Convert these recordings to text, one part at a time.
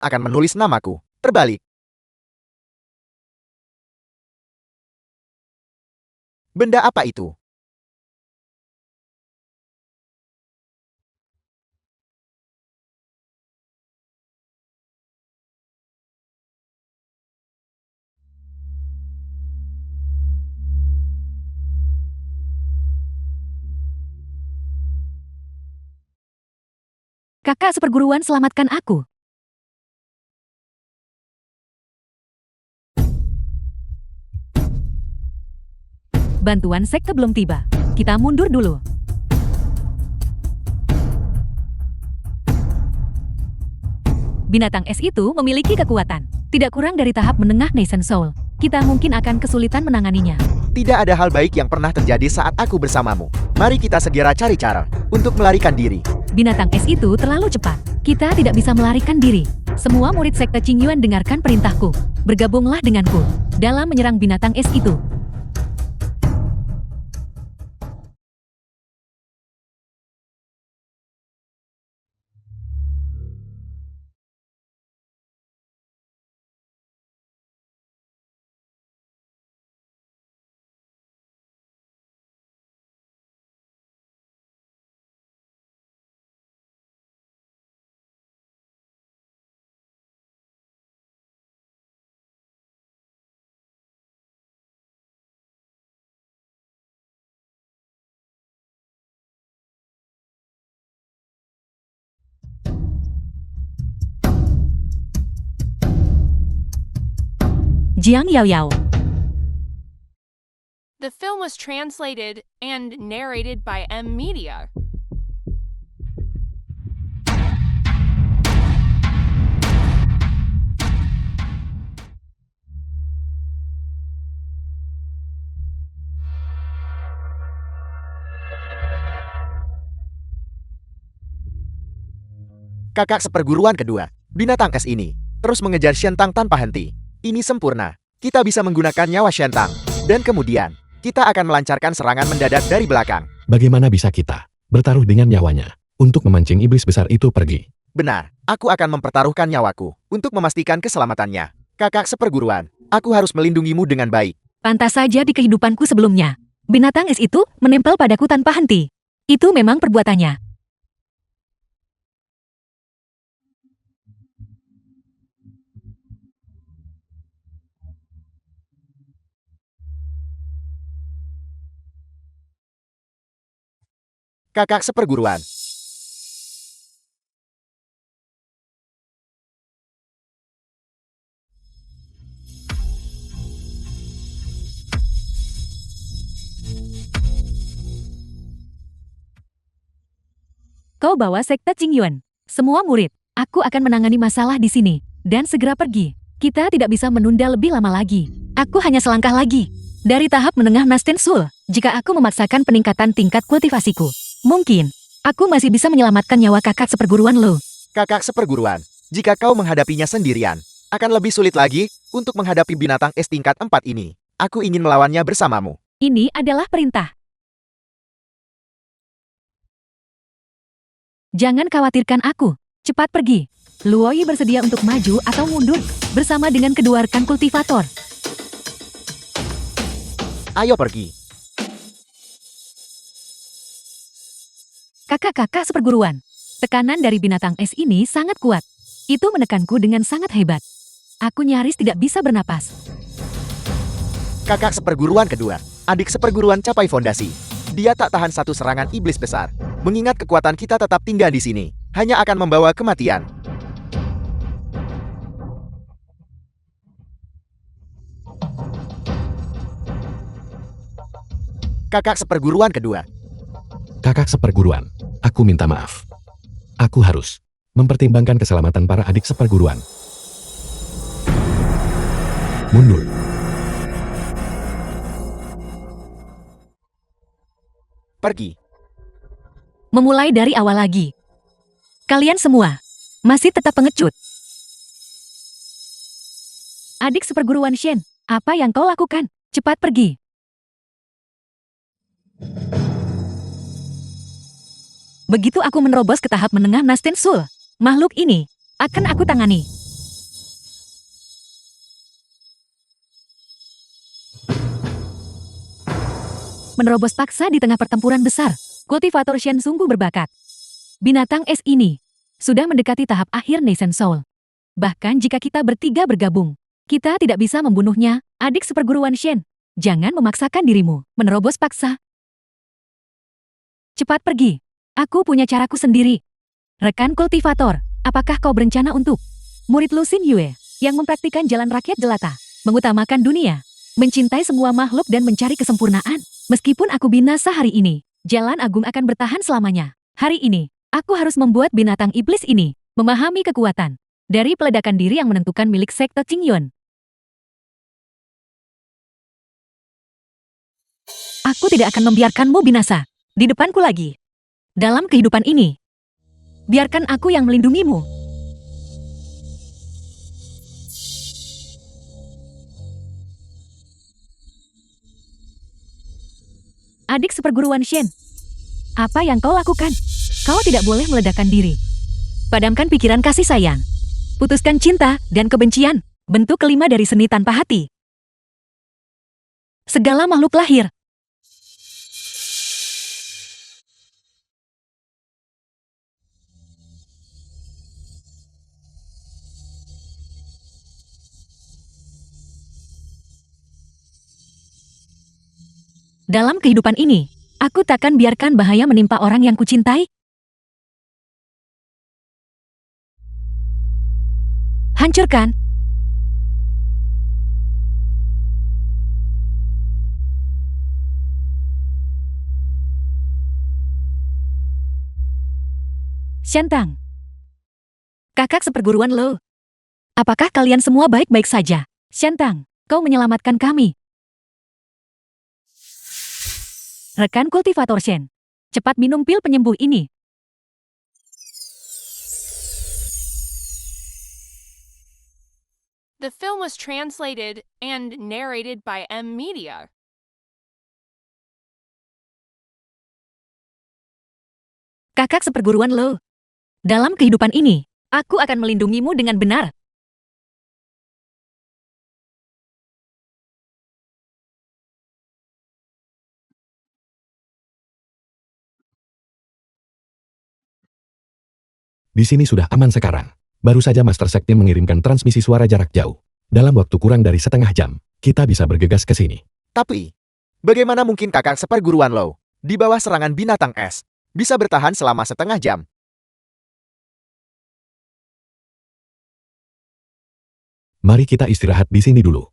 akan menulis namaku. Terbalik. Benda apa itu? Kakak seperguruan selamatkan aku. Bantuan sekte belum tiba. Kita mundur dulu. Binatang es itu memiliki kekuatan. Tidak kurang dari tahap menengah Nation Soul. Kita mungkin akan kesulitan menanganinya. Tidak ada hal baik yang pernah terjadi saat aku bersamamu. Mari kita segera cari cara untuk melarikan diri. Binatang es itu terlalu cepat. Kita tidak bisa melarikan diri. Semua murid sekte Qingyuan dengarkan perintahku. Bergabunglah denganku dalam menyerang binatang es itu. Jiang Yaoyao. The film was translated and narrated by M Media. Kakak seperguruan kedua, binatang es ini, terus mengejar Shentang tanpa henti. Ini sempurna. Kita bisa menggunakan nyawa Shentang. Dan kemudian, kita akan melancarkan serangan mendadak dari belakang. Bagaimana bisa kita bertaruh dengan nyawanya untuk memancing iblis besar itu pergi? Benar, aku akan mempertaruhkan nyawaku untuk memastikan keselamatannya. Kakak seperguruan, aku harus melindungimu dengan baik. Pantas saja di kehidupanku sebelumnya. Binatang es itu menempel padaku tanpa henti. Itu memang perbuatannya. Kakak seperguruan. Kau bawa sekte Qingyuan. Semua murid, aku akan menangani masalah di sini. Dan segera pergi. Kita tidak bisa menunda lebih lama lagi. Aku hanya selangkah lagi. Dari tahap menengah Nation Soul, jika aku memaksakan peningkatan tingkat kultivasiku, mungkin, aku masih bisa menyelamatkan nyawa kakak seperguruan lo. Kakak seperguruan, jika kau menghadapinya sendirian, akan lebih sulit lagi untuk menghadapi binatang es tingkat 4 ini. Aku ingin melawannya bersamamu. Ini adalah perintah. Jangan khawatirkan aku. Cepat pergi. Luoyi bersedia untuk maju atau mundur bersama dengan kedua rekan kultivator. Ayo pergi. Kakak-kakak seperguruan. Tekanan dari binatang es ini sangat kuat. Itu menekanku dengan sangat hebat. Aku nyaris tidak bisa bernapas. Kakak seperguruan kedua, adik seperguruan capai fondasi. Dia tak tahan satu serangan iblis besar. Mengingat kekuatan kita tetap tinggal di sini, hanya akan membawa kematian. Kakak seperguruan kedua. Kakak seperguruan, aku minta maaf. Aku harus mempertimbangkan keselamatan para adik seperguruan. Mundur. Pergi. Memulai dari awal lagi. Kalian semua masih tetap pengecut. Adik seperguruan Shen, apa yang kau lakukan? Cepat pergi. Begitu aku menerobos ke tahap menengah Nation Soul, makhluk ini akan aku tangani. menerobos paksa di tengah pertempuran besar. Kultivator Shen sungguh berbakat. Binatang es ini sudah mendekati tahap akhir Nation Soul. Bahkan jika kita bertiga bergabung, kita tidak bisa membunuhnya, adik seperguruan Shen. Jangan memaksakan dirimu menerobos paksa. Cepat pergi. Aku punya caraku sendiri. Rekan kultivator, apakah kau berencana untuk murid Lu Xin Yue yang mempraktikkan jalan rakyat jelata, mengutamakan dunia, mencintai semua makhluk dan mencari kesempurnaan? Meskipun aku binasa hari ini, jalan agung akan bertahan selamanya. Hari ini, aku harus membuat binatang iblis ini memahami kekuatan dari peledakan diri yang menentukan milik sekte Qingyuan. Aku tidak akan membiarkanmu binasa di depanku lagi. Dalam kehidupan ini, biarkan aku yang melindungimu. Adik seperguruan Shen, apa yang kau lakukan? Kau tidak boleh meledakkan diri. Padamkan pikiran kasih sayang. Putuskan cinta dan kebencian. Bentuk kelima dari seni tanpa hati. Segala makhluk lahir. Dalam kehidupan ini, aku takkan biarkan bahaya menimpa orang yang kucintai. Hancurkan. Xiantang. Kakak seperguruan Lo. Apakah kalian semua baik-baik saja? Xiantang, kau menyelamatkan kami. Rekan kultivator Shen, cepat minum pil penyembuh ini. The film was translated and narrated by M Media. Kakak seperguruan Lo. Dalam kehidupan ini, aku akan melindungimu dengan benar. Di sini sudah aman sekarang. Baru saja Master Sekti mengirimkan transmisi suara jarak jauh. Dalam waktu kurang dari setengah jam, kita bisa bergegas ke sini. Tapi, bagaimana mungkin kakak seperguruan Lo, di bawah serangan binatang es, bisa bertahan selama setengah jam? Mari kita istirahat di sini dulu.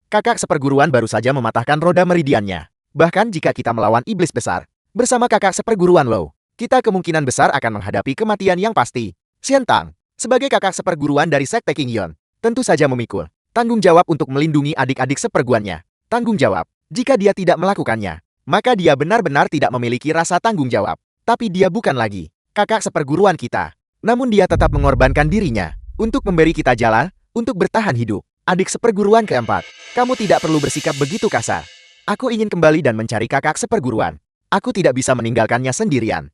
Kakak seperguruan baru saja mematahkan roda meridiannya. Bahkan jika kita melawan iblis besar, bersama kakak seperguruan Lo, kita kemungkinan besar akan menghadapi kematian yang pasti. Xiantang, sebagai kakak seperguruan dari Sekte Qingyuan, tentu saja memikul tanggung jawab untuk melindungi adik-adik seperguruannya. Tanggung jawab, jika dia tidak melakukannya, maka dia benar-benar tidak memiliki rasa tanggung jawab. Tapi dia bukan lagi kakak seperguruan kita. Namun dia tetap mengorbankan dirinya untuk memberi kita jalan untuk bertahan hidup. Adik seperguruan keempat, kamu tidak perlu bersikap begitu kasar. Aku ingin kembali dan mencari kakak seperguruan. Aku tidak bisa meninggalkannya sendirian.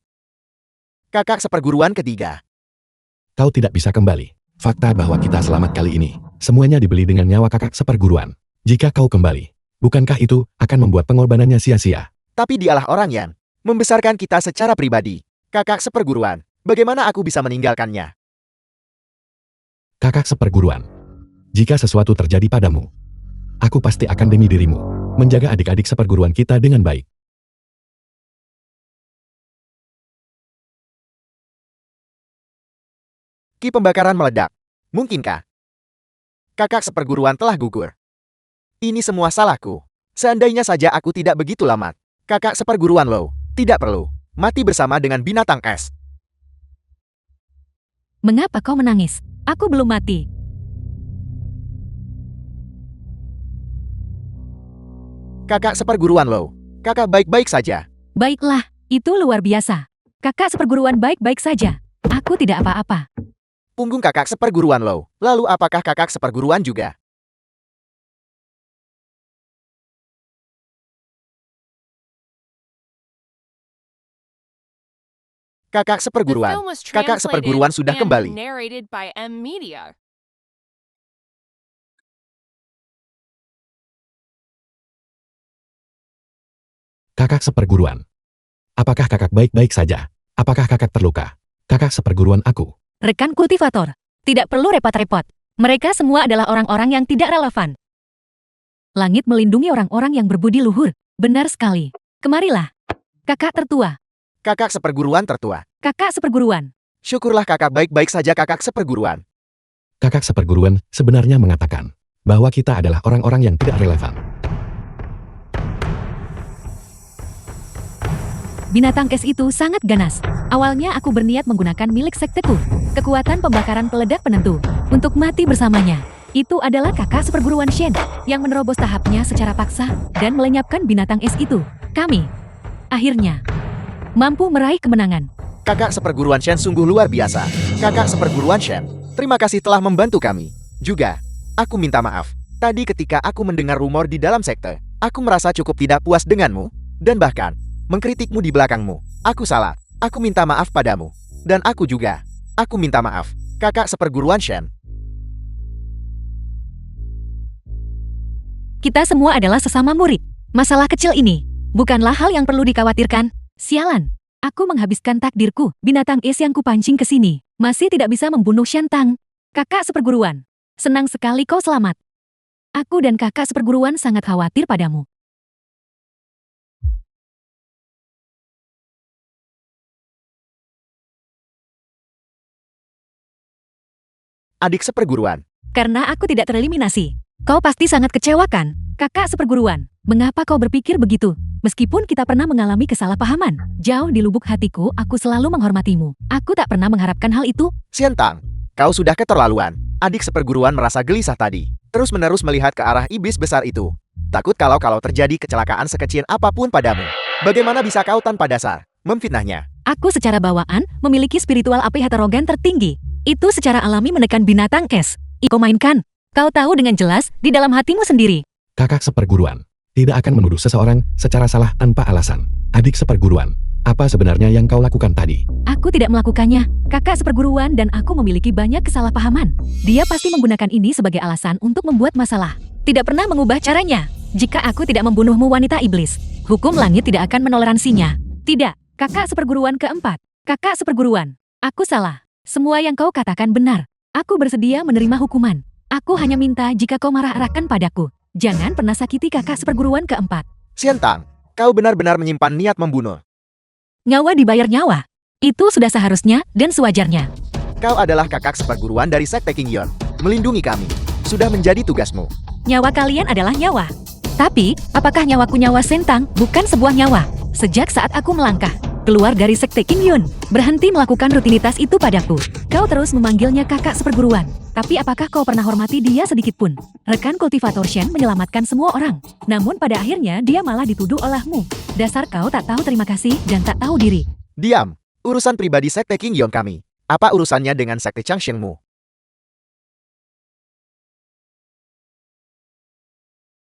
Kakak seperguruan ketiga. Kau tidak bisa kembali. Fakta bahwa kita selamat kali ini, semuanya dibeli dengan nyawa kakak seperguruan. Jika kau kembali, bukankah itu akan membuat pengorbanannya sia-sia? Tapi dialah orang yang membesarkan kita secara pribadi. Kakak seperguruan, bagaimana aku bisa meninggalkannya? Kakak seperguruan, jika sesuatu terjadi padamu, aku pasti akan demi dirimu, menjaga adik-adik seperguruan kita dengan baik. Ki pembakaran meledak. Mungkinkah kakak seperguruan telah gugur? Ini semua salahku. Seandainya saja aku tidak begitu lambat. Kakak seperguruan Lo, tidak perlu mati bersama dengan binatang es. Mengapa kau menangis? Aku belum mati. Kakak seperguruan Lo, kakak baik-baik saja. Baiklah, itu luar biasa. Kakak seperguruan baik-baik saja. Aku tidak apa-apa. Punggung kakak seperguruan Lo, lalu apakah kakak seperguruan juga? Kakak The seperguruan, film was kakak translated seperguruan sudah and kembali. narrated by M Media. Kakak seperguruan. Apakah kakak baik-baik saja? Apakah kakak terluka? Kakak seperguruan aku. Rekan kultivator, tidak perlu repot-repot. Mereka semua adalah orang-orang yang tidak relevan. Langit melindungi orang-orang yang berbudi luhur. Benar sekali. Kemarilah. Kakak tertua. Kakak seperguruan tertua. Kakak seperguruan. Syukurlah kakak baik-baik saja kakak seperguruan. Kakak seperguruan sebenarnya mengatakan bahwa kita adalah orang-orang yang tidak relevan. Binatang es itu sangat ganas. Awalnya aku berniat menggunakan milik sekteku, kekuatan pembakaran peledak penentu, untuk mati bersamanya. Itu adalah kakak seperguruan Shen, yang menerobos tahapnya secara paksa, dan melenyapkan binatang es itu. Kami, akhirnya, mampu meraih kemenangan. Kakak seperguruan Shen sungguh luar biasa. Kakak seperguruan Shen, terima kasih telah membantu kami. Juga, aku minta maaf. Tadi ketika aku mendengar rumor di dalam sekte, aku merasa cukup tidak puas denganmu, dan bahkan mengkritikmu di belakangmu. Aku salah. Aku minta maaf padamu. Dan aku juga. Aku minta maaf. Kakak seperguruan Shen. Kita semua adalah sesama murid. Masalah kecil ini bukanlah hal yang perlu dikhawatirkan. Sialan. Aku menghabiskan takdirku. Binatang es yang kupancing ke sini masih tidak bisa membunuh Shentang. Kakak seperguruan. Senang sekali kau selamat. Aku dan kakak seperguruan sangat khawatir padamu. Adik seperguruan. Karena aku tidak tereliminasi. Kau pasti sangat kecewakan. Kakak seperguruan, mengapa kau berpikir begitu? Meskipun kita pernah mengalami kesalahpahaman, jauh di lubuk hatiku aku selalu menghormatimu. Aku tak pernah mengharapkan hal itu. Xiantang, kau sudah keterlaluan. Adik seperguruan merasa gelisah tadi. Terus-menerus melihat ke arah iblis besar itu. Takut kalau terjadi kecelakaan sekecil apapun padamu. Bagaimana bisa kau tanpa dasar memfitnahnya? Aku secara bawaan memiliki spiritual api heterogen tertinggi. Itu secara alami menekan binatang es. Kau mainkan. Kau tahu dengan jelas di dalam hatimu sendiri. Kakak seperguruan tidak akan menuduh seseorang secara salah tanpa alasan. Adik seperguruan, apa sebenarnya yang kau lakukan tadi? Aku tidak melakukannya. Kakak seperguruan dan aku memiliki banyak kesalahpahaman. Dia pasti menggunakan ini sebagai alasan untuk membuat masalah. Tidak pernah mengubah caranya. Jika aku tidak membunuhmu wanita iblis, hukum langit tidak akan menoleransinya. Tidak, kakak seperguruan keempat. Kakak seperguruan, aku salah. Semua yang kau katakan benar. Aku bersedia menerima hukuman. Aku hanya minta jika kau marah-arahkan padaku. Jangan pernah sakiti kakak seperguruan keempat. Xiantang, kau benar-benar menyimpan niat membunuh. Nyawa dibayar nyawa. Itu sudah seharusnya dan sewajarnya. Kau adalah kakak seperguruan dari Sekte Qingyan. Melindungi kami. Sudah menjadi tugasmu. Nyawa kalian adalah nyawa. Tapi, apakah nyawaku nyawa Shentang bukan sebuah nyawa? Sejak saat aku melangkah keluar dari Sekte Qingyan, berhenti melakukan rutinitas itu padaku. Kau terus memanggilnya kakak seperguruan. Tapi apakah kau pernah hormati dia sedikit pun? Rekan kultivator Shen menyelamatkan semua orang. Namun pada akhirnya dia malah dituduh olehmu. Dasar kau tak tahu terima kasih dan tak tahu diri. Diam. Urusan pribadi Sekte Qingyan kami. Apa urusannya dengan Sekte Changshengmu?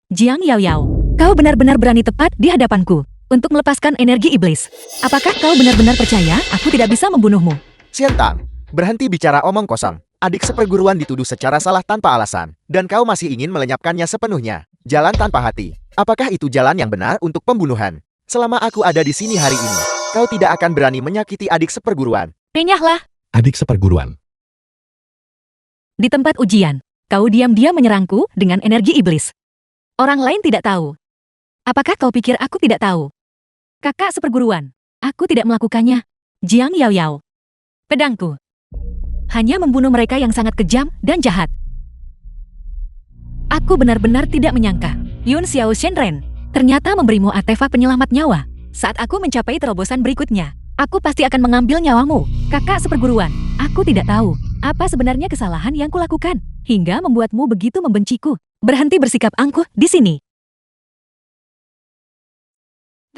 Jiang Yaoyao, kau benar-benar berani tepat di hadapanku untuk melepaskan energi iblis. Apakah kau benar-benar percaya aku tidak bisa membunuhmu? Xiantang, berhenti bicara omong kosong. Adik seperguruan dituduh secara salah tanpa alasan, dan kau masih ingin melenyapkannya sepenuhnya. Jalan tanpa hati. Apakah itu jalan yang benar untuk pembunuhan? Selama aku ada di sini hari ini, kau tidak akan berani menyakiti adik seperguruan. Renyahlah. Adik seperguruan, Di tempat ujian, kau diam-diam menyerangku dengan energi iblis. Orang lain tidak tahu. Apakah kau pikir aku tidak tahu? Kakak seperguruan, aku tidak melakukannya. Jiang Yaoyao. Pedangku hanya membunuh mereka yang sangat kejam dan jahat. Aku benar-benar tidak menyangka Yun Xiao Shenren ternyata memberimu artefak penyelamat nyawa. Saat aku mencapai terobosan berikutnya, aku pasti akan mengambil nyawamu. Kakak seperguruan, aku tidak tahu apa sebenarnya kesalahan yang kulakukan hingga membuatmu begitu membenciku. Berhenti bersikap angkuh di sini.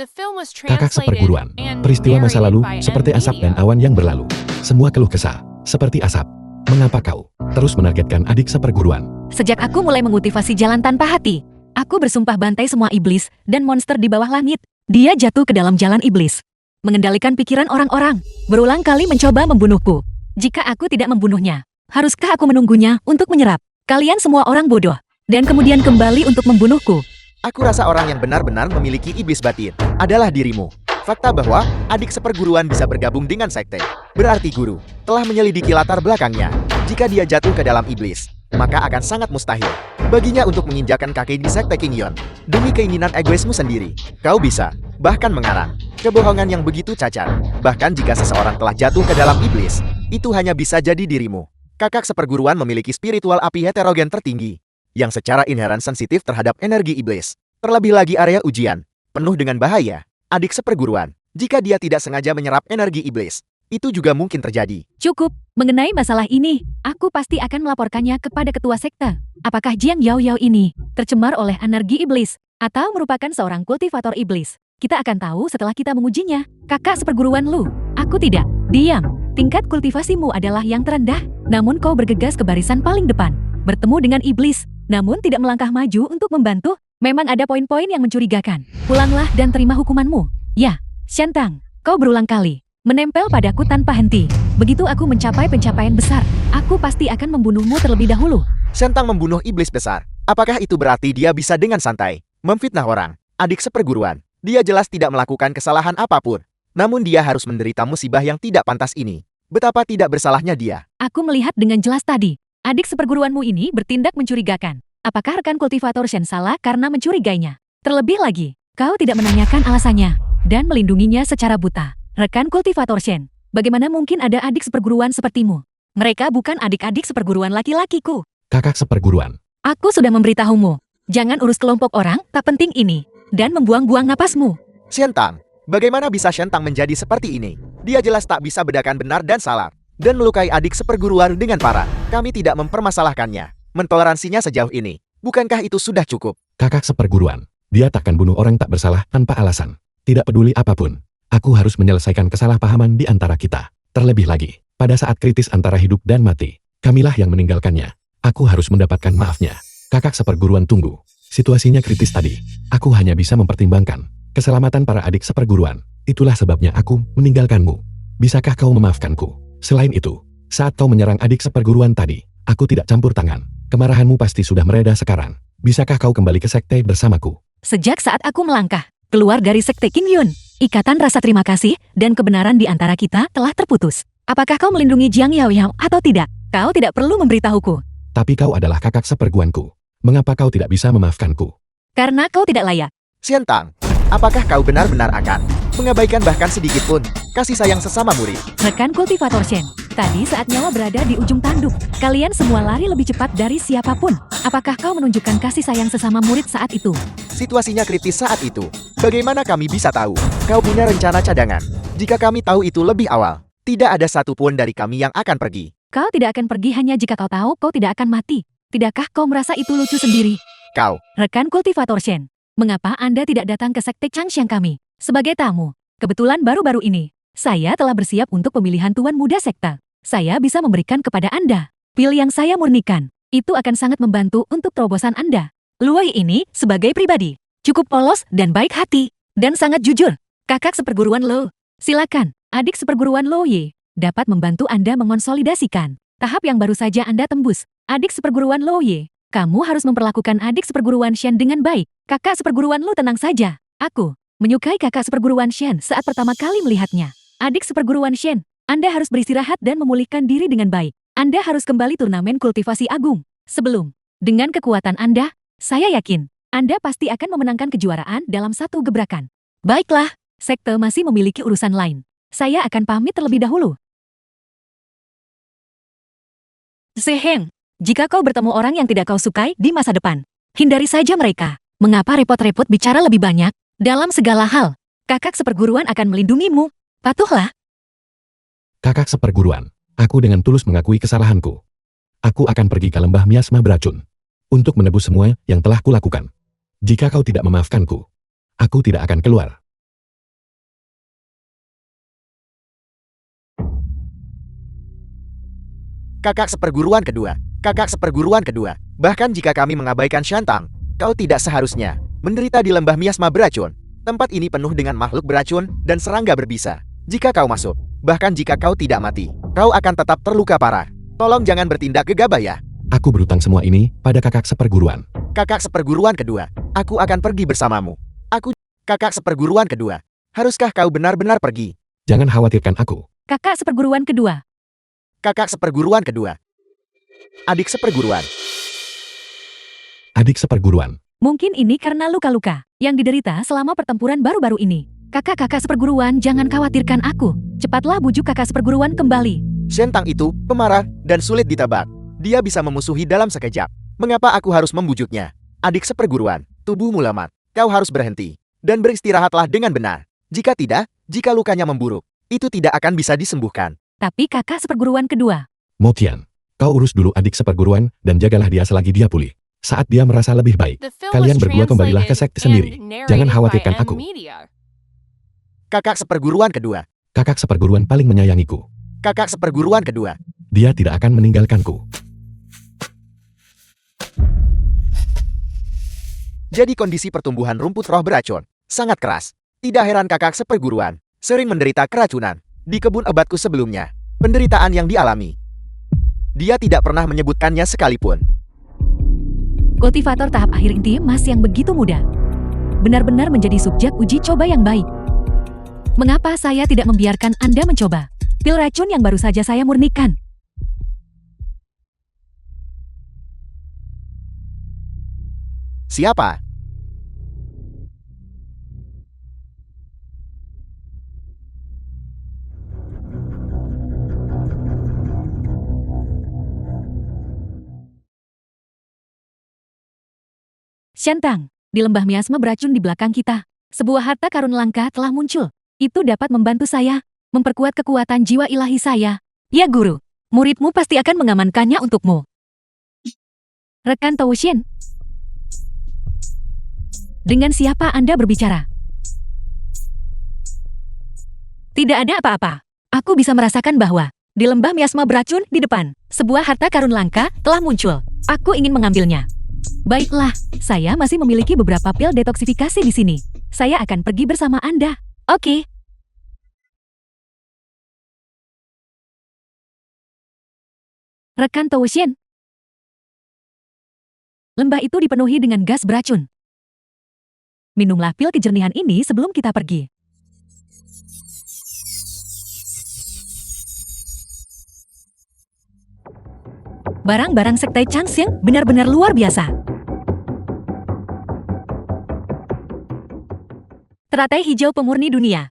The film was kakak translated seperguruan, and peristiwa masa lalu narrated by seperti asap dan M-Media. awan yang berlalu. Semua keluh kesah, seperti asap. Mengapa kau terus menargetkan adik seperguruan? Sejak aku mulai mengutivasi jalan tanpa hati, aku bersumpah bantai semua iblis dan monster di bawah langit. Dia jatuh ke dalam jalan iblis, mengendalikan pikiran orang-orang, berulang kali mencoba membunuhku. Jika aku tidak membunuhnya, haruskah aku menunggunya untuk menyerap? Kalian semua orang bodoh, dan kemudian kembali untuk membunuhku. Aku rasa orang yang benar-benar memiliki iblis batin adalah dirimu. Fakta bahwa adik seperguruan bisa bergabung dengan sekte berarti guru telah menyelidiki latar belakangnya. Jika dia jatuh ke dalam iblis, maka akan sangat mustahil baginya untuk menginjakan kaki di sekte Qingyan. Demi keinginan egoismu sendiri, kau bisa bahkan mengarang kebohongan yang begitu cacat. Bahkan jika seseorang telah jatuh ke dalam iblis, itu hanya bisa jadi dirimu. Kakak seperguruan memiliki spiritual api heterogen tertinggi yang secara inheren sensitif terhadap energi iblis. Terlebih lagi area ujian penuh dengan bahaya. Adik seperguruan, jika dia tidak sengaja menyerap energi iblis, itu juga mungkin terjadi. Cukup, mengenai masalah ini, aku pasti akan melaporkannya kepada ketua sekte. Apakah Jiang Yao Yao ini tercemar oleh energi iblis, atau merupakan seorang kultivator iblis? Kita akan tahu setelah kita mengujinya. Kakak seperguruan Lu, aku tidak. Diam, tingkat kultivasimu adalah yang terendah, namun kau bergegas ke barisan paling depan. Bertemu dengan iblis, namun tidak melangkah maju untuk membantu. Memang ada poin-poin yang mencurigakan. Pulanglah dan terima hukumanmu. Ya, Xiantang, kau berulang kali menempel padaku tanpa henti. Begitu aku mencapai pencapaian besar, aku pasti akan membunuhmu terlebih dahulu. Xiantang membunuh iblis besar. Apakah itu berarti dia bisa dengan santai memfitnah orang? Adik seperguruan, dia jelas tidak melakukan kesalahan apapun. Namun dia harus menderita musibah yang tidak pantas ini. Betapa tidak bersalahnya dia. Aku melihat dengan jelas tadi. Adik seperguruanmu ini bertindak mencurigakan. Apakah rekan kultivator Shen salah karena mencurigainya? Terlebih lagi, kau tidak menanyakan alasannya dan melindunginya secara buta. Rekan kultivator Shen, bagaimana mungkin ada adik seperguruan sepertimu? Mereka bukan adik-adik seperguruan laki-lakiku. Kakak seperguruan. Aku sudah memberitahumu. Jangan urus kelompok orang tak penting ini dan membuang-buang napasmu. Xiantang, bagaimana bisa Xiantang menjadi seperti ini? Dia jelas tak bisa bedakan benar dan salah dan melukai adik seperguruan dengan parah. Kami tidak mempermasalahkannya. Mentoleransinya sejauh ini, bukankah itu sudah cukup? Kakak seperguruan. Dia takkan bunuh orang tak bersalah tanpa alasan. Tidak peduli apapun. Aku harus menyelesaikan kesalahpahaman di antara kita. Terlebih lagi, pada saat kritis antara hidup dan mati, kamilah yang meninggalkannya. Aku harus mendapatkan maafnya. Kakak seperguruan tunggu. Situasinya kritis tadi. Aku hanya bisa mempertimbangkan keselamatan para adik seperguruan. Itulah sebabnya aku meninggalkanmu. Bisakah kau memaafkanku? Selain itu, saat kau menyerang adik seperguruan tadi, aku tidak campur tangan. Kemarahanmu pasti sudah mereda sekarang. Bisakah kau kembali ke sekte bersamaku? Sejak saat aku melangkah keluar dari sekte Qingyun, ikatan rasa terima kasih dan kebenaran di antara kita telah terputus. Apakah kau melindungi Jiang Yao Yao atau tidak? Kau tidak perlu memberitahuku. Tapi kau adalah kakak seperguruanku. Mengapa kau tidak bisa memaafkanku? Karena kau tidak layak. Xiantang, apakah kau benar-benar akan mengabaikan bahkan sedikit pun kasih sayang sesama murid? Rekan kultivator Shen, tadi saat nyawa berada di ujung tanduk, kalian semua lari lebih cepat dari siapapun. Apakah kau menunjukkan kasih sayang sesama murid saat itu? Situasinya kritis saat itu. Bagaimana kami bisa tahu? Kau punya rencana cadangan. Jika kami tahu itu lebih awal, tidak ada satupun dari kami yang akan pergi. Kau tidak akan pergi hanya jika kau tahu kau tidak akan mati. Tidakkah kau merasa itu lucu sendiri? Kau, Rekan kultivator Shen, mengapa Anda tidak datang ke sekte Changxiang kami sebagai tamu? Kebetulan baru-baru ini, saya telah bersiap untuk pemilihan tuan muda sekte. Saya bisa memberikan kepada Anda pil yang saya murnikan. Itu akan sangat membantu untuk terobosan Anda. Luai ini, sebagai pribadi, cukup polos dan baik hati, dan sangat jujur. Kakak seperguruan Lo, silakan, adik seperguruan Lo Ye, dapat membantu Anda mengonsolidasikan tahap yang baru saja Anda tembus. Adik seperguruan Lo Ye, kamu harus memperlakukan adik seperguruan Shen dengan baik. Kakak seperguruan Lo tenang saja. Aku menyukai kakak seperguruan Shen saat pertama kali melihatnya. Adik seperguruan Shen, Anda harus beristirahat dan memulihkan diri dengan baik. Anda harus kembali turnamen kultivasi agung. Sebelum, dengan kekuatan Anda, saya yakin Anda pasti akan memenangkan kejuaraan dalam satu gebrakan. Baiklah, sekte masih memiliki urusan lain. Saya akan pamit terlebih dahulu. Zeheng, jika kau bertemu orang yang tidak kau sukai di masa depan, hindari saja mereka. Mengapa repot-repot bicara lebih banyak? Dalam segala hal, kakak seperguruan akan melindungimu. Patuhlah. Kakak seperguruan, aku dengan tulus mengakui kesalahanku. Aku akan pergi ke lembah miasma beracun untuk menebus semua yang telah kulakukan. Jika kau tidak memaafkanku, aku tidak akan keluar. kakak seperguruan kedua. Kakak seperguruan kedua. Bahkan jika kami mengabaikan Xiantang, kau tidak seharusnya menderita di lembah miasma beracun. Tempat ini penuh dengan makhluk beracun dan serangga berbisa. Jika kau masuk, bahkan jika kau tidak mati, kau akan tetap terluka parah. Tolong jangan bertindak gegabah ya. Aku berutang semua ini pada kakak seperguruan. Kakak seperguruan kedua, aku akan pergi bersamamu. Kakak seperguruan kedua, haruskah kau benar-benar pergi? Jangan khawatirkan aku. Kakak seperguruan kedua. Kakak seperguruan kedua. Adik seperguruan. Adik seperguruan. Mungkin ini karena luka-luka yang diderita selama pertempuran baru-baru ini. Kakak-kakak seperguruan, jangan khawatirkan aku. Cepatlah bujuk kakak seperguruan kembali. Sentang itu pemarah dan sulit ditebak. Dia bisa memusuhi dalam sekejap. Mengapa aku harus membujuknya? Adik seperguruan, tubuhmu lemah. Kau harus berhenti dan beristirahatlah dengan benar. Jika tidak, jika lukanya memburuk, itu tidak akan bisa disembuhkan. Tapi kakak seperguruan kedua. Motian, kau urus dulu adik seperguruan dan jagalah dia selagi dia pulih. Saat dia merasa lebih baik, The film kalian was berdua kembalilah ke sekte sendiri. translated and Jangan narrated khawatirkan by aku. M-Media. Kakak seperguruan kedua. Kakak seperguruan paling menyayangiku. Kakak seperguruan kedua. Dia tidak akan meninggalkanku. Jadi kondisi pertumbuhan rumput roh beracun sangat keras. Tidak heran kakak seperguruan sering menderita keracunan. Di kebun obatku sebelumnya, penderitaan yang dialami, dia tidak pernah menyebutkannya sekalipun. Kultivator tahap akhir inti emas yang begitu muda. Benar-benar menjadi subjek uji coba yang baik. Mengapa saya tidak membiarkan Anda mencoba pil racun yang baru saja saya murnikan? Siapa? Shentang, di lembah miasma beracun di belakang kita, sebuah harta karun langka telah muncul. Itu dapat membantu saya memperkuat kekuatan jiwa ilahi saya. Ya guru, muridmu pasti akan mengamankannya untukmu. Rekan Toushin, dengan siapa Anda berbicara? Tidak ada apa-apa. Aku bisa merasakan bahwa di lembah miasma beracun di depan, sebuah harta karun langka telah muncul. Aku ingin mengambilnya. Baiklah, saya masih memiliki beberapa pil detoksifikasi di sini. Saya akan pergi bersama Anda. Oke. Rekan Toushin, lembah itu dipenuhi dengan gas beracun. Minumlah pil kejernihan ini sebelum kita pergi. Barang-barang sekte Changxing benar-benar luar biasa. Teratai hijau pemurni dunia.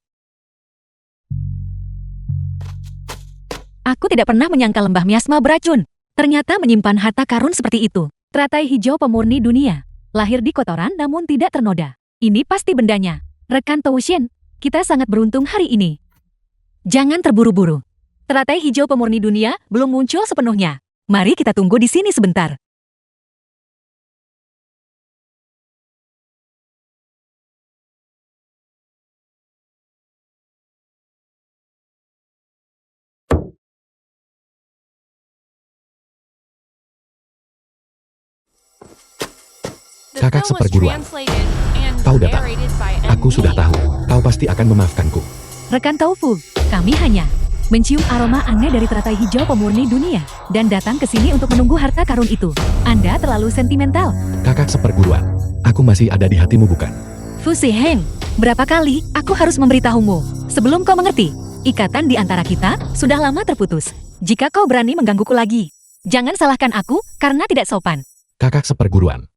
Aku tidak pernah menyangka lembah miasma beracun ternyata menyimpan harta karun seperti itu. Teratai hijau pemurni dunia. Lahir di kotoran namun tidak ternoda. Ini pasti bendanya. Rekan Toushin, kita sangat beruntung hari ini. Jangan terburu-buru. Teratai hijau pemurni dunia belum muncul sepenuhnya. Mari kita tunggu di sini sebentar. The Kakak film was seperguruan. translated and Kau datang. narrated by Aku sudah M-Media. tahu, kau pasti akan memaafkanku. Rekan Taufu, kami hanya mencium aroma aneh dari teratai hijau pemurni dunia dan datang ke sini untuk menunggu harta karun itu. Anda terlalu sentimental. Kakak seperguruan, aku masih ada di hatimu bukan? Fu Heng, berapa kali aku harus memberitahumu sebelum kau mengerti? Ikatan di antara kita sudah lama terputus. Jika kau berani menggangguku lagi, jangan salahkan aku karena tidak sopan. Kakak seperguruan.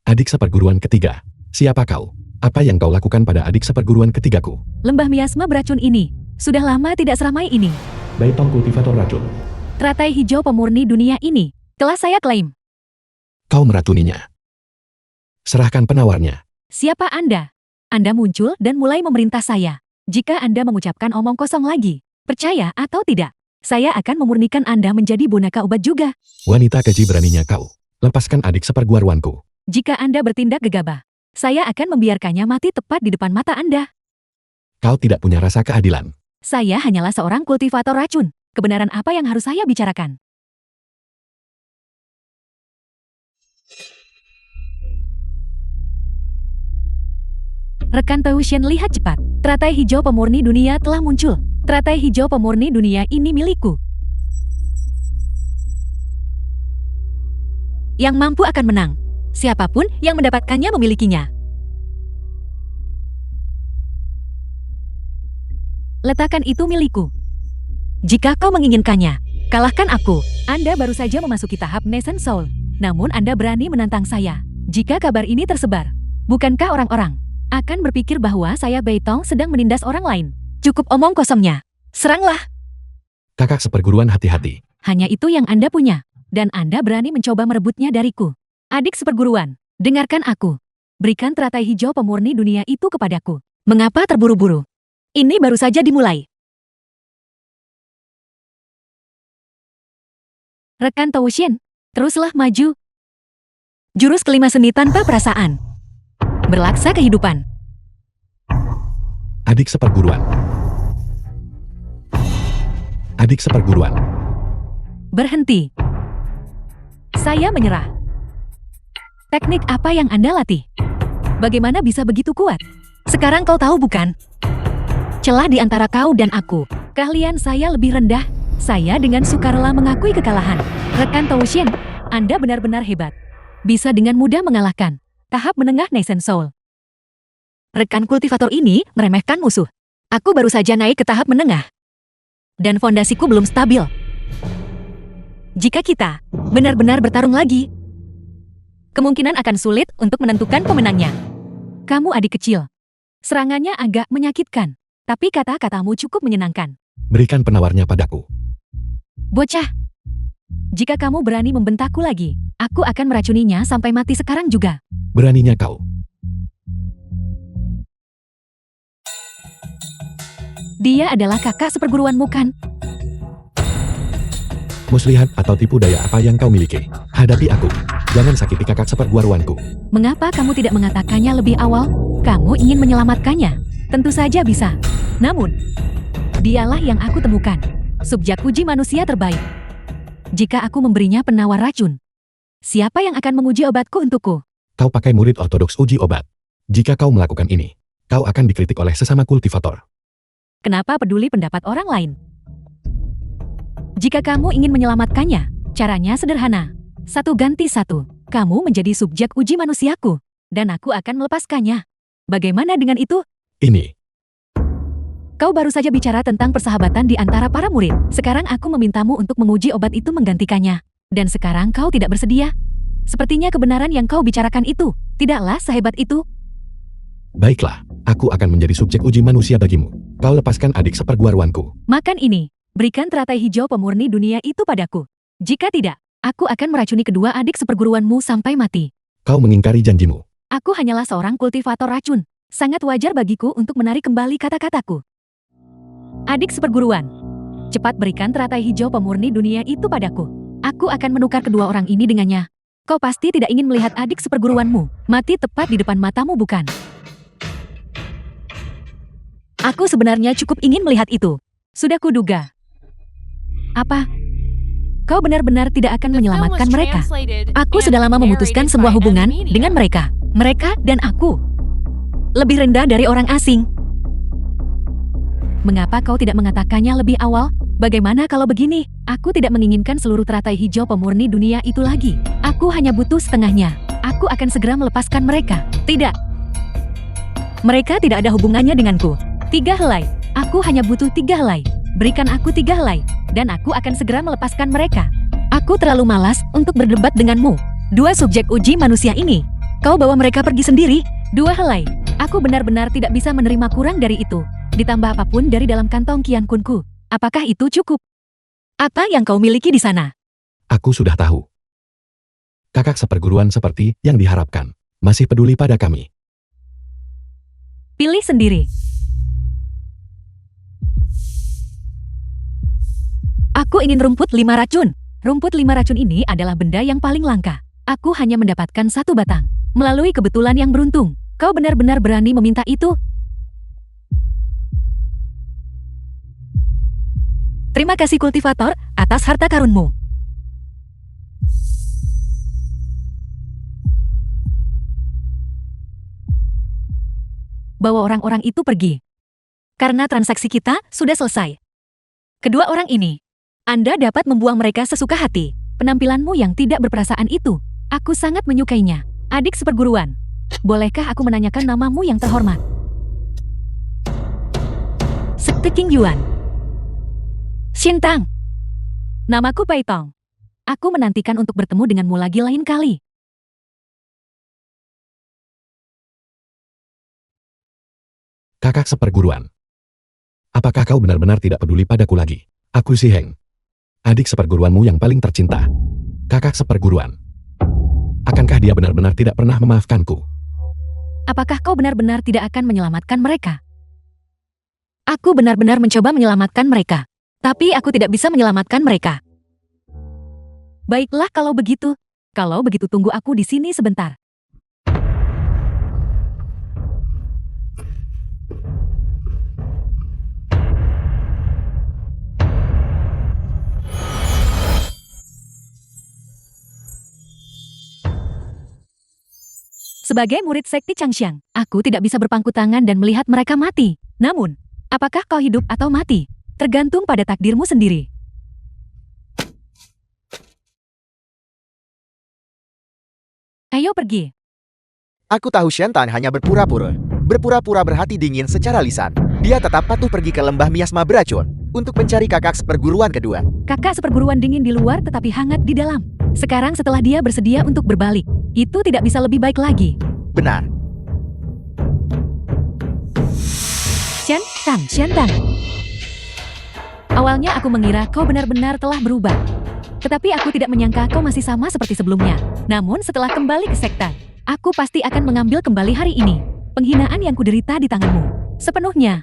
Adik seperguruan ketiga, siapa kau? Apa yang kau lakukan pada adik seperguruan ketigaku? Lembah miasma beracun ini sudah lama tidak seramai ini. Baitong kultivator racun. Teratai hijau pemurni dunia ini telah saya klaim. Kau meracuninya. Serahkan penawarnya. Siapa Anda? Anda muncul dan mulai memerintah saya. Jika Anda mengucapkan omong kosong lagi, percaya atau tidak, saya akan memurnikan Anda menjadi boneka obat juga. Wanita keji beraninya kau. Lepaskan adik seperguruanku. Jika Anda bertindak gegabah, saya akan membiarkannya mati tepat di depan mata Anda. Kau tidak punya rasa keadilan. Saya hanyalah seorang kultivator racun. Kebenaran apa yang harus saya bicarakan? Rekan Toushin, lihat cepat. Teratai hijau pemurni dunia telah muncul. Teratai hijau pemurni dunia ini milikku. Yang mampu akan menang. Siapapun yang mendapatkannya memilikinya. Letakkan itu milikku. Jika kau menginginkannya, kalahkan aku. Anda baru saja memasuki tahap Nation Soul. Namun Anda berani menantang saya. Jika kabar ini tersebar, bukankah orang-orang akan berpikir bahwa saya Beitong sedang menindas orang lain? Cukup omong kosongnya. Seranglah. Kakak seperguruan hati-hati. Hanya itu yang Anda punya. Dan Anda berani mencoba merebutnya dariku. Adik seperguruan, dengarkan aku. Berikan teratai hijau pemurni dunia itu kepadaku. Mengapa terburu-buru? Ini baru saja dimulai. Rekan Toushin, teruslah maju. Jurus kelima seni tanpa perasaan. Berlaksa kehidupan. Adik seperguruan. Adik seperguruan. Berhenti. Saya menyerah. Teknik apa yang Anda latih? Bagaimana bisa begitu kuat? Sekarang kau tahu bukan? Celah di antara kau dan aku. Keahlian saya lebih rendah. Saya dengan sukarela mengakui kekalahan. Rekan Toushin, Anda benar-benar hebat. Bisa dengan mudah mengalahkan tahap menengah Nation Soul. Rekan kultivator ini meremehkan musuh. Aku baru saja naik ke tahap menengah. Dan fondasiku belum stabil. Jika kita benar-benar bertarung lagi, kemungkinan akan sulit untuk menentukan pemenangnya. Kamu adik kecil. Serangannya agak menyakitkan, tapi kata-katamu cukup menyenangkan. Berikan penawarnya padaku. Bocah, jika kamu berani membentakku lagi, aku akan meracuninya sampai mati sekarang juga. Beraninya kau. Dia adalah kakak seperguruanmu kan? Muslihat atau tipu daya apa yang kau miliki. Hadapi aku. Jangan sakiti kakak seperguruanku. Mengapa kamu tidak mengatakannya lebih awal? Kamu ingin menyelamatkannya? Tentu saja bisa. Namun, dialah yang aku temukan. Subjek uji manusia terbaik. Jika aku memberinya penawar racun, siapa yang akan menguji obatku untukku? Kau pakai murid ortodoks uji obat. Jika kau melakukan ini, kau akan dikritik oleh sesama kultivator. Kenapa peduli pendapat orang lain? Jika kamu ingin menyelamatkannya, caranya sederhana. 1 ganti 1. Kamu menjadi subjek uji manusiaku, dan aku akan melepaskannya. Bagaimana dengan itu? Ini. Kau baru saja bicara tentang persahabatan di antara para murid. Sekarang aku memintamu untuk menguji obat itu menggantikannya. Dan sekarang kau tidak bersedia? Sepertinya kebenaran yang kau bicarakan itu tidaklah sehebat itu. Baiklah, aku akan menjadi subjek uji manusia bagimu. Kau lepaskan adik seperguruanku. Makan ini. Berikan teratai hijau pemurni dunia itu padaku. Jika tidak, aku akan meracuni kedua adik seperguruanmu sampai mati. Kau mengingkari janjimu. Aku hanyalah seorang kultivator racun. Sangat wajar bagiku untuk menarik kembali kata-kataku. Adik seperguruan, cepat berikan teratai hijau pemurni dunia itu padaku. Aku akan menukar kedua orang ini dengannya. Kau pasti tidak ingin melihat adik seperguruanmu mati tepat di depan matamu, bukan? Aku sebenarnya cukup ingin melihat itu. Sudah kuduga. Apa? Kau benar-benar tidak akan menyelamatkan mereka. Aku sudah lama memutuskan sebuah hubungan dengan mereka. Mereka dan aku lebih rendah dari orang asing. Mengapa kau tidak mengatakannya lebih awal? Bagaimana kalau begini? Aku tidak menginginkan seluruh teratai hijau pemurni dunia itu lagi. Aku hanya butuh setengahnya. Aku akan segera melepaskan mereka. Tidak. Mereka tidak ada hubungannya denganku. 3 helai. Aku hanya butuh 3 helai. Berikan aku 3 helai. Dan aku akan segera melepaskan mereka. Aku terlalu malas untuk berdebat denganmu. 2 subjek uji manusia ini. Kau bawa mereka pergi sendiri. 2 helai. Aku benar-benar tidak bisa menerima kurang dari itu. Ditambah apapun dari dalam kantong Qian Kunku. Apakah itu cukup? Apa yang kau miliki di sana? Aku sudah tahu. Kakak seperguruan seperti yang diharapkan. Masih peduli pada kami. Pilih sendiri. Aku ingin rumput 5 racun. Rumput 5 racun ini adalah benda yang paling langka. Aku hanya mendapatkan 1 batang. Melalui kebetulan yang beruntung. Kau benar-benar berani meminta itu? Terima kasih kultivator atas harta karunmu. Bawa orang-orang itu pergi. Karena transaksi kita sudah selesai. Kedua orang ini, Anda dapat membuang mereka sesuka hati. Penampilanmu yang tidak berperasaan itu Aku sangat menyukainya. Adik seperguruan, bolehkah aku menanyakan namamu yang terhormat? Sekte Qingyuan. Xintang. Namaku Pai Tong. Aku menantikan untuk bertemu denganmu lagi lain kali. Kakak seperguruan. Apakah kau benar-benar tidak peduli padaku lagi? Aku Si Heng. Adik seperguruanmu yang paling tercinta. Kakak seperguruan. Akankah dia benar-benar tidak pernah memaafkanku? Apakah kau benar-benar tidak akan menyelamatkan mereka? Aku benar-benar mencoba menyelamatkan mereka. Tapi aku tidak bisa menyelamatkan mereka. Baiklah kalau begitu. Kalau begitu tunggu aku di sini sebentar. Sebagai murid sekte Changxiang, aku tidak bisa berpangku tangan dan melihat mereka mati. Namun, apakah kau hidup atau mati? Tergantung pada takdirmu sendiri. Ayo pergi. Aku tahu Shentan hanya berpura-pura berhati dingin secara lisan. Dia tetap patuh pergi ke lembah miasma beracun untuk mencari kakak seperguruan kedua. Kakak seperguruan dingin di luar tetapi hangat di dalam. Sekarang setelah dia bersedia untuk berbalik, itu tidak bisa lebih baik lagi. Benar. Shentan. Awalnya aku mengira kau benar-benar telah berubah. Tetapi aku tidak menyangka kau masih sama seperti sebelumnya. Namun setelah kembali ke sekte, aku pasti akan mengambil kembali hari ini penghinaan yang kuderita di tanganmu sepenuhnya.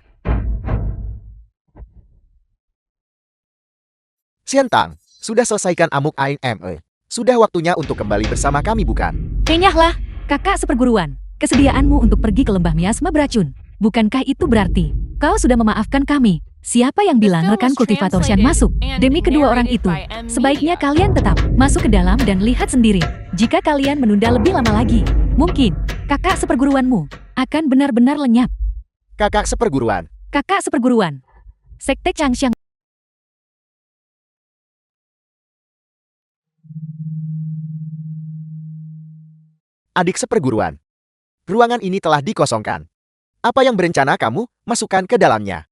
Xiantang, sudah selesaikan amuk Ain Me. Sudah waktunya untuk kembali bersama kami bukan? Kenyahlah, kakak seperguruan. Kesediaanmu untuk pergi ke lembah miasma beracun. Bukankah itu berarti kau sudah memaafkan kami? Siapa yang bilang rekan kultivator Shen masuk? Demi kedua orang itu, sebaiknya kalian tetap masuk ke dalam dan lihat sendiri. Jika kalian menunda lebih lama lagi, mungkin kakak seperguruanmu akan benar-benar lenyap. Kakak seperguruan. Kakak seperguruan. Sekte Changxiang. Adik seperguruan. Ruangan ini telah dikosongkan. Apa yang berencana kamu masukkan ke dalamnya?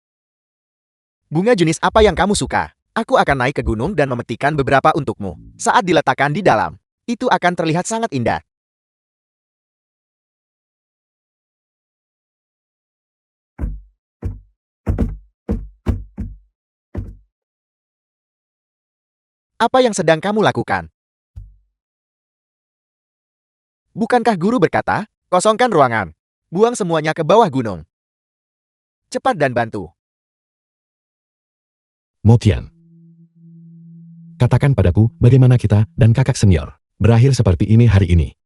Bunga jenis apa yang kamu suka? Aku akan naik ke gunung dan memetikkan beberapa untukmu. Saat diletakkan di dalam, itu akan terlihat sangat indah. Apa yang sedang kamu lakukan? Bukankah guru berkata, kosongkan ruangan, buang semuanya ke bawah gunung. Cepat dan bantu. Motian. Katakan padaku bagaimana kita dan kakak senior berakhir seperti ini hari ini.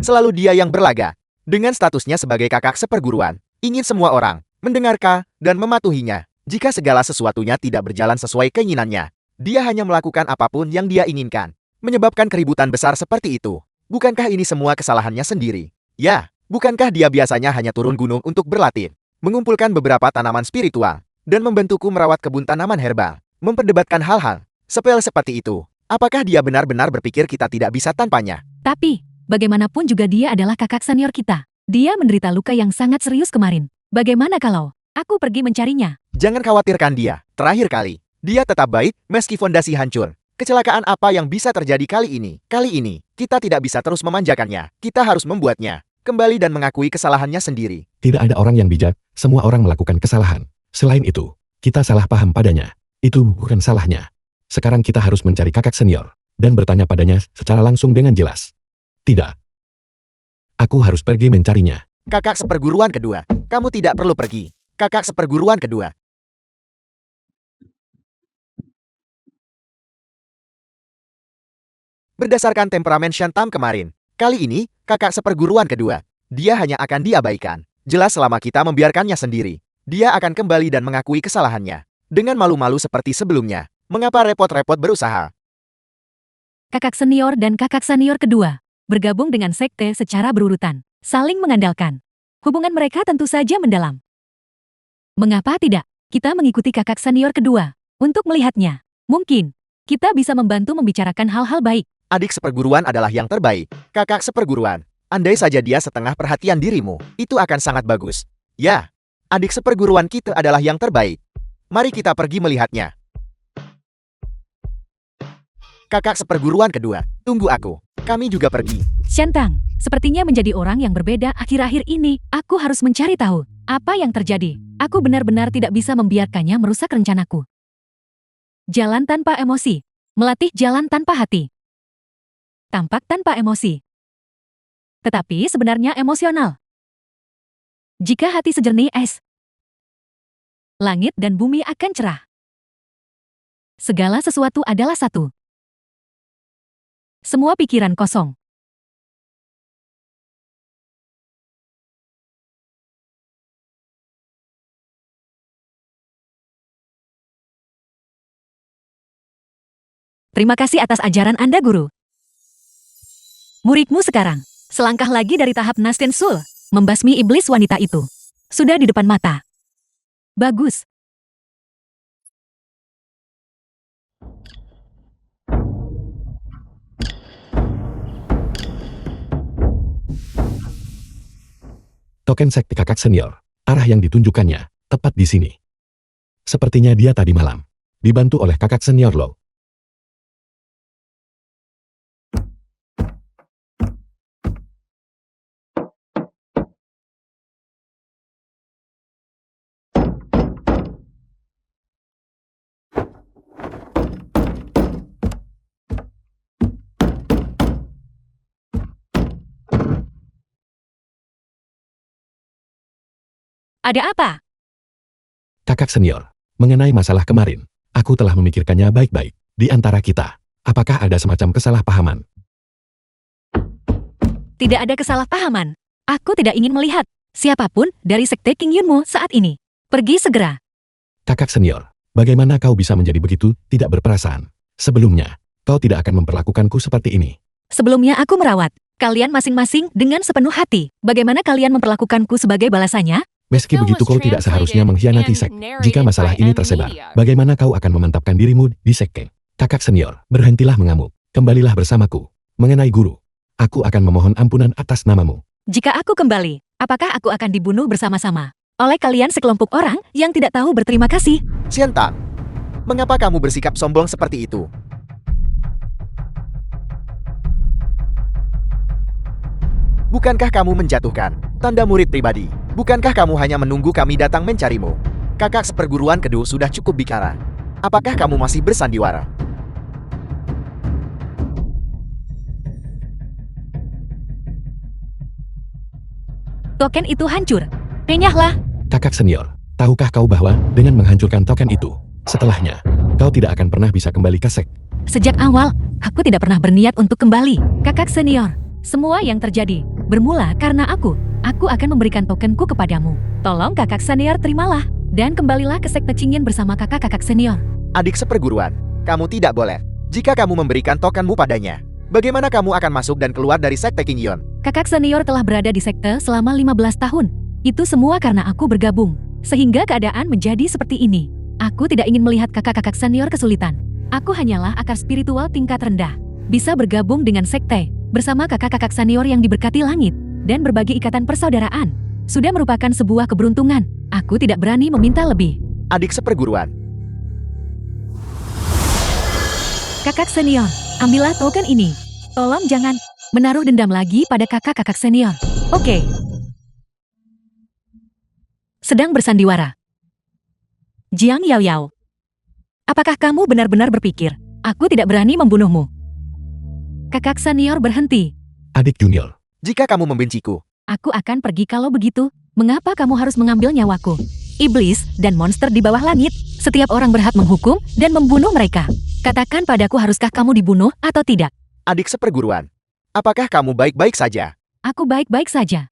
Selalu dia yang berlaga. Dengan statusnya sebagai kakak seperguruan, ingin semua orang mendengarkan dan mematuhinya. Jika segala sesuatunya tidak berjalan sesuai keinginannya, dia hanya melakukan apapun yang dia inginkan. Menyebabkan keributan besar seperti itu. Bukankah ini semua kesalahannya sendiri? Ya, bukankah dia biasanya hanya turun gunung untuk berlatih, mengumpulkan beberapa tanaman spiritual, dan membantuku merawat kebun tanaman herbal, memperdebatkan hal-hal sepele seperti itu? Apakah dia benar-benar berpikir kita tidak bisa tanpanya? Tapi, bagaimanapun juga dia adalah kakak senior kita. Dia menderita luka yang sangat serius kemarin. Bagaimana kalau aku pergi mencarinya? Jangan khawatirkan dia. Terakhir kali, dia tetap baik meski fondasi hancur. Kecelakaan apa yang bisa terjadi kali ini? Kali ini, kita tidak bisa terus memanjakannya. Kita harus membuatnya kembali dan mengakui kesalahannya sendiri. Tidak ada orang yang bijak, semua orang melakukan kesalahan. Selain itu, kita salah paham padanya. Itu bukan salahnya. Sekarang kita harus mencari kakak senior dan bertanya padanya secara langsung dengan jelas. Tidak. Aku harus pergi mencarinya. Kakak seperguruan kedua, kamu tidak perlu pergi. Kakak seperguruan kedua. Berdasarkan temperamen Shantam kemarin, kali ini, kakak seperguruan kedua, dia hanya akan diabaikan. Jelas selama kita membiarkannya sendiri, dia akan kembali dan mengakui kesalahannya. Dengan malu-malu seperti sebelumnya, mengapa repot-repot berusaha? Kakak senior dan kakak senior kedua bergabung dengan sekte secara berurutan, saling mengandalkan. Hubungan mereka tentu saja mendalam. Mengapa tidak? Kita mengikuti kakak senior kedua untuk melihatnya. Mungkin Kita bisa membantu membicarakan hal-hal baik. Adik seperguruan adalah yang terbaik. Kakak seperguruan, andai saja dia setengah perhatian dirimu, itu akan sangat bagus. Ya, adik seperguruan kita adalah yang terbaik. Mari kita pergi melihatnya. Kakak seperguruan kedua, tunggu aku. Kami juga pergi. Xiantang, sepertinya menjadi orang yang berbeda akhir-akhir ini. Aku harus mencari tahu apa yang terjadi. Aku benar-benar tidak bisa membiarkannya merusak rencanaku. Jalan tanpa emosi. Melatih jalan tanpa hati. Tampak tanpa emosi. Tetapi sebenarnya emosional. Jika hati sejernih es, langit dan bumi akan cerah. Segala sesuatu adalah satu. Semua pikiran kosong. Terima kasih atas ajaran Anda, Guru. Muridmu sekarang, selangkah lagi dari tahap Nastensul, membasmi iblis wanita itu. Sudah di depan mata. Bagus. Token sekte kakak senior. Arah yang ditunjukkannya, tepat di sini. Sepertinya dia tadi malam. Dibantu oleh kakak senior Lo. Ada apa? Kakak senior, mengenai masalah kemarin, aku telah memikirkannya baik-baik. Di antara kita, apakah ada semacam kesalahpahaman? Tidak ada kesalahpahaman. Aku tidak ingin melihat siapapun dari sekte King Yunmu saat ini. Pergi segera. Kakak senior, bagaimana kau bisa menjadi begitu tidak berperasaan? Sebelumnya, kau tidak akan memperlakukanku seperti ini. Sebelumnya aku merawat kalian masing-masing dengan sepenuh hati. Bagaimana kalian memperlakukanku sebagai balasannya? Meski begitu kau tidak seharusnya mengkhianati sekte. Jika masalah ini tersebar, bagaimana kau akan memantapkan dirimu di sekte? Kakak senior, berhentilah mengamuk. Kembalilah bersamaku. Mengenai guru, aku akan memohon ampunan atas namamu. Jika aku kembali, apakah aku akan dibunuh bersama-sama oleh kalian sekelompok orang yang tidak tahu berterima kasih? Xiantang, mengapa kamu bersikap sombong seperti itu? Bukankah kamu menjatuhkan tanda murid pribadi? Bukankah kamu hanya menunggu kami datang mencarimu? Kakak seperguruan kedua sudah cukup bicara. Apakah kamu masih bersandiwara? Token itu hancur. Renyahlah. Kakak senior, tahukah kau bahwa dengan menghancurkan token itu, setelahnya, kau tidak akan pernah bisa kembali ke sekte? Sejak awal, aku tidak pernah berniat untuk kembali. Kakak senior, semua yang terjadi bermula karena aku. Aku akan memberikan tokenku kepadamu. Tolong kakak senior terimalah. Dan kembalilah ke sekte Qingyan bersama kakak-kakak senior. Adik seperguruan, kamu tidak boleh. Jika kamu memberikan tokenmu padanya, bagaimana kamu akan masuk dan keluar dari sekte Qingyan? Kakak senior telah berada di sekte selama 15 tahun. Itu semua karena aku bergabung. Sehingga keadaan menjadi seperti ini. Aku tidak ingin melihat kakak-kakak senior kesulitan. Aku hanyalah akar spiritual tingkat rendah. Bisa bergabung dengan sekte bersama kakak-kakak senior yang diberkati langit dan berbagi ikatan persaudaraan. Sudah merupakan sebuah keberuntungan. Aku tidak berani meminta lebih. Adik seperguruan, Kakak senior, ambillah token ini. Tolong jangan menaruh dendam lagi pada kakak-kakak senior. Oke. Sedang bersandiwara. Jiang Yao Yao. Apakah kamu benar-benar berpikir aku tidak berani membunuhmu? Kakak senior berhenti. Adik junior, jika kamu membenciku, Aku akan pergi kalau begitu. Mengapa kamu harus mengambil nyawaku? Iblis dan monster di bawah langit. Setiap orang berhak menghukum dan membunuh mereka. Katakan padaku, haruskah kamu dibunuh atau tidak? adik seperguruan, apakah kamu baik-baik saja? Aku baik-baik saja.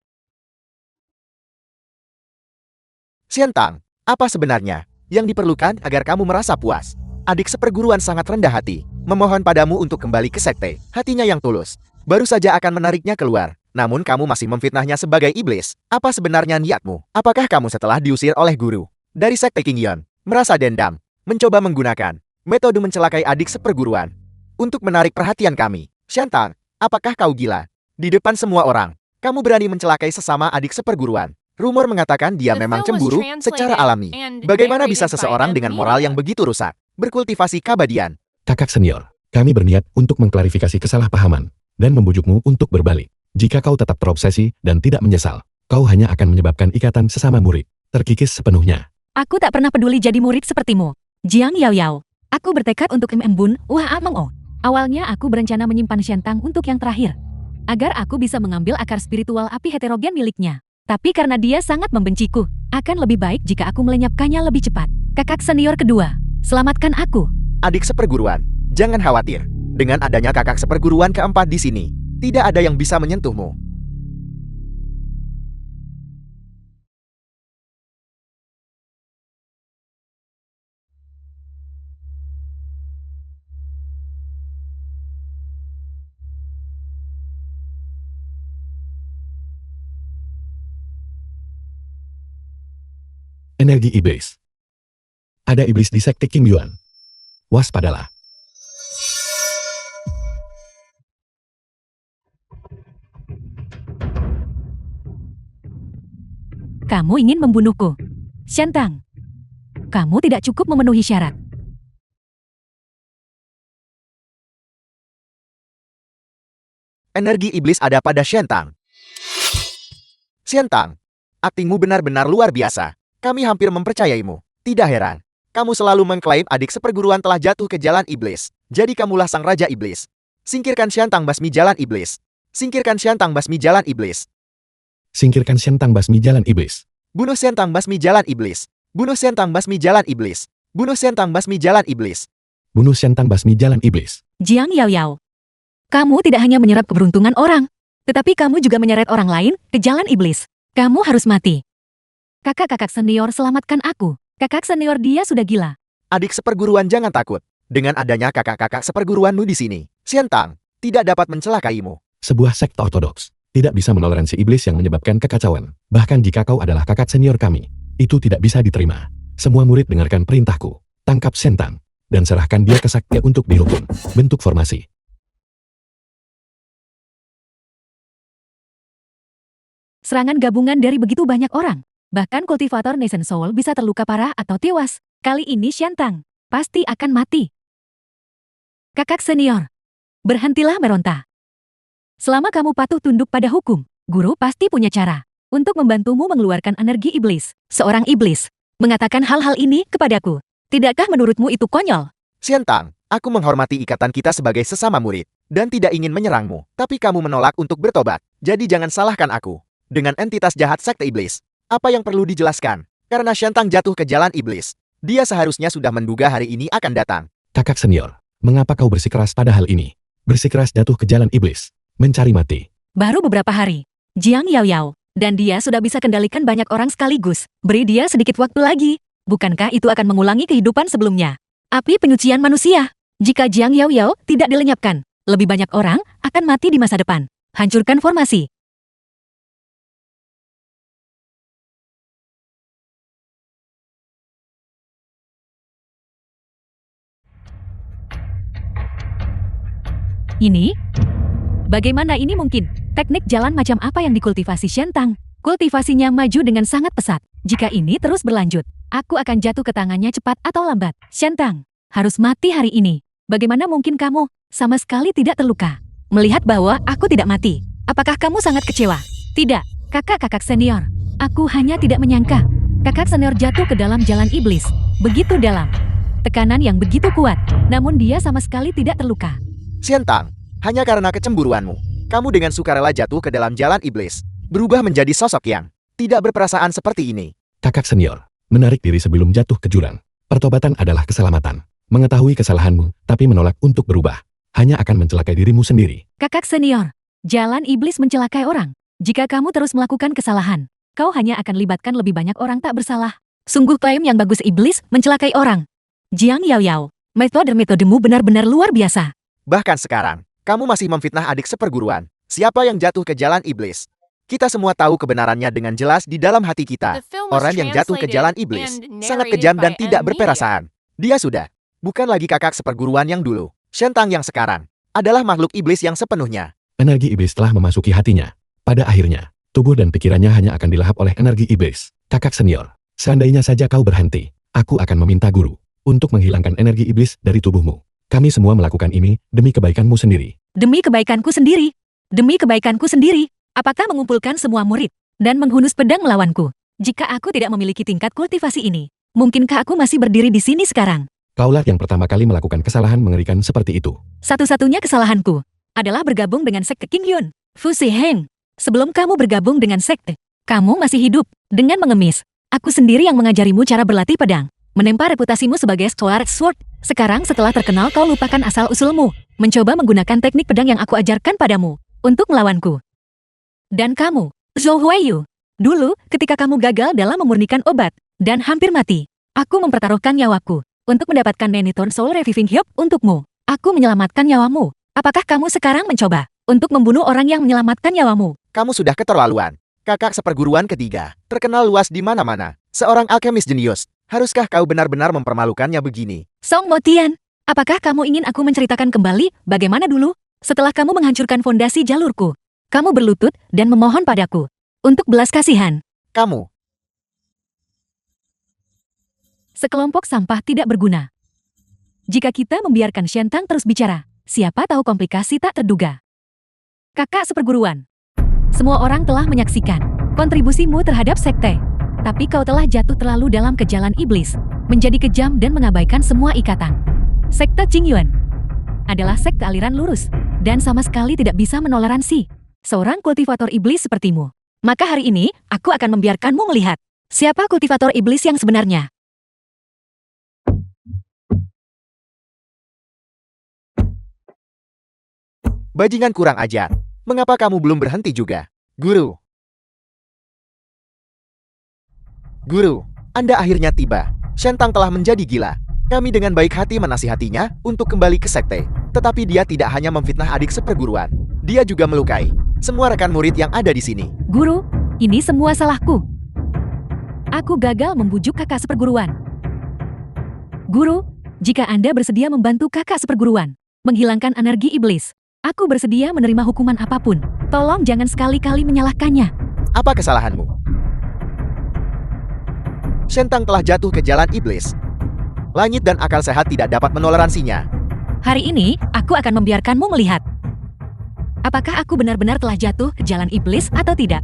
Xiantang, apa sebenarnya yang diperlukan agar kamu merasa puas? Adik seperguruan sangat rendah hati, memohon padamu untuk kembali ke sekte. Hatinya yang tulus, baru saja akan menariknya keluar. Namun kamu masih memfitnahnya sebagai iblis. Apa sebenarnya niatmu? Apakah kamu setelah diusir oleh guru dari sekte Qingyan, merasa dendam, mencoba menggunakan Metode mencelakai adik seperguruan. Untuk menarik perhatian kami. Xiantang, apakah kau gila? Di depan semua orang, kamu berani mencelakai sesama adik seperguruan. Rumor mengatakan dia The memang film was cemburu secara translated alami. and Bagaimana bisa narrated by seseorang M. dengan moral yang Media. begitu rusak, berkultivasi keabadian? Kakak senior, kami berniat untuk mengklarifikasi kesalahpahaman dan membujukmu untuk berbalik. Jika kau tetap terobsesi dan tidak menyesal, kau hanya akan menyebabkan ikatan sesama murid terkikis sepenuhnya. Aku tak pernah peduli jadi murid sepertimu. Jiang Yao Yao. Aku bertekad untuk Bun, Wah Ameng O. Awalnya aku berencana menyimpan Xiantang untuk yang terakhir. Agar aku bisa mengambil akar spiritual api heterogen miliknya. Tapi karena dia sangat membenciku, akan lebih baik jika aku melenyapkannya lebih cepat. Kakak senior kedua, selamatkan aku. Adik seperguruan, jangan khawatir. Dengan adanya kakak seperguruan keempat di sini, tidak ada yang bisa menyentuhmu. Energi iblis. Ada iblis di sekte King Yuan. Waspadalah. Kamu ingin membunuhku. Xiantang, kamu tidak cukup memenuhi syarat. Energi iblis ada pada Xiantang. Xiantang, aktingmu benar-benar luar biasa. Kami hampir mempercayaimu. Tidak heran, kamu selalu mengklaim adik seperguruan telah jatuh ke jalan iblis. Jadi kamulah sang raja iblis. Singkirkan Xiantang basmi jalan iblis. Singkirkan Xiantang basmi jalan iblis. Singkirkan Xiantang basmi jalan iblis. Bunuh Xiantang basmi jalan iblis. Bunuh Xiantang basmi jalan iblis. Bunuh Xiantang basmi jalan iblis. Bunuh Xiantang basmi jalan iblis. Jiang Yao Yao. Kamu tidak hanya menyerap keberuntungan orang, tetapi kamu juga menyeret orang lain ke jalan iblis. Kamu harus mati. Kakak-kakak senior selamatkan aku. Kakak senior dia sudah gila. Adik seperguruan jangan takut. Dengan adanya kakak-kakak seperguruanmu di sini, Xiantang tidak dapat mencelakaimu. Sebuah sekte ortodoks tidak bisa menoleransi iblis yang menyebabkan kekacauan. Bahkan jika kau adalah kakak senior kami, itu tidak bisa diterima. Semua murid dengarkan perintahku. Tangkap Xiantang dan serahkan dia ke sakti untuk dihukum. Bentuk formasi. Serangan gabungan dari begitu banyak orang. Bahkan kultivator Nation Soul bisa terluka parah atau tewas. Kali ini Xiantang pasti akan mati. Kakak senior, berhentilah meronta. Selama kamu patuh tunduk pada hukum, guru pasti punya cara untuk membantumu mengeluarkan energi iblis. Seorang iblis mengatakan hal-hal ini kepadaku. Tidakkah menurutmu itu konyol? Xiantang, aku menghormati ikatan kita sebagai sesama murid dan tidak ingin menyerangmu. Tapi kamu menolak untuk bertobat. Jadi jangan salahkan aku. Dengan entitas jahat sekte iblis, apa yang perlu dijelaskan? Karena Xiantang jatuh ke jalan iblis, dia seharusnya sudah menduga hari ini akan datang. Kakak senior, mengapa kau bersikeras pada hal ini? Bersikeras jatuh ke jalan iblis, mencari mati. Baru beberapa hari, Jiang Yao Yao, dan dia sudah bisa kendalikan banyak orang sekaligus. Beri dia sedikit waktu lagi. Bukankah itu akan mengulangi kehidupan sebelumnya? Api penyucian manusia. Jika Jiang Yao Yao tidak dilenyapkan, lebih banyak orang akan mati di masa depan. Hancurkan formasi. Ini? Bagaimana ini mungkin? Teknik jalan macam apa yang dikultivasi Xiantang? Kultivasinya maju dengan sangat pesat. Jika ini terus berlanjut, aku akan jatuh ke tangannya cepat atau lambat. Xiantang harus mati hari ini. Bagaimana mungkin kamu sama sekali tidak terluka? Melihat bahwa aku tidak mati, apakah kamu sangat kecewa? Tidak, kakak-kakak senior. Aku hanya tidak menyangka. Kakak senior jatuh ke dalam jalan iblis. Begitu dalam. Tekanan yang begitu kuat, namun dia sama sekali tidak terluka. Xiantang, hanya karena kecemburuanmu, kamu dengan sukarela jatuh ke dalam jalan iblis, berubah menjadi sosok yang tidak berperasaan seperti ini. Kakak senior, menarik diri sebelum jatuh ke jurang. Pertobatan adalah keselamatan. Mengetahui kesalahanmu, tapi menolak untuk berubah, hanya akan mencelakai dirimu sendiri. Kakak senior, jalan iblis mencelakai orang. Jika kamu terus melakukan kesalahan, kau hanya akan libatkan lebih banyak orang tak bersalah. Sungguh klaim yang bagus iblis mencelakai orang. Jiang Yao Yao, metodemu benar-benar luar biasa. Bahkan sekarang, kamu masih memfitnah adik seperguruan. Siapa yang jatuh ke jalan iblis? Kita semua tahu kebenarannya dengan jelas di dalam hati kita. The film was Orang yang jatuh ke jalan translated iblis and sangat narrated kejam dan by tidak M. Media. berperasaan. Dia sudah Bukan lagi kakak seperguruan yang dulu. Shentang yang sekarang adalah makhluk iblis yang sepenuhnya. Energi iblis telah memasuki hatinya. Pada akhirnya, tubuh dan pikirannya hanya akan dilahap oleh energi iblis. Kakak senior, seandainya saja kau berhenti, aku akan meminta guru untuk menghilangkan energi iblis dari tubuhmu. Kami semua melakukan ini demi kebaikanmu sendiri. Demi kebaikanku sendiri. Demi kebaikanku sendiri. Apakah mengumpulkan semua murid dan menghunus pedang melawanku? Jika aku tidak memiliki tingkat kultivasi ini, mungkinkah aku masih berdiri di sini sekarang? Kaulah yang pertama kali melakukan kesalahan mengerikan seperti itu. Satu-satunya kesalahanku adalah bergabung dengan sekte King Yun. Fu Heng, sebelum kamu bergabung dengan sekte, kamu masih hidup dengan mengemis. Aku sendiri yang mengajarimu cara berlatih pedang, menempa reputasimu sebagai Sword Sword. Sekarang setelah terkenal kau lupakan asal-usulmu, mencoba menggunakan teknik pedang yang aku ajarkan padamu untuk melawanku. Dan kamu, Zhou Huaiyu, dulu ketika kamu gagal dalam memurnikan obat dan hampir mati, aku mempertaruhkan nyawaku untuk mendapatkan Neniton Soul Reviving Hyop untukmu. Aku menyelamatkan nyawamu. Apakah kamu sekarang mencoba untuk membunuh orang yang menyelamatkan nyawamu? Kamu sudah keterlaluan. Kakak seperguruan ketiga, terkenal luas di mana-mana. Seorang alkemis jenius. Haruskah kau benar-benar mempermalukannya begini? Song Motian, apakah kamu ingin aku menceritakan kembali bagaimana dulu setelah kamu menghancurkan fondasi jalurku? Kamu berlutut dan memohon padaku untuk belas kasihan. Kamu, Sekelompok sampah tidak berguna. Jika kita membiarkan Shentang terus bicara, siapa tahu komplikasi tak terduga. Kakak seperguruan, semua orang telah menyaksikan kontribusimu terhadap sekte. Tapi kau telah jatuh terlalu dalam ke jalan iblis, menjadi kejam dan mengabaikan semua ikatan. Sekte Qingyuan adalah sekte aliran lurus, dan sama sekali tidak bisa menoleransi seorang kultivator iblis sepertimu. Maka hari ini, aku akan membiarkanmu melihat siapa kultivator iblis yang sebenarnya. bajingan kurang ajar. Mengapa kamu belum berhenti juga? Guru. Guru, Anda akhirnya tiba. Shentang telah menjadi gila. Kami dengan baik hati menasihatinya untuk kembali ke sekte. Tetapi dia tidak hanya memfitnah adik seperguruan. Dia juga melukai semua rekan murid yang ada di sini. Guru, ini semua salahku. Aku gagal membujuk kakak seperguruan. Guru, jika Anda bersedia membantu kakak seperguruan menghilangkan energi iblis, aku bersedia menerima hukuman apapun. Tolong jangan sekali-kali menyalahkannya. Apa kesalahanmu? Shentang telah jatuh ke jalan iblis. Langit dan akal sehat tidak dapat menoleransinya. Hari ini, aku akan membiarkanmu melihat apakah aku benar-benar telah jatuh ke jalan iblis atau tidak.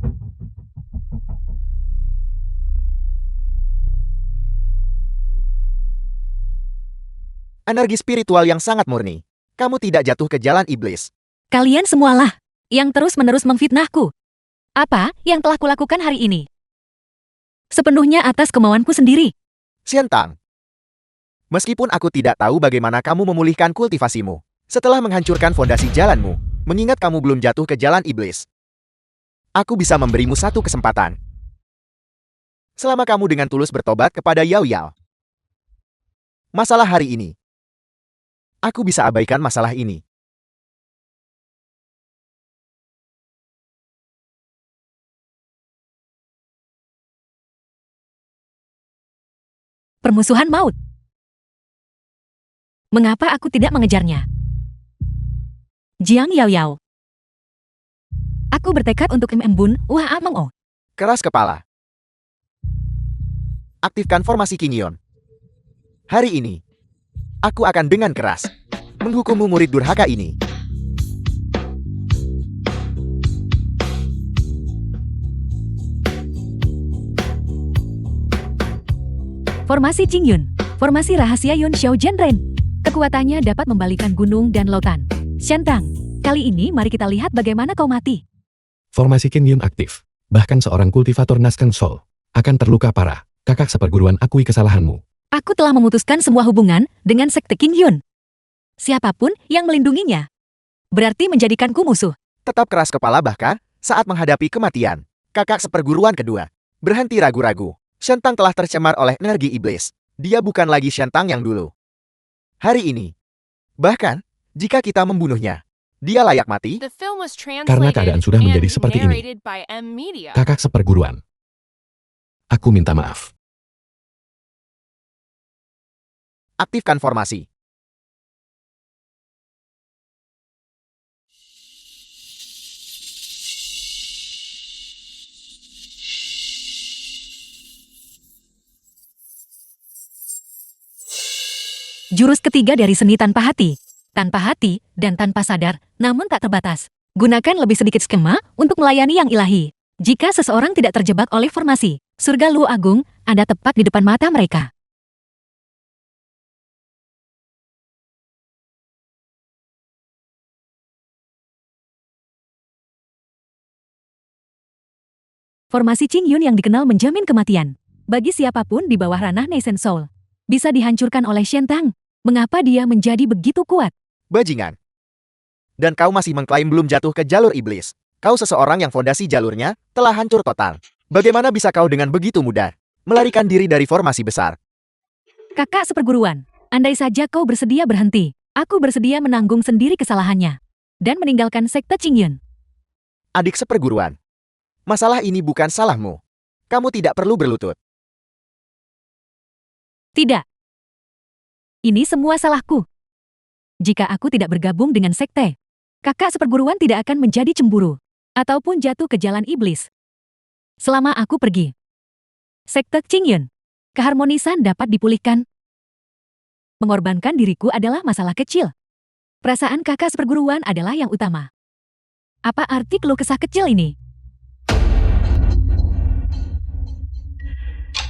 Energi spiritual yang sangat murni. Kamu tidak jatuh ke jalan iblis. Kalian semualah yang terus-menerus memfitnahku. Apa yang telah kulakukan hari ini? Sepenuhnya atas kemauanku sendiri. Shentang. Meskipun aku tidak tahu bagaimana kamu memulihkan kultivasimu setelah menghancurkan fondasi jalanmu, mengingat kamu belum jatuh ke jalan iblis, aku bisa memberimu satu kesempatan. Selama kamu dengan tulus bertobat kepada Yao Yao. Masalah hari ini, aku bisa abaikan masalah ini. Permusuhan maut. Mengapa aku tidak mengejarnya? Jiang Yao Yao. Aku bertekad untuk Mbun Wah Ameng O. Keras kepala. Aktifkan formasi Qingyuan. Hari ini, aku akan dengan keras menghukummu murid durhaka ini. Formasi Qingyun. Formasi rahasia Yun Xiao Zhenren. Kekuatannya dapat membalikan gunung dan lautan. Shentang, kali ini mari kita lihat bagaimana kau mati. Formasi Qingyun aktif. Bahkan seorang kultivator Nasken Soul akan terluka parah. Kakak seperguruan akui kesalahanmu. Aku telah memutuskan semua hubungan dengan sekte Qingyun. Siapapun yang melindunginya berarti menjadikanku musuh. Tetap keras kepala bahkan saat menghadapi kematian. Kakak seperguruan kedua. Berhenti ragu-ragu. Shentang telah tercemar oleh energi iblis. Dia bukan lagi Shentang yang dulu. Hari ini, bahkan jika kita membunuhnya, dia layak mati. The film was Karena keadaan translated sudah menjadi and seperti ini. narrated by M Media. Kakak seperguruan. Aku minta maaf. Aktifkan formasi. Jurus ketiga dari seni tanpa hati. Tanpa hati dan tanpa sadar, namun tak terbatas. Gunakan lebih sedikit skema untuk melayani yang ilahi. Jika seseorang tidak terjebak oleh formasi, surga Lu Agung ada tepat di depan mata mereka. Formasi Qing Yun yang dikenal menjamin kematian. Bagi siapapun di bawah ranah Nation Soul. Bisa dihancurkan oleh Shen Tang. Mengapa dia menjadi begitu kuat? Bajingan. Dan kau masih mengklaim belum jatuh ke jalur iblis. Kau seseorang yang fondasi jalurnya telah hancur total. Bagaimana bisa kau dengan begitu mudah melarikan diri dari formasi besar? Kakak seperguruan, andai saja kau bersedia berhenti, aku bersedia menanggung sendiri kesalahannya. Dan meninggalkan sekte Qing Yun. Adik seperguruan. Masalah ini bukan salahmu. Kamu tidak perlu berlutut. Tidak. Ini semua salahku. Jika aku tidak bergabung dengan sekte, kakak seperguruan tidak akan menjadi cemburu, ataupun jatuh ke jalan iblis. Selama aku pergi, sekte Qing Yun, keharmonisan dapat dipulihkan. Mengorbankan diriku adalah masalah kecil. Perasaan kakak seperguruan adalah yang utama. Apa arti keluh kesah kecil ini?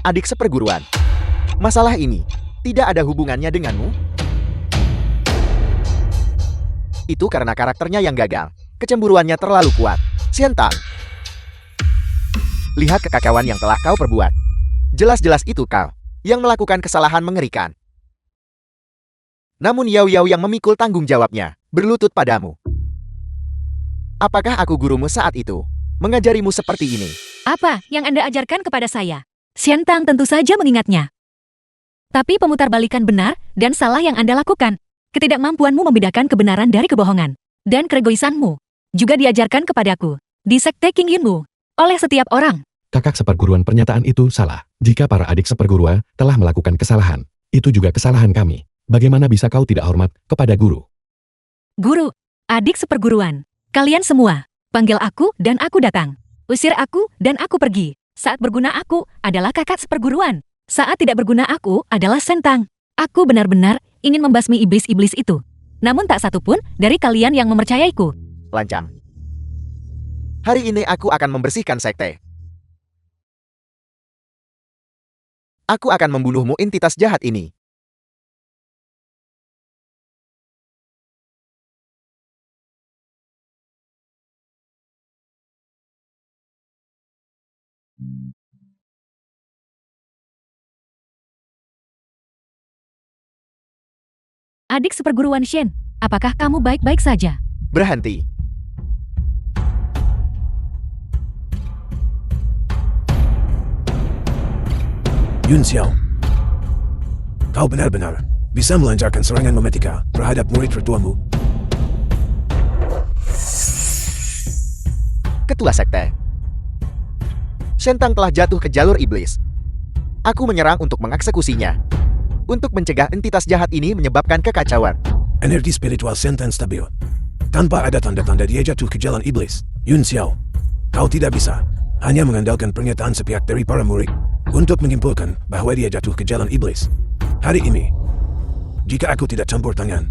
Adik seperguruan. Masalah ini tidak ada hubungannya denganmu. Itu karena karakternya yang gagal. Kecemburuannya terlalu kuat. Shen Tang. Lihat kekacauan yang telah kau perbuat. Jelas-jelas itu kau yang melakukan kesalahan mengerikan. Namun Yao Yao yang memikul tanggung jawabnya, berlutut padamu. Apakah aku gurumu saat itu? Mengajarimu seperti ini? Apa yang Anda ajarkan kepada saya? Shen Tang tentu saja mengingatnya. Tapi pemutarbalikan benar dan salah yang Anda lakukan. Ketidakmampuanmu membedakan kebenaran dari kebohongan. Dan keegoisanmu juga diajarkan kepadaku di sekte Qing Yunmu oleh setiap orang. Kakak seperguruan, pernyataan itu salah. Jika para adik seperguruan telah melakukan kesalahan, itu juga kesalahan kami. Bagaimana bisa kau tidak hormat kepada guru? Guru, adik seperguruan, kalian semua, panggil aku dan aku datang. Usir aku dan aku pergi. Saat berguna aku adalah kakak seperguruan. Saat tidak berguna aku adalah Shen Tang. Aku benar-benar ingin membasmi iblis-iblis itu. Namun tak satu pun dari kalian yang mempercayaiku. Lancang. Hari ini aku akan membersihkan sekte. Aku akan membunuhmu entitas jahat ini. Adik seperguruan Shen, apakah kamu baik-baik saja? Berhenti. Yun Xiao, kau benar-benar bisa melancarkan serangan memetika terhadap murid tertuamu. Ketua sekte. Shen Tang telah jatuh ke jalur iblis. Aku menyerang untuk mengeksekusinya. Untuk mencegah entitas jahat ini menyebabkan kekacauan. Energi spiritual Shen Tang stabil. Tanpa ada tanda-tanda dia jatuh ke jalan iblis. Yun Xiao, kau tidak bisa hanya mengandalkan pernyataan sepihak dari para murid untuk menyimpulkan bahwa dia jatuh ke jalan iblis. Hari ini, jika aku tidak campur tangan,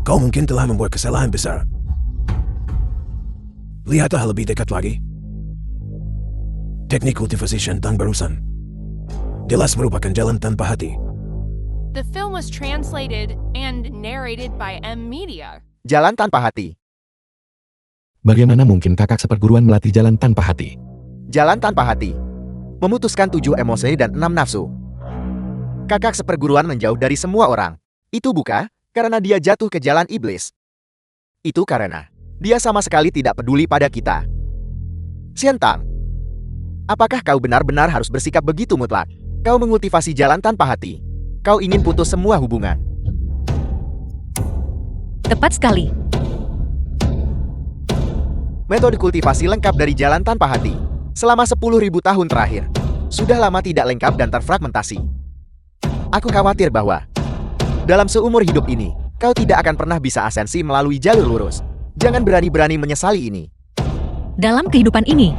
kau mungkin telah membuat kesalahan besar. Lihatlah lebih dekat lagi. Teknik kultivasi Shen Tang barusan jelas merupakan jalan tanpa hati. The film was translated and narrated by M Media. Jalan tanpa hati. Bagaimana mungkin kakak seperguruan melatih jalan tanpa hati? Jalan tanpa hati. Memutuskan 7 emosi dan 6 nafsu. Kakak seperguruan menjauh dari semua orang. Itu bukan karena dia jatuh ke jalan iblis. Itu karena dia sama sekali tidak peduli pada kita. Shen Tang, apakah kau benar-benar harus bersikap begitu mutlak? Kau mengultivasi jalan tanpa hati. Kau ingin putus semua hubungan. Tepat sekali. Metode kultivasi lengkap dari jalan tanpa hati. Selama 10.000 tahun terakhir. Sudah lama tidak lengkap dan terfragmentasi. Aku khawatir bahwa Dalam seumur hidup ini, kau tidak akan pernah bisa ascensi melalui jalur lurus. Jangan berani-berani menyesali ini. Dalam kehidupan ini,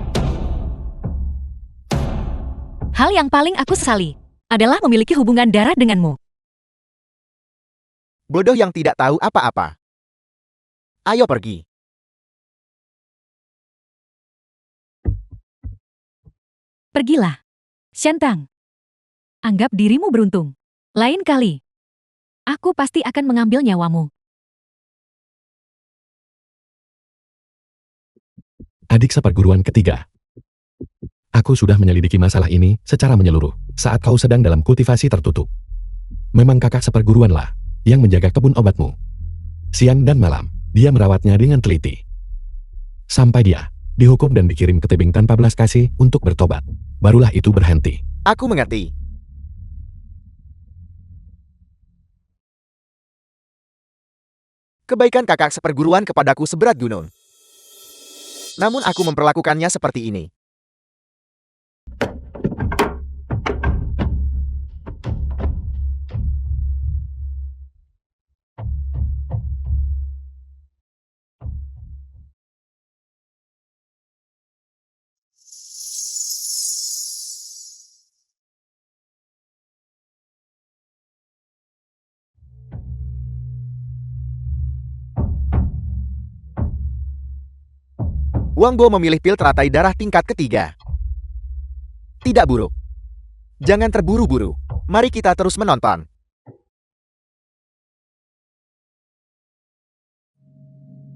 hal yang paling aku sesali adalah memiliki hubungan darah denganmu. Bodoh yang tidak tahu apa-apa. Ayo pergi. Pergilah. Xiantang. Anggap dirimu beruntung. Lain kali, aku pasti akan mengambil nyawamu. Adik seperguruan ketiga. Aku sudah menyelidiki masalah ini secara menyeluruh saat kau sedang dalam kultivasi tertutup. Memang kakak seperguruanlah yang menjaga kebun obatmu. Siang dan malam, dia merawatnya dengan teliti. Sampai dia dihukum dan dikirim ke tebing tanpa belas kasih untuk bertobat. Barulah itu berhenti. Aku mengerti. Kebaikan kakak seperguruan kepadaku seberat gunung. Namun aku memperlakukannya seperti ini. Wang Bo memilih pil teratai darah tingkat ketiga. Tidak buruk. Jangan terburu-buru. Mari kita terus menonton.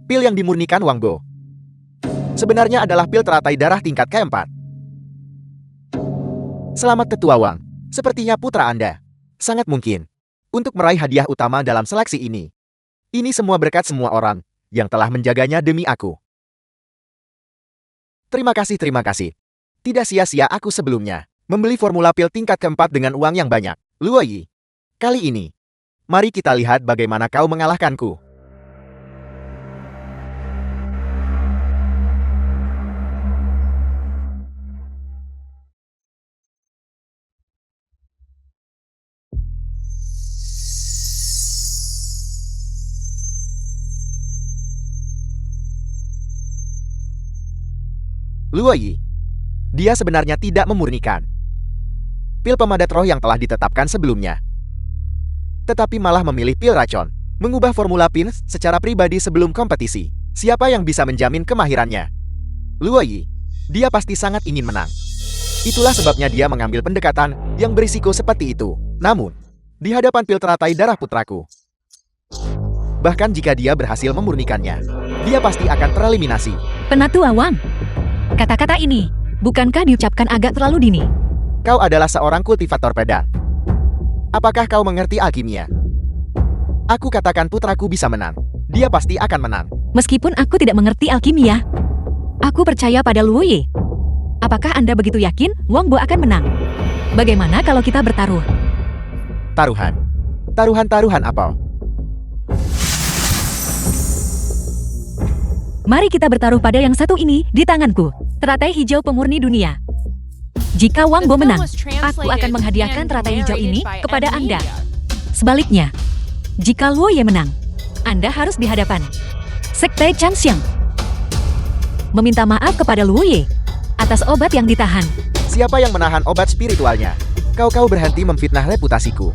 Pil yang dimurnikan Wang Bo sebenarnya adalah pil teratai darah tingkat keempat. Selamat Tetua Wang. Sepertinya putra Anda sangat mungkin untuk meraih hadiah utama dalam seleksi ini. Ini semua berkat semua orang yang telah menjaganya demi aku. Terima kasih. Tidak sia-sia aku sebelumnya membeli formula pil tingkat keempat dengan uang yang banyak. Luo Yi, kali ini, mari kita lihat bagaimana kau mengalahkanku. Luo Yi, dia sebenarnya tidak memurnikan pil pemadat roh yang telah ditetapkan sebelumnya, tetapi malah memilih pil racun, mengubah formula pil secara pribadi sebelum kompetisi. Siapa yang bisa menjamin kemahirannya? Luo Yi, dia pasti sangat ingin menang. Itulah sebabnya dia mengambil pendekatan yang berisiko seperti itu. Namun, di hadapan pil teratai darah putraku, bahkan jika dia berhasil memurnikannya, dia pasti akan tereliminasi. Penatua Wang. Kata-kata ini, bukankah diucapkan agak terlalu dini? Kau adalah seorang kultivator pedang. Apakah kau mengerti alkimia? Aku katakan putraku bisa menang. Dia pasti akan menang. Meskipun aku tidak mengerti alkimia, aku percaya pada Luo Yi. Apakah Anda begitu yakin Wang Bo akan menang? Bagaimana kalau kita bertaruh? Taruhan. Taruhan apa? Mari kita bertaruh pada yang satu ini di tanganku. Teratai hijau pemurni dunia. Jika Wang Bo menang, aku akan menghadiahkan teratai hijau ini kepada Anda. Sebaliknya, jika Luo Ye menang, Anda harus di hadapan Sekte Changxiang. Meminta maaf kepada Luo Ye atas obat yang ditahan. Siapa yang menahan obat spiritualnya? Kau berhenti memfitnah reputasiku.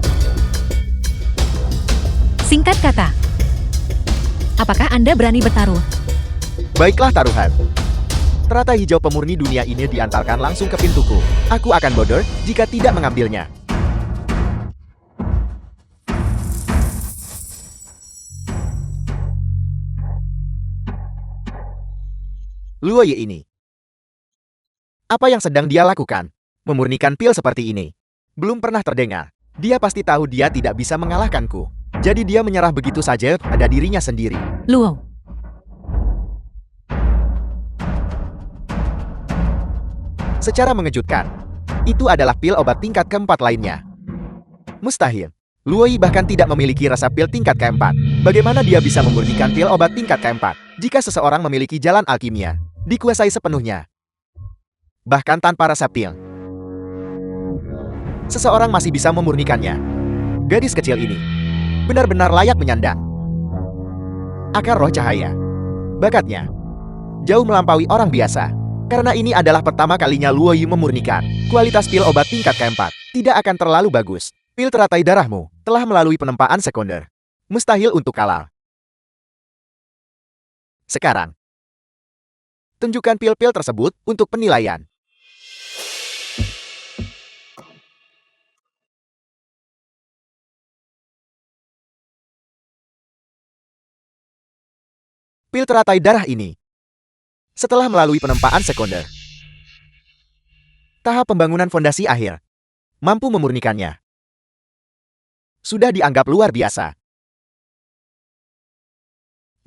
Singkat kata, apakah Anda berani bertaruh? Baiklah taruhan. Teratai hijau pemurni dunia ini diantarkan langsung ke pintuku. Aku akan bodoh jika tidak mengambilnya. Luo Ye ini. Apa yang sedang dia lakukan? Memurnikan pil seperti ini. Belum pernah terdengar. Dia pasti tahu dia tidak bisa mengalahkanku. Jadi dia menyerah begitu saja pada dirinya sendiri. Luo. Secara mengejutkan, itu adalah pil obat tingkat keempat lainnya. Mustahil. Luo Yi bahkan tidak memiliki resep pil tingkat keempat. Bagaimana dia bisa memurnikan pil obat tingkat keempat jika seseorang memiliki jalan alkimia dikuasai sepenuhnya? Bahkan tanpa resep pil, seseorang masih bisa memurnikannya. Gadis kecil ini benar-benar layak menyandang. Akar roh cahaya. Bakatnya jauh melampaui orang biasa. Karena ini adalah pertama kalinya Luoyi memurnikan. Kualitas pil obat tingkat keempat tidak akan terlalu bagus. Pil teratai darahmu telah melalui penempaan sekunder. Mustahil untuk kalah. Sekarang, tunjukkan pil-pil tersebut untuk penilaian. Pil teratai darah ini setelah melalui penempaan sekunder. Tahap pembangunan fondasi akhir. Mampu memurnikannya. Sudah dianggap luar biasa.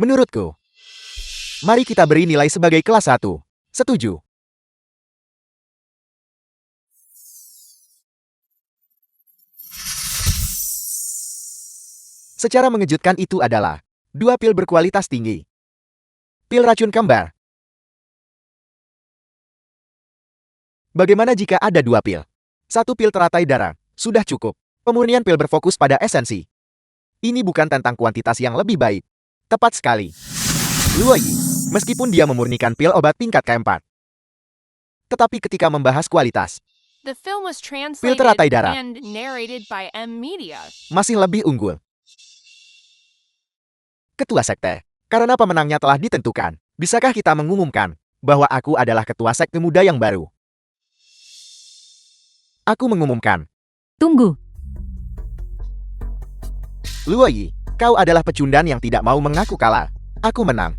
Menurutku, mari kita beri nilai sebagai kelas 1. Setuju. Secara mengejutkan itu adalah 2 pil berkualitas tinggi. Pil racun kembar. Bagaimana jika ada 2 pil? 1 pil teratai darah, sudah cukup. Pemurnian pil berfokus pada esensi. Ini bukan tentang kuantitas yang lebih baik. Tepat sekali. Luoyi, meskipun dia memurnikan pil obat tingkat keempat. Tetapi ketika membahas kualitas, The film was translated teratai darah and narrated by M Media. masih lebih unggul. Ketua Sekte, karena pemenangnya telah ditentukan, bisakah kita mengumumkan bahwa aku adalah ketua sekte muda yang baru? Aku mengumumkan, Tunggu. Luoyi, kau adalah pecundang yang tidak mau mengaku kalah. Aku menang.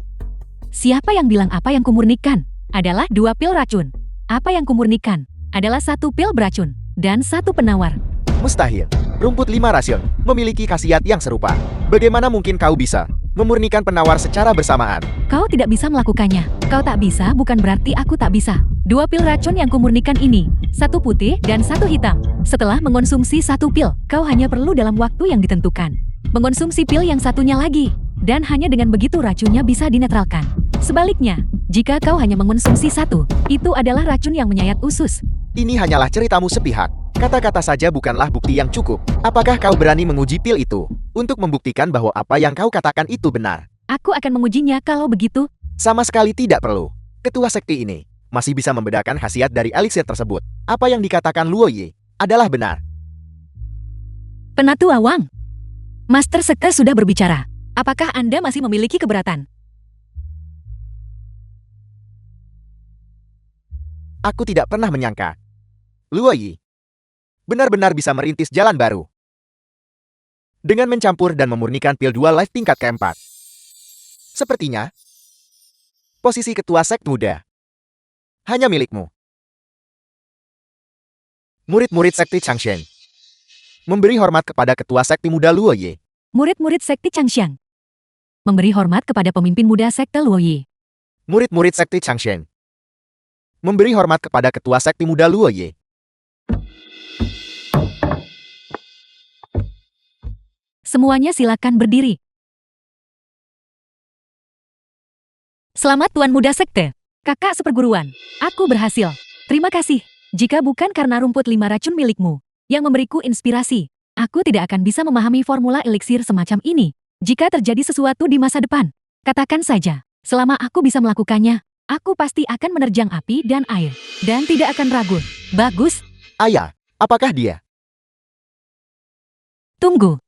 Siapa yang bilang apa yang kumurnikan? Adalah 2 pil racun. Apa yang kumurnikan? Adalah 1 pil beracun. Dan 1 penawar. Mustahil. Rumput 5 rasion memiliki khasiat yang serupa. Bagaimana mungkin kau bisa memurnikan penawar secara bersamaan? Kau tidak bisa melakukannya. Kau tak bisa bukan berarti aku tak bisa. 2 pil racun yang kumurnikan ini. 1 putih dan 1 hitam. Setelah mengonsumsi 1 pil, kau hanya perlu dalam waktu yang ditentukan mengonsumsi pil yang satunya lagi. Dan hanya dengan begitu racunnya bisa dinetralkan. Sebaliknya, jika kau hanya mengonsumsi 1, itu adalah racun yang menyayat usus. Ini hanyalah ceritamu sepihak. Kata-kata saja bukanlah bukti yang cukup. Apakah kau berani menguji pil itu untuk membuktikan bahwa apa yang kau katakan itu benar? Aku akan mengujinya kalau begitu. Sama sekali tidak perlu. Ketua sekte ini masih bisa membedakan khasiat dari eliksir tersebut. Apa yang dikatakan Luoyi adalah benar. Penatua Wang, Master Sekte sudah berbicara. Apakah Anda masih memiliki keberatan? Aku tidak pernah menyangka Luoyi benar-benar bisa merintis jalan baru. Dengan mencampur dan memurnikan pil 2 life tingkat keempat. Sepertinya, posisi ketua sekte muda hanya milikmu. Murid-murid sekte Changsheng memberi hormat kepada ketua sekte muda Luoyi. Murid-murid Sekte Changxiang memberi hormat kepada pemimpin muda Sekte Luoyi. Murid-murid sekte Changsheng memberi hormat kepada ketua sekte muda Luoyi. Semuanya silakan berdiri. Selamat Tuan Muda Sekte, kakak seperguruan. Aku berhasil. Terima kasih. Jika bukan karena rumput 5 racun milikmu yang memberiku inspirasi, aku tidak akan bisa memahami formula eliksir semacam ini. Jika terjadi sesuatu di masa depan, katakan saja, selama aku bisa melakukannya, aku pasti akan menerjang api dan air, dan tidak akan ragu. Bagus, Ayah, apakah dia? tunggu.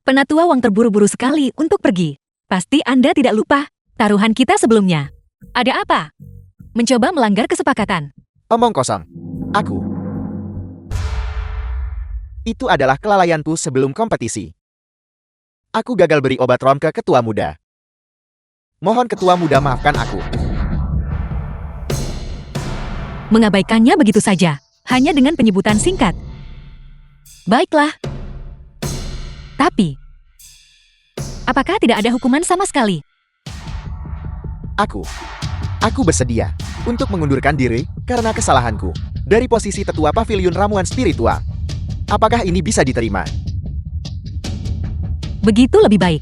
Penatua Wang terburu-buru sekali untuk pergi. Pasti Anda tidak lupa taruhan kita sebelumnya. Ada apa? Mencoba melanggar kesepakatan. Omong kosong. Aku. Itu adalah kelalaianku sebelum kompetisi. Aku gagal beri obat rom ke ketua muda. Mohon ketua muda maafkan aku. Mengabaikannya begitu saja, hanya dengan penyebutan singkat. Baiklah. Tapi, apakah tidak ada hukuman sama sekali? Aku bersedia untuk mengundurkan diri karena kesalahanku dari posisi tetua pavilion ramuan spiritual. Apakah ini bisa diterima? Begitu lebih baik.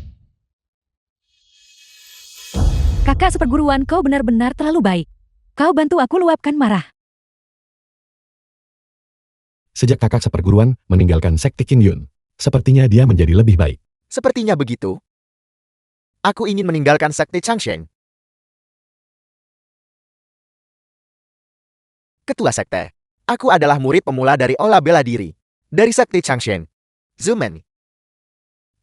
Kakak seperguruan, kau benar-benar terlalu baik. Kau bantu aku luapkan marah. Sejak kakak seperguruan meninggalkan sekte King Yun, sepertinya dia menjadi lebih baik. Sepertinya begitu. Aku ingin meninggalkan sekte Changsheng. Ketua sekte. Aku adalah murid pemula dari olah bela diri. Dari sekte Changsheng. Zumen.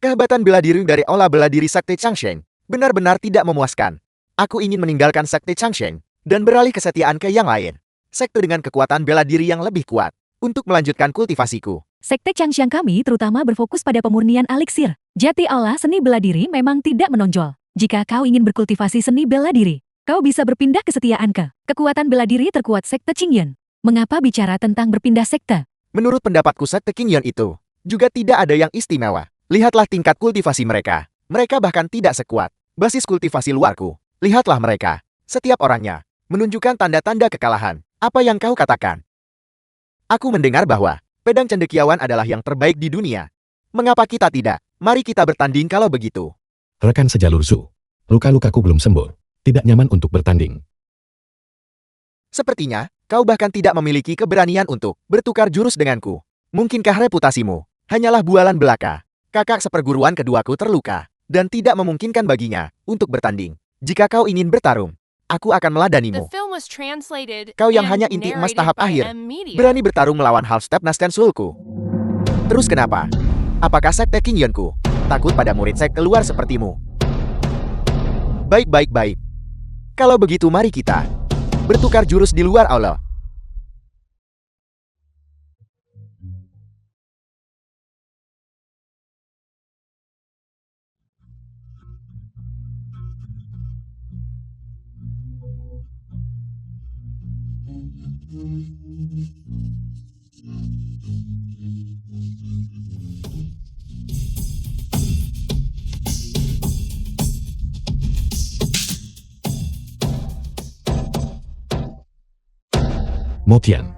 Kehebatan bela diri dari olah bela diri sekte Changsheng benar-benar tidak memuaskan. Aku ingin meninggalkan sekte Changsheng dan beralih kesetiaan ke yang lain. Sekte dengan kekuatan bela diri yang lebih kuat untuk melanjutkan kultivasiku. Sekte Changxiang kami terutama berfokus pada pemurnian eliksir. Jati aula seni bela diri memang tidak menonjol. Jika kau ingin berkultivasi seni bela diri, kau bisa berpindah kesetiaan ke kekuatan bela diri terkuat sekte Qingyun. Mengapa bicara tentang berpindah sekte? Menurut pendapatku sekte Qingyun itu juga tidak ada yang istimewa. Lihatlah tingkat kultivasi mereka. Mereka bahkan tidak sekuat basis kultivasi luarku. Lihatlah mereka. Setiap orangnya menunjukkan tanda-tanda kekalahan. Apa yang kau katakan? Aku mendengar bahwa pedang cendekiawan adalah yang terbaik di dunia. Mengapa kita tidak? Mari kita bertanding kalau begitu. Rekan sejalur Su, luka-lukaku belum sembuh. Tidak nyaman untuk bertanding. Sepertinya, kau bahkan tidak memiliki keberanian untuk bertukar jurus denganku. Mungkinkah reputasimu hanyalah bualan belaka? Kakak seperguruan keduaku terluka, dan tidak memungkinkan baginya untuk bertanding. Jika kau ingin bertarung, aku akan The meladanimu. film was translated Kau yang and hanya inti emas narrated tahap by akhir, M Media. berani bertarung melawan Half-Step Nasten Sulku. Terus kenapa? Apakah sekte Qingyunku takut pada murid sekte luar sepertimu? Baik. Kalau begitu mari kita bertukar jurus di luar aula. Motian.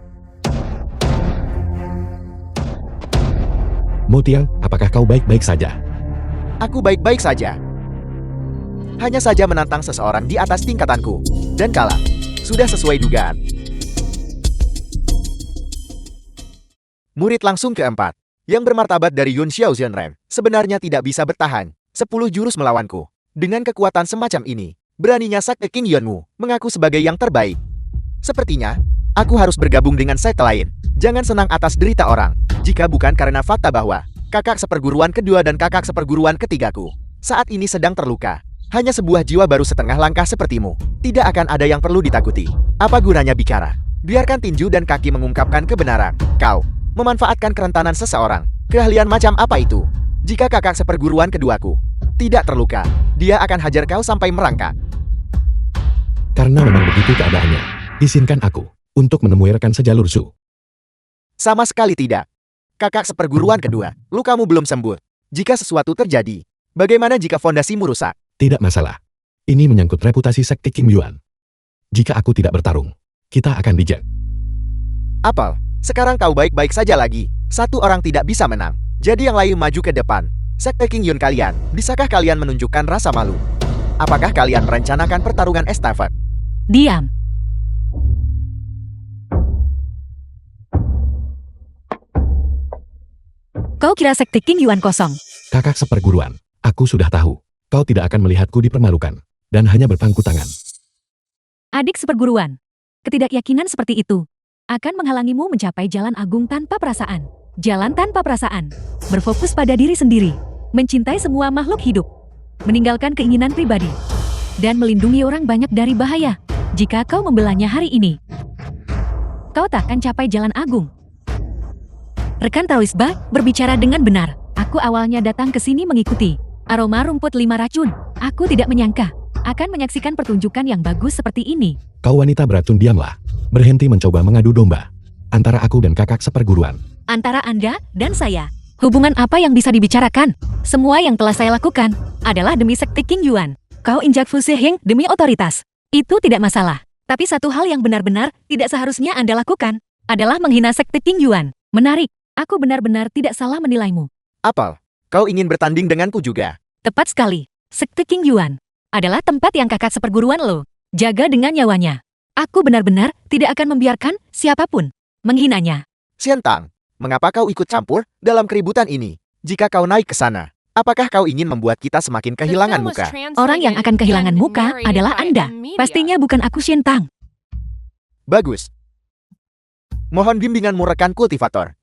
Motian, apakah kau baik-baik saja? Aku baik-baik saja. Hanya saja menantang seseorang di atas tingkatanku. Dan kalah. Sudah sesuai dugaan. Murid langsung keempat, yang bermartabat dari Yun Xiao Zhenren, sebenarnya tidak bisa bertahan 10 jurus melawanku. Dengan kekuatan semacam ini, beraninya sekte Qingyunmu mengaku sebagai yang terbaik. Sepertinya, aku harus bergabung dengan sekte lain. Jangan senang atas derita orang, jika bukan karena fakta bahwa kakak seperguruan kedua dan kakak seperguruan ketigaku saat ini sedang terluka. Hanya sebuah jiwa baru setengah langkah sepertimu. Tidak akan ada yang perlu ditakuti. Apa gunanya bicara? Biarkan tinju dan kaki mengungkapkan kebenaran. Kau memanfaatkan kerentanan seseorang. Keahlian macam apa itu? Jika kakak seperguruan keduaku tidak terluka, dia akan hajar kau sampai merangkak. Karena memang begitu keadaannya, izinkan aku untuk menemui rekan sejalur Su. Sama sekali tidak. Kakak seperguruan kedua, lukamu belum sembuh. Jika sesuatu terjadi, bagaimana jika fondasimu rusak? Tidak masalah. Ini menyangkut reputasi sekte Kim Yuan. Jika aku tidak bertarung, kita akan dijak. Apel, sekarang kau baik-baik saja lagi. Satu orang tidak bisa menang. Jadi yang lain maju ke depan. Sekte Qingyun kalian, bisakah kalian menunjukkan rasa malu? Apakah kalian merencanakan pertarungan estafet? Diam. Kau kira sekte Qingyuan kosong? Kakak seperguruan, aku sudah tahu. Kau tidak akan melihatku dipermalukan, dan hanya berpangku tangan. Adik seperguruan, ketidakyakinan seperti itu akan menghalangimu mencapai jalan agung tanpa perasaan. Jalan tanpa perasaan, berfokus pada diri sendiri, mencintai semua makhluk hidup, meninggalkan keinginan pribadi, dan melindungi orang banyak dari bahaya. Jika kau membelanya hari ini, kau tak akan capai jalan agung. Rekan Taoisba berbicara dengan benar. Aku awalnya datang ke sini mengikuti aroma rumput 5 racun. Aku tidak menyangka akan menyaksikan pertunjukan yang bagus seperti ini. Kau wanita beracun, diamlah. Berhenti mencoba mengadu domba antara aku dan kakak seperguruan. Antara Anda dan saya, hubungan apa yang bisa dibicarakan? Semua yang telah saya lakukan adalah demi sekte Qingyuan. Kau injak Fu Ziheng demi otoritas. Itu tidak masalah. Tapi satu hal yang benar-benar tidak seharusnya Anda lakukan adalah menghina sekte Qingyuan. Menarik. Aku benar-benar tidak salah menilaimu. Apel, kau ingin bertanding denganku juga? Tepat sekali. Sekte Qingyuan adalah tempat yang kakak seperguruan lo jaga dengan nyawanya. Aku benar-benar tidak akan membiarkan siapapun menghinanya. Xiantang, Mengapa kau ikut campur dalam keributan ini? Jika kau naik ke sana, apakah kau ingin membuat kita semakin The kehilangan film was muka? Orang yang translated akan kehilangan and muka narrated adalah by Anda. M Media. Pastinya bukan aku, Shentang. Bagus. Mohon bimbinganmu rekan kultivator.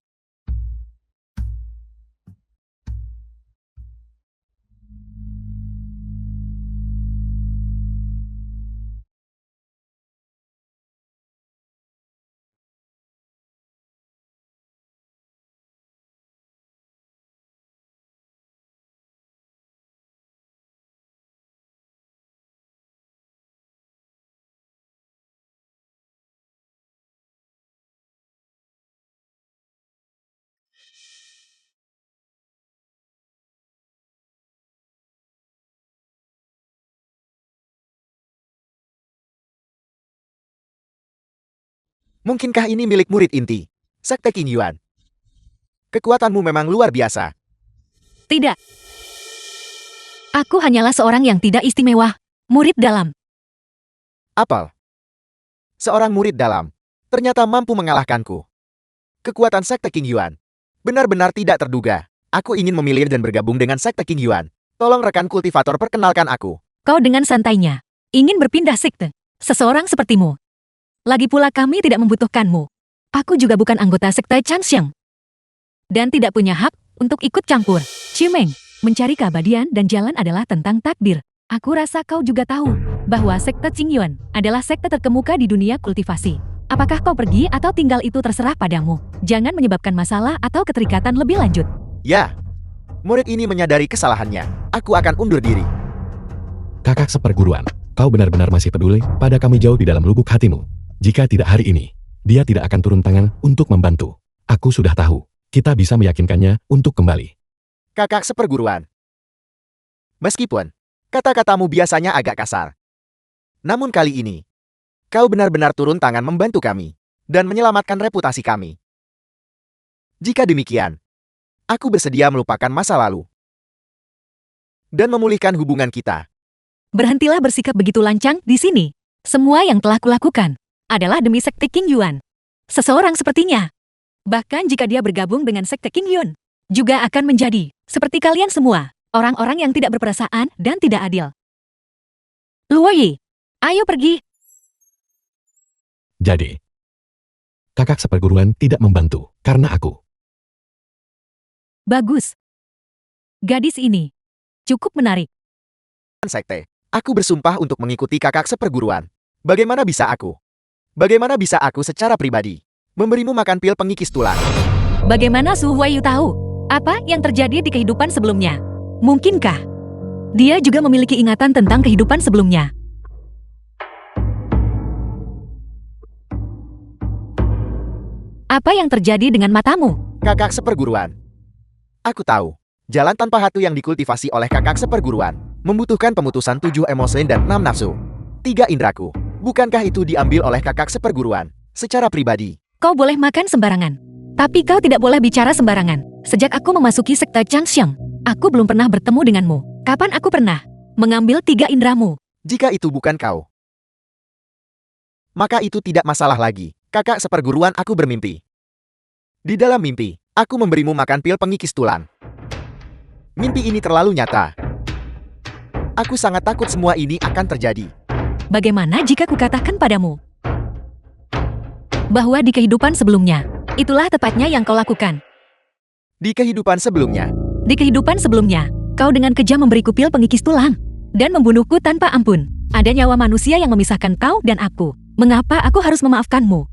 Mungkinkah ini milik murid inti? Sekte King Yuan. Kekuatanmu memang luar biasa. Tidak. Aku hanyalah seorang yang tidak istimewa. Murid dalam. Apel. Seorang murid dalam. Ternyata mampu mengalahkanku. Kekuatan Sekte King Yuan. Benar-benar tidak terduga. Aku ingin memilih dan bergabung dengan Sekte King Yuan. Tolong rekan kultivator perkenalkan aku. Kau dengan santainya ingin berpindah sekte. Seseorang sepertimu. Lagi pula kami tidak membutuhkanmu. Aku juga bukan anggota sekte Changxiang. Dan tidak punya hak untuk ikut campur. Cimeng, mencari keabadian dan jalan adalah tentang takdir. Aku rasa kau juga tahu bahwa sekte Qingyuan adalah sekte terkemuka di dunia kultivasi. Apakah kau pergi atau tinggal itu terserah padamu. Jangan menyebabkan masalah atau keterikatan lebih lanjut. Ya. Murid ini menyadari kesalahannya. Aku akan undur diri. Kakak seperguruan, kau benar-benar masih peduli pada kami jauh di dalam lubuk hatimu. Jika tidak hari ini, dia tidak akan turun tangan untuk membantu. Aku sudah tahu, kita bisa meyakinkannya untuk kembali. Kakak seperguruan. Meskipun kata-katamu biasanya agak kasar. Namun kali ini, kau benar-benar turun tangan membantu kami dan menyelamatkan reputasi kami. Jika demikian, aku bersedia melupakan masa lalu dan memulihkan hubungan kita. Berhentilah bersikap begitu lancang di sini. Semua yang telah kulakukan adalah demi sekte King Yuan. Seseorang sepertinya, bahkan jika dia bergabung dengan sekte King Yuan, juga akan menjadi seperti kalian semua, orang-orang yang tidak berperasaan dan tidak adil. Luo Yi, ayo pergi. Jadi, kakak seperguruan tidak membantu karena aku. Bagus. Gadis ini cukup menarik. Sekte, aku bersumpah untuk mengikuti kakak seperguruan. Bagaimana bisa aku? Bagaimana bisa aku secara pribadi memberimu makan pil pengikis tulang? Bagaimana Su Huaiyu tahu apa yang terjadi di kehidupan sebelumnya? Mungkinkah dia juga memiliki ingatan tentang kehidupan sebelumnya? Apa yang terjadi dengan matamu? Kakak seperguruan. Aku tahu, jalan tanpa hatu yang dikultivasi oleh kakak seperguruan membutuhkan pemutusan 7 emosi dan 6 nafsu. 3 indraku. Bukankah itu diambil oleh kakak seperguruan secara pribadi? Kau boleh makan sembarangan, tapi kau tidak boleh bicara sembarangan. Sejak aku memasuki sekte Changxiang, aku belum pernah bertemu denganmu. Kapan aku pernah mengambil 3 indramu? Jika itu bukan kau, maka itu tidak masalah lagi. Kakak seperguruan, aku bermimpi. Di dalam mimpi, aku memberimu makan pil pengikis tulang. Mimpi ini terlalu nyata. Aku sangat takut semua ini akan terjadi. Bagaimana jika kukatakan padamu bahwa di kehidupan sebelumnya, itulah tepatnya yang kau lakukan. Di kehidupan sebelumnya, Di kehidupan sebelumnya, kau dengan kejam memberiku pil pengikis tulang dan membunuhku tanpa ampun. Ada nyawa manusia yang memisahkan kau dan aku. Mengapa aku harus memaafkanmu?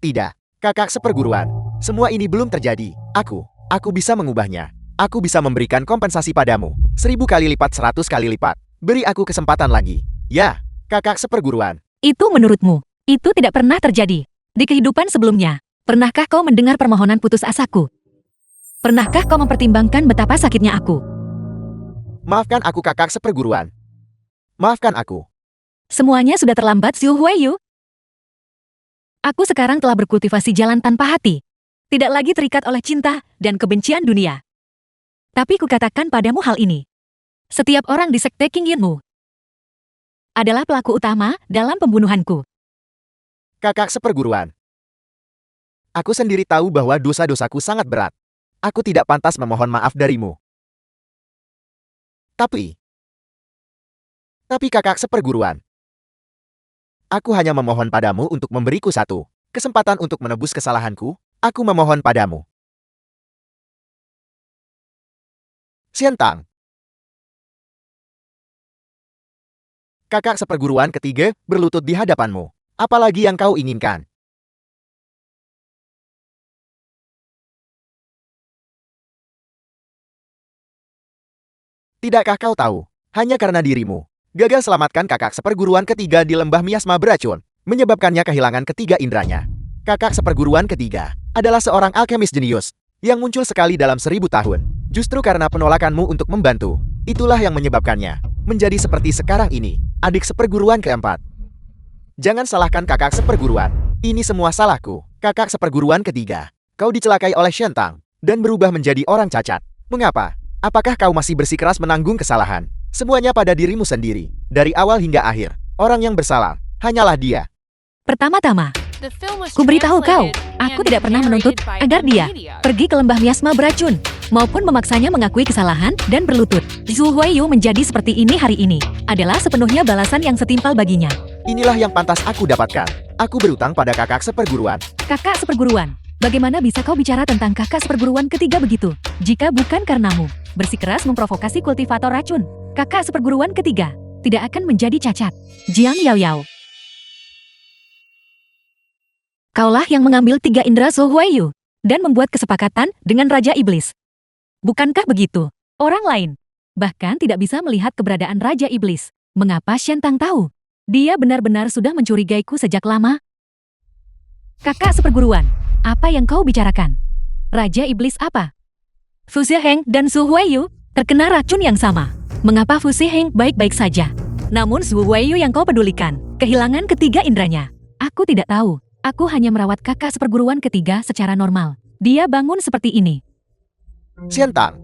tidak. Kakak seperguruan, semua ini belum terjadi. Aku bisa mengubahnya. Aku bisa memberikan kompensasi padamu. 1000 kali lipat, 100 kali lipat. Beri aku kesempatan lagi. Ya, kakak seperguruan. Itu menurutmu, itu tidak pernah terjadi. Di kehidupan sebelumnya, pernahkah kau mendengar permohonan putus asaku? Pernahkah kau mempertimbangkan betapa sakitnya aku? Maafkan aku kakak seperguruan. Maafkan aku. Semuanya sudah terlambat, Xu Huaiyu. Aku sekarang telah berkultivasi jalan tanpa hati. Tidak lagi terikat oleh cinta dan kebencian dunia. Tapi kukatakan padamu hal ini. Setiap orang di sekte Qingyunmu adalah pelaku utama dalam pembunuhanku. Kakak seperguruan. Aku sendiri tahu bahwa dosa-dosaku sangat berat. Aku tidak pantas memohon maaf darimu. Tapi kakak seperguruan, aku hanya memohon padamu untuk memberiku satu kesempatan untuk menebus kesalahanku. Aku memohon padamu. Xiantang. Kakak seperguruan ketiga berlutut di hadapanmu. Apalagi yang kau inginkan? Tidakkah kau tahu? Hanya karena dirimu gagal selamatkan kakak seperguruan ketiga di lembah miasma beracun, menyebabkannya kehilangan ketiga indranya. Kakak seperguruan ketiga adalah seorang alkemis jenius yang muncul sekali dalam 1000 tahun. Justru karena penolakanmu untuk membantu, itulah yang menyebabkannya menjadi seperti sekarang ini. Adik seperguruan keempat. Jangan salahkan kakak seperguruan. Ini semua salahku. Kakak seperguruan ketiga. Kau dicelakai oleh Xiantang dan berubah menjadi orang cacat. Mengapa? Apakah kau masih bersikeras menanggung kesalahan? Semuanya pada dirimu sendiri. Dari awal hingga akhir, orang yang bersalah hanyalah dia. Pertama-tama, The film was kuberitahu kau, translated aku and tidak pernah menuntut narrated by agar dia M-Media. pergi ke lembah miasma beracun, maupun memaksanya mengakui kesalahan dan berlutut. Zhu Huiyu menjadi seperti ini hari ini adalah sepenuhnya balasan yang setimpal baginya. Inilah yang pantas aku dapatkan. Aku berutang pada kakak seperguruan. Kakak seperguruan, bagaimana bisa kau bicara tentang kakak seperguruan ketiga begitu? Jika bukan karenamu bersikeras memprovokasi kultivator racun, kakak seperguruan ketiga tidak akan menjadi cacat. Jiang Yao Yao, kaulah yang mengambil 3 indera Zhou Huiyu dan membuat kesepakatan dengan Raja Iblis. Bukankah begitu? Orang lain bahkan tidak bisa melihat keberadaan Raja Iblis. Mengapa Xiantang tahu? Dia benar-benar sudah mencurigaiku sejak lama. Kakak seperguruan, apa yang kau bicarakan? Raja Iblis apa? Fu Ziheng dan Zhu Huiyu terkena racun yang sama. Mengapa Fu Ziheng baik-baik saja, namun Zhu Huiyu yang kau pedulikan kehilangan ketiga indranya? Aku tidak tahu. Aku hanya merawat kakak seperguruan ketiga secara normal. Dia bangun seperti ini. Xiantang.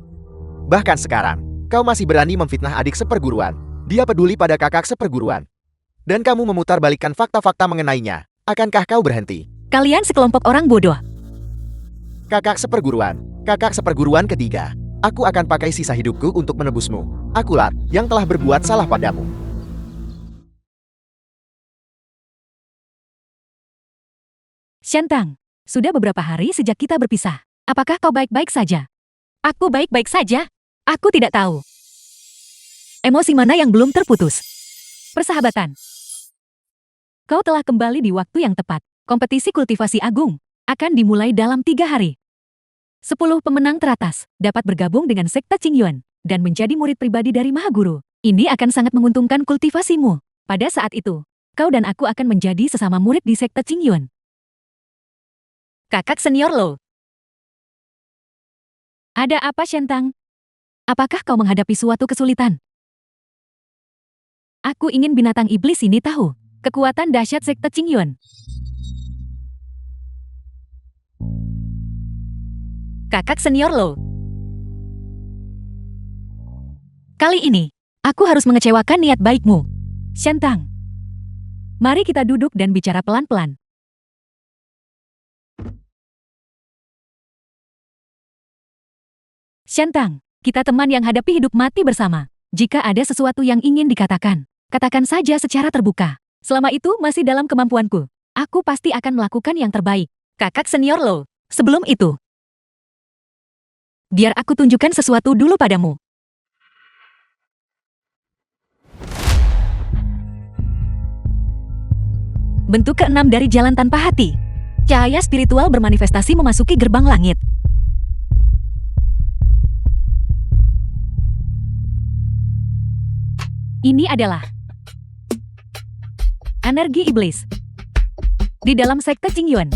Bahkan sekarang, kau masih berani memfitnah adik seperguruan. Dia peduli pada kakak seperguruan. Dan kamu memutarbalikkan fakta-fakta mengenainya. Akankah kau berhenti? Kalian sekelompok orang bodoh. Kakak seperguruan ketiga. Aku akan pakai sisa hidupku untuk menebusmu. Akulah yang telah berbuat salah padamu. Xiantang, sudah beberapa hari sejak kita berpisah. Apakah kau baik-baik saja? Aku baik-baik saja. Aku tidak tahu. Emosi mana yang belum terputus? Persahabatan. Kau telah kembali di waktu yang tepat. Kompetisi kultivasi agung akan dimulai dalam 3 hari. 10 pemenang teratas dapat bergabung dengan Sekte Qingyuan dan menjadi murid pribadi dari Mahaguru. Ini akan sangat menguntungkan kultivasimu. Pada saat itu, kau dan aku akan menjadi sesama murid di Sekte Qingyuan. Kakak senior Lo. Ada apa, Xiantang? Apakah kau menghadapi suatu kesulitan? Aku ingin binatang iblis ini tahu kekuatan dahsyat Sekte Qingyuan. Kakak senior Lo. Kali ini, aku harus mengecewakan niat baikmu. Xiantang, mari kita duduk dan bicara pelan-pelan. Xiantang, kita teman yang hadapi hidup mati bersama. Jika ada sesuatu yang ingin dikatakan, katakan saja secara terbuka. Selama itu masih dalam kemampuanku, aku pasti akan melakukan yang terbaik. Kakak senior Lo, sebelum itu, biar aku tunjukkan sesuatu dulu padamu. Bentuk ke-6 dari jalan tanpa hati. Cahaya spiritual bermanifestasi memasuki gerbang langit. Ini adalah energi iblis di dalam Sekte Qingyuan.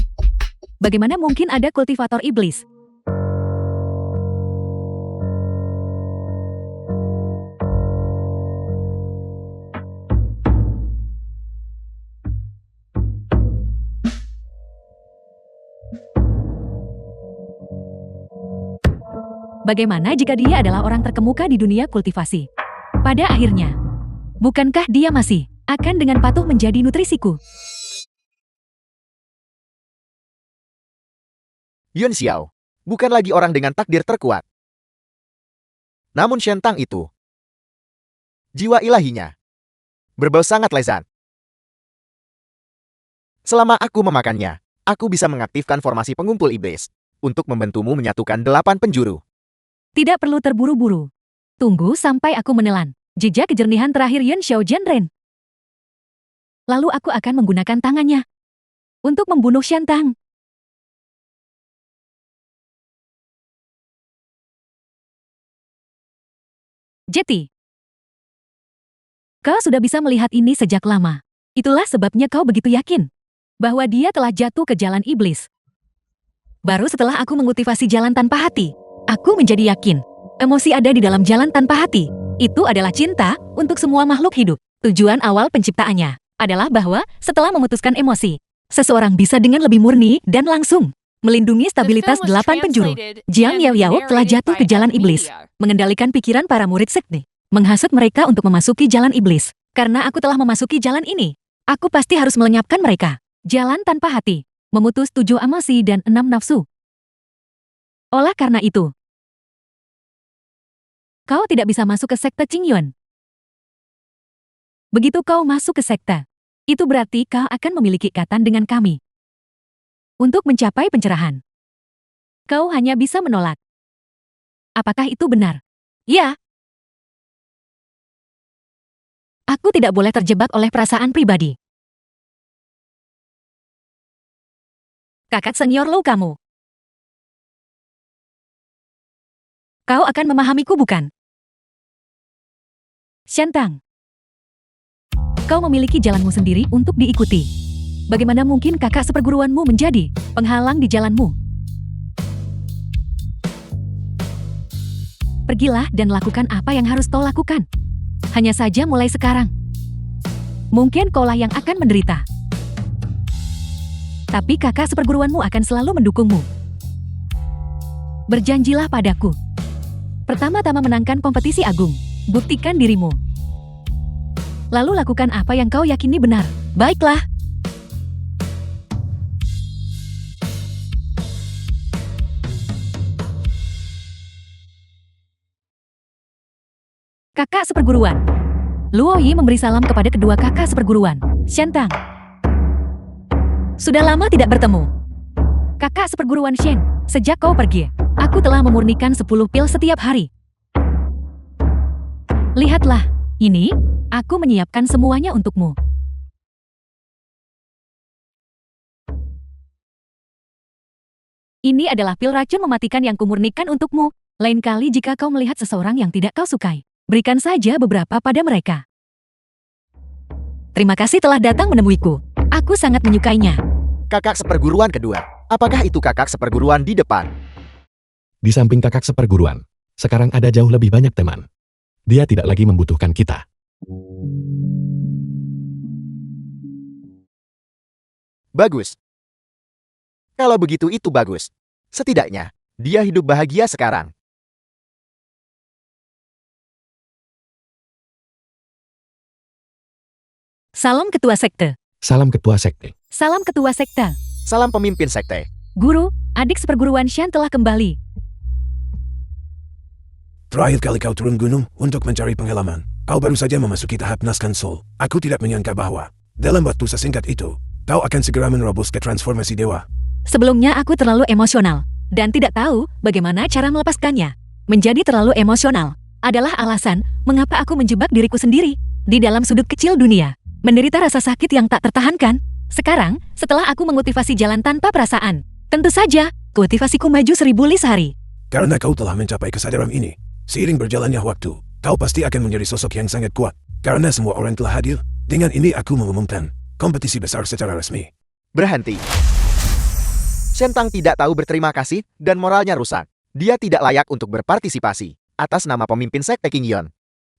Bagaimana mungkin ada kultivator iblis? Bagaimana jika dia adalah orang terkemuka di dunia kultivasi? Pada akhirnya, bukankah dia masih akan dengan patuh menjadi nutrisiku? Yun Xiao bukan lagi orang dengan takdir terkuat. Namun Shentang itu, jiwa ilahinya, berbau sangat lezat. Selama aku memakannya, aku bisa mengaktifkan formasi pengumpul iblis untuk membantumu menyatukan 8 penjuru. Tidak perlu terburu-buru. Tunggu sampai aku menelan jejak kejernihan terakhir Yun Xiao Jianren. Lalu aku akan menggunakan tangannya untuk membunuh Shentang. Jetty, kau sudah bisa melihat ini sejak lama. Itulah sebabnya kau begitu yakin bahwa dia telah jatuh ke jalan iblis. Baru setelah aku mengutivasi jalan tanpa hati, aku menjadi yakin emosi ada di dalam jalan tanpa hati. Itu adalah cinta untuk semua makhluk hidup. Tujuan awal penciptaannya adalah bahwa setelah memutuskan emosi, seseorang bisa dengan lebih murni dan langsung melindungi stabilitas 8 penjuru. Jiang Yao Yao telah jatuh ke jalan iblis, mengendalikan pikiran para murid sekte, menghasut mereka untuk memasuki jalan iblis. Karena aku telah memasuki jalan ini, aku pasti harus melenyapkan mereka. Jalan tanpa hati, memutus 7 emosi dan 6 nafsu. Oleh karena itu, kau tidak bisa masuk ke sekte Qingyuan. Begitu kau masuk ke sekte, itu berarti kau akan memiliki ikatan dengan kami. Untuk mencapai pencerahan, kau hanya bisa menolak. Apakah itu benar? Ya. Aku tidak boleh terjebak oleh perasaan pribadi. Kakak senior Lou kamu. Kau akan memahamiku bukan? Shentang, kau memiliki jalanmu sendiri untuk diikuti. Bagaimana mungkin kakak seperguruanmu menjadi penghalang di jalanmu? Pergilah dan lakukan apa yang harus kau lakukan. Hanya saja mulai sekarang. Mungkin kaulah yang akan menderita. Tapi kakak seperguruanmu akan selalu mendukungmu. Berjanjilah padaku. Pertama-tama menangkan kompetisi agung. Buktikan dirimu. Lalu lakukan apa yang kau yakini benar. Baiklah. Kakak seperguruan. Luo Yi memberi salam kepada kedua kakak seperguruan. Shentang, sudah lama tidak bertemu. Kakak seperguruan Shen, sejak kau pergi, aku telah memurnikan 10 pil setiap hari. Lihatlah, ini, aku menyiapkan semuanya untukmu. Ini adalah pil racun mematikan yang kumurnikan untukmu. Lain kali jika kau melihat seseorang yang tidak kau sukai, berikan saja beberapa pada mereka. Terima kasih telah datang menemuiku. Aku sangat menyukainya. Kakak seperguruan kedua. Apakah itu kakak seperguruan di depan? Di samping kakak seperguruan, sekarang ada jauh lebih banyak teman. Dia tidak lagi membutuhkan kita. Bagus. Kalau begitu itu bagus. Setidaknya, dia hidup bahagia sekarang. Salam ketua sekte. Salam ketua sekte. Salam ketua sekte. Salam pemimpin sekte. Guru, adik seperguruan Shan telah kembali. Terakhir kali kau turun gunung untuk mencari pengalaman. Kau baru saja memasuki tahap naskan soul. Aku tidak menyangka bahwa dalam waktu sesingkat itu, kau akan segera menerobos ke transformasi dewa. Sebelumnya aku terlalu emosional dan tidak tahu bagaimana cara melepaskannya. Menjadi terlalu emosional adalah alasan mengapa aku menjebak diriku sendiri di dalam sudut kecil dunia, menderita rasa sakit yang tak tertahankan. Sekarang, setelah aku mengutivasi jalan tanpa perasaan, tentu saja kultivasiku maju 1000 li sehari. Karena kau telah mencapai kesadaran ini, seiring berjalannya waktu, kau pasti akan menjadi sosok yang sangat kuat. Karena semua orang telah hadir, dengan ini aku mengumumkan kompetisi besar secara resmi. Berhenti. Shentang tidak tahu berterima kasih dan moralnya rusak. Dia tidak layak untuk berpartisipasi atas nama pemimpin sekte Qingyuan.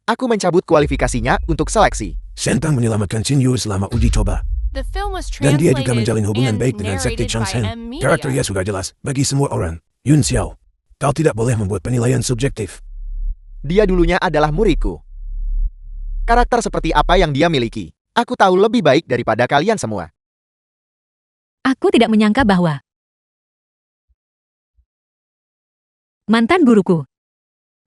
Aku mencabut kualifikasinya untuk seleksi. Shentang menyelamatkan Qin Yu selama uji coba. The film was Dan dia translated juga menjalin hubungan and baik dengan sekte narrated Chang by Sen. M Media. Karakternya sudah jelas bagi semua orang. Yun Xiao, kau tidak boleh membuat penilaian subjektif. Dia dulunya adalah muridku. Karakter seperti apa yang dia miliki, aku tahu lebih baik daripada kalian semua. Aku tidak menyangka bahwa mantan guruku,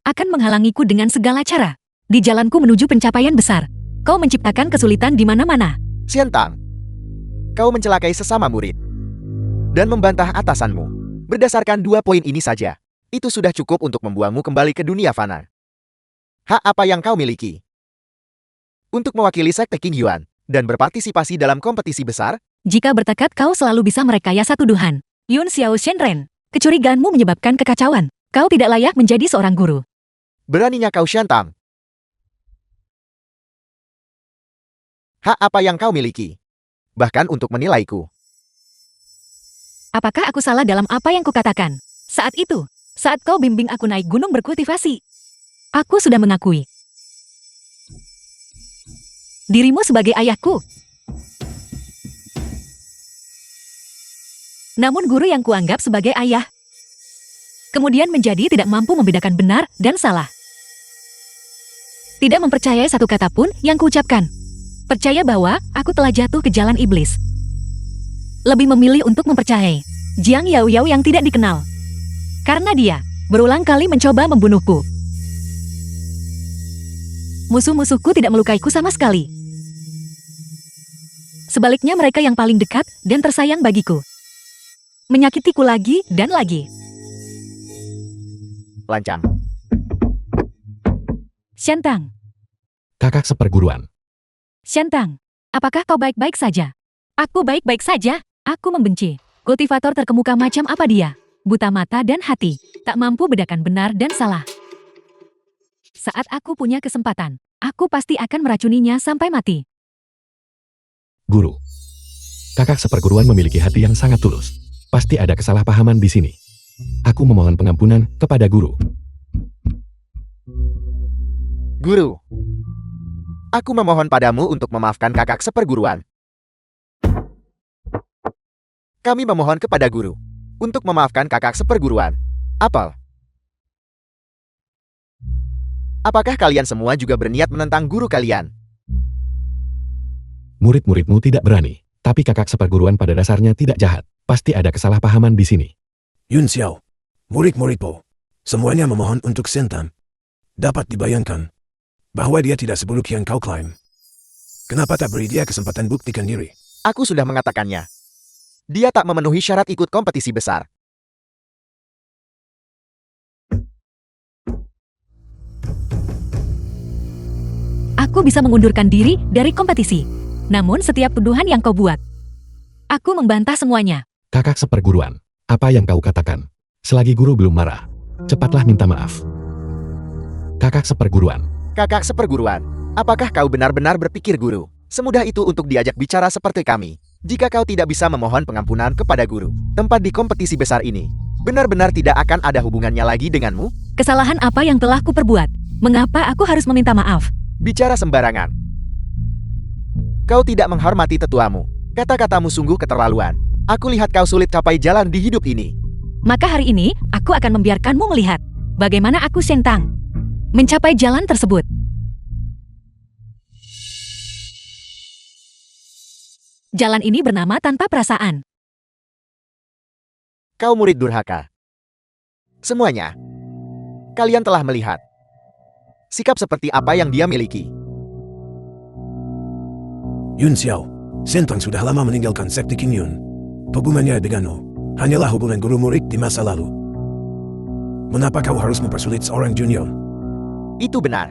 akan menghalangiku dengan segala cara. Di jalanku menuju pencapaian besar, kau menciptakan kesulitan di mana-mana. Xiantang, kau mencelakai sesama murid dan membantah atasanmu. Berdasarkan 2 poin ini saja, itu sudah cukup untuk membuangmu kembali ke dunia fana. Hak apa yang kau miliki? Untuk mewakili Sekte Qingyuan dan berpartisipasi dalam kompetisi besar? Jika bertekad kau selalu bisa merekayasa tuduhan. Yun Xiao Shenren, kecurigaanmu menyebabkan kekacauan. Kau tidak layak menjadi seorang guru. Beraninya kau Xiantang. Hak apa yang kau miliki? Bahkan untuk menilaiku. Apakah aku salah dalam apa yang kukatakan? Saat itu, saat kau bimbing aku naik gunung berkultivasi, aku sudah mengakui dirimu sebagai ayahku. Namun guru yang kuanggap sebagai ayah kemudian menjadi tidak mampu membedakan benar dan salah. Tidak mempercayai satu kata pun yang kuucapkan. Percaya bahwa aku telah jatuh ke jalan iblis. Lebih memilih untuk mempercayai Jiang Yao Yao yang tidak dikenal. Karena dia berulang kali mencoba membunuhku. Musuh-musuhku tidak melukaiku sama sekali. Sebaliknya mereka yang paling dekat dan tersayang bagiku menyakitiku lagi dan lagi. Lancang. Xiantang, Kakak seperguruan. Xiantang, apakah kau baik-baik saja? Aku baik-baik saja. Aku membenci kultivator terkemuka macam apa dia. Buta mata dan hati, tak mampu bedakan benar dan salah. Saat aku punya kesempatan, aku pasti akan meracuninya sampai mati. Guru. Kakak seperguruan memiliki hati yang sangat tulus. Pasti ada kesalahpahaman di sini. Aku memohon pengampunan kepada guru. Guru, aku memohon padamu untuk memaafkan kakak seperguruan. Kami memohon kepada guru untuk memaafkan kakak seperguruan. Apel. Apakah kalian semua juga berniat menentang guru kalian? Murid-muridmu tidak berani, tapi kakak seperguruan pada dasarnya tidak jahat. Pasti ada kesalahpahaman di sini. Yun Xiao, murid-muridku, semuanya memohon untuk Xiantang. Dapat dibayangkan bahwa dia tidak seburuk yang kau klaim. Kenapa tak beri dia kesempatan buktikan diri? Aku sudah mengatakannya. Dia tak memenuhi syarat ikut kompetisi besar. Aku bisa mengundurkan diri dari kompetisi. Namun setiap tuduhan yang kau buat, aku membantah semuanya. Kakak seperguruan, apa yang kau katakan? Selagi guru belum marah, cepatlah minta maaf. Kakak seperguruan. Kakak seperguruan, apakah kau benar-benar berpikir guru semudah itu untuk diajak bicara seperti kami? Jika kau tidak bisa memohon pengampunan kepada guru, tempat di kompetisi besar ini benar-benar tidak akan ada hubungannya lagi denganmu? Kesalahan apa yang telah kuperbuat? Mengapa aku harus meminta maaf? Bicara sembarangan. Kau tidak menghormati tetuamu. Kata-katamu sungguh keterlaluan. Aku lihat kau sulit capai jalan di hidup ini. Maka hari ini, aku akan membiarkanmu melihat bagaimana aku Xiantang mencapai jalan tersebut. Jalan ini bernama tanpa perasaan. Kau murid durhaka. Semuanya. Kalian telah melihat sikap seperti apa yang dia miliki. Yun Xiao, Xiantang sudah lama meninggalkan Sekte Qingyuan. Hubungannya denganmu hanyalah hubungan guru murid di masa lalu. Mengapa kau harus mempersulit seorang junior? Itu benar.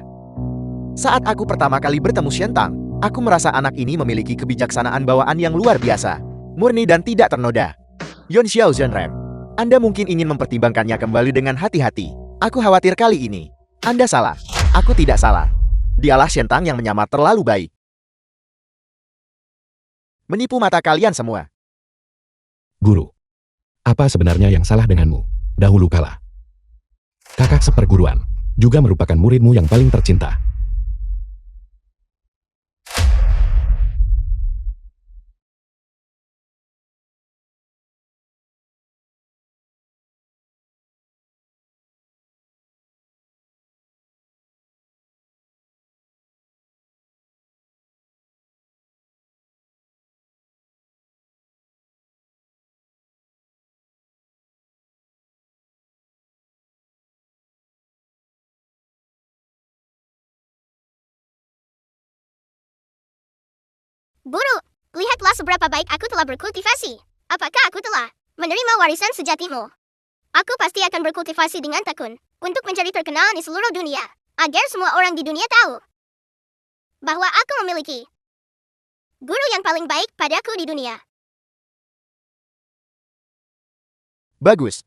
Saat aku pertama kali bertemu Xiantang, aku merasa anak ini memiliki kebijaksanaan bawaan yang luar biasa, murni dan tidak ternoda. Yun Xiao Zhenren, Anda mungkin ingin mempertimbangkannya kembali dengan hati-hati. Aku khawatir kali ini Anda salah. Aku tidak salah. Dialah Xiantang yang menyamar terlalu baik. Menipu mata kalian semua. Guru. Apa sebenarnya yang salah denganmu? Dahulu kala. Kakak seperguruan juga merupakan muridmu yang paling tercinta. Guru, lihatlah seberapa baik aku telah berkultivasi. Apakah aku telah menerima warisan sejatimu? Aku pasti akan berkultivasi dengan tekun untuk menjadi terkenal di seluruh dunia, agar semua orang di dunia tahu bahwa aku memiliki guru yang paling baik padaku di dunia. Bagus.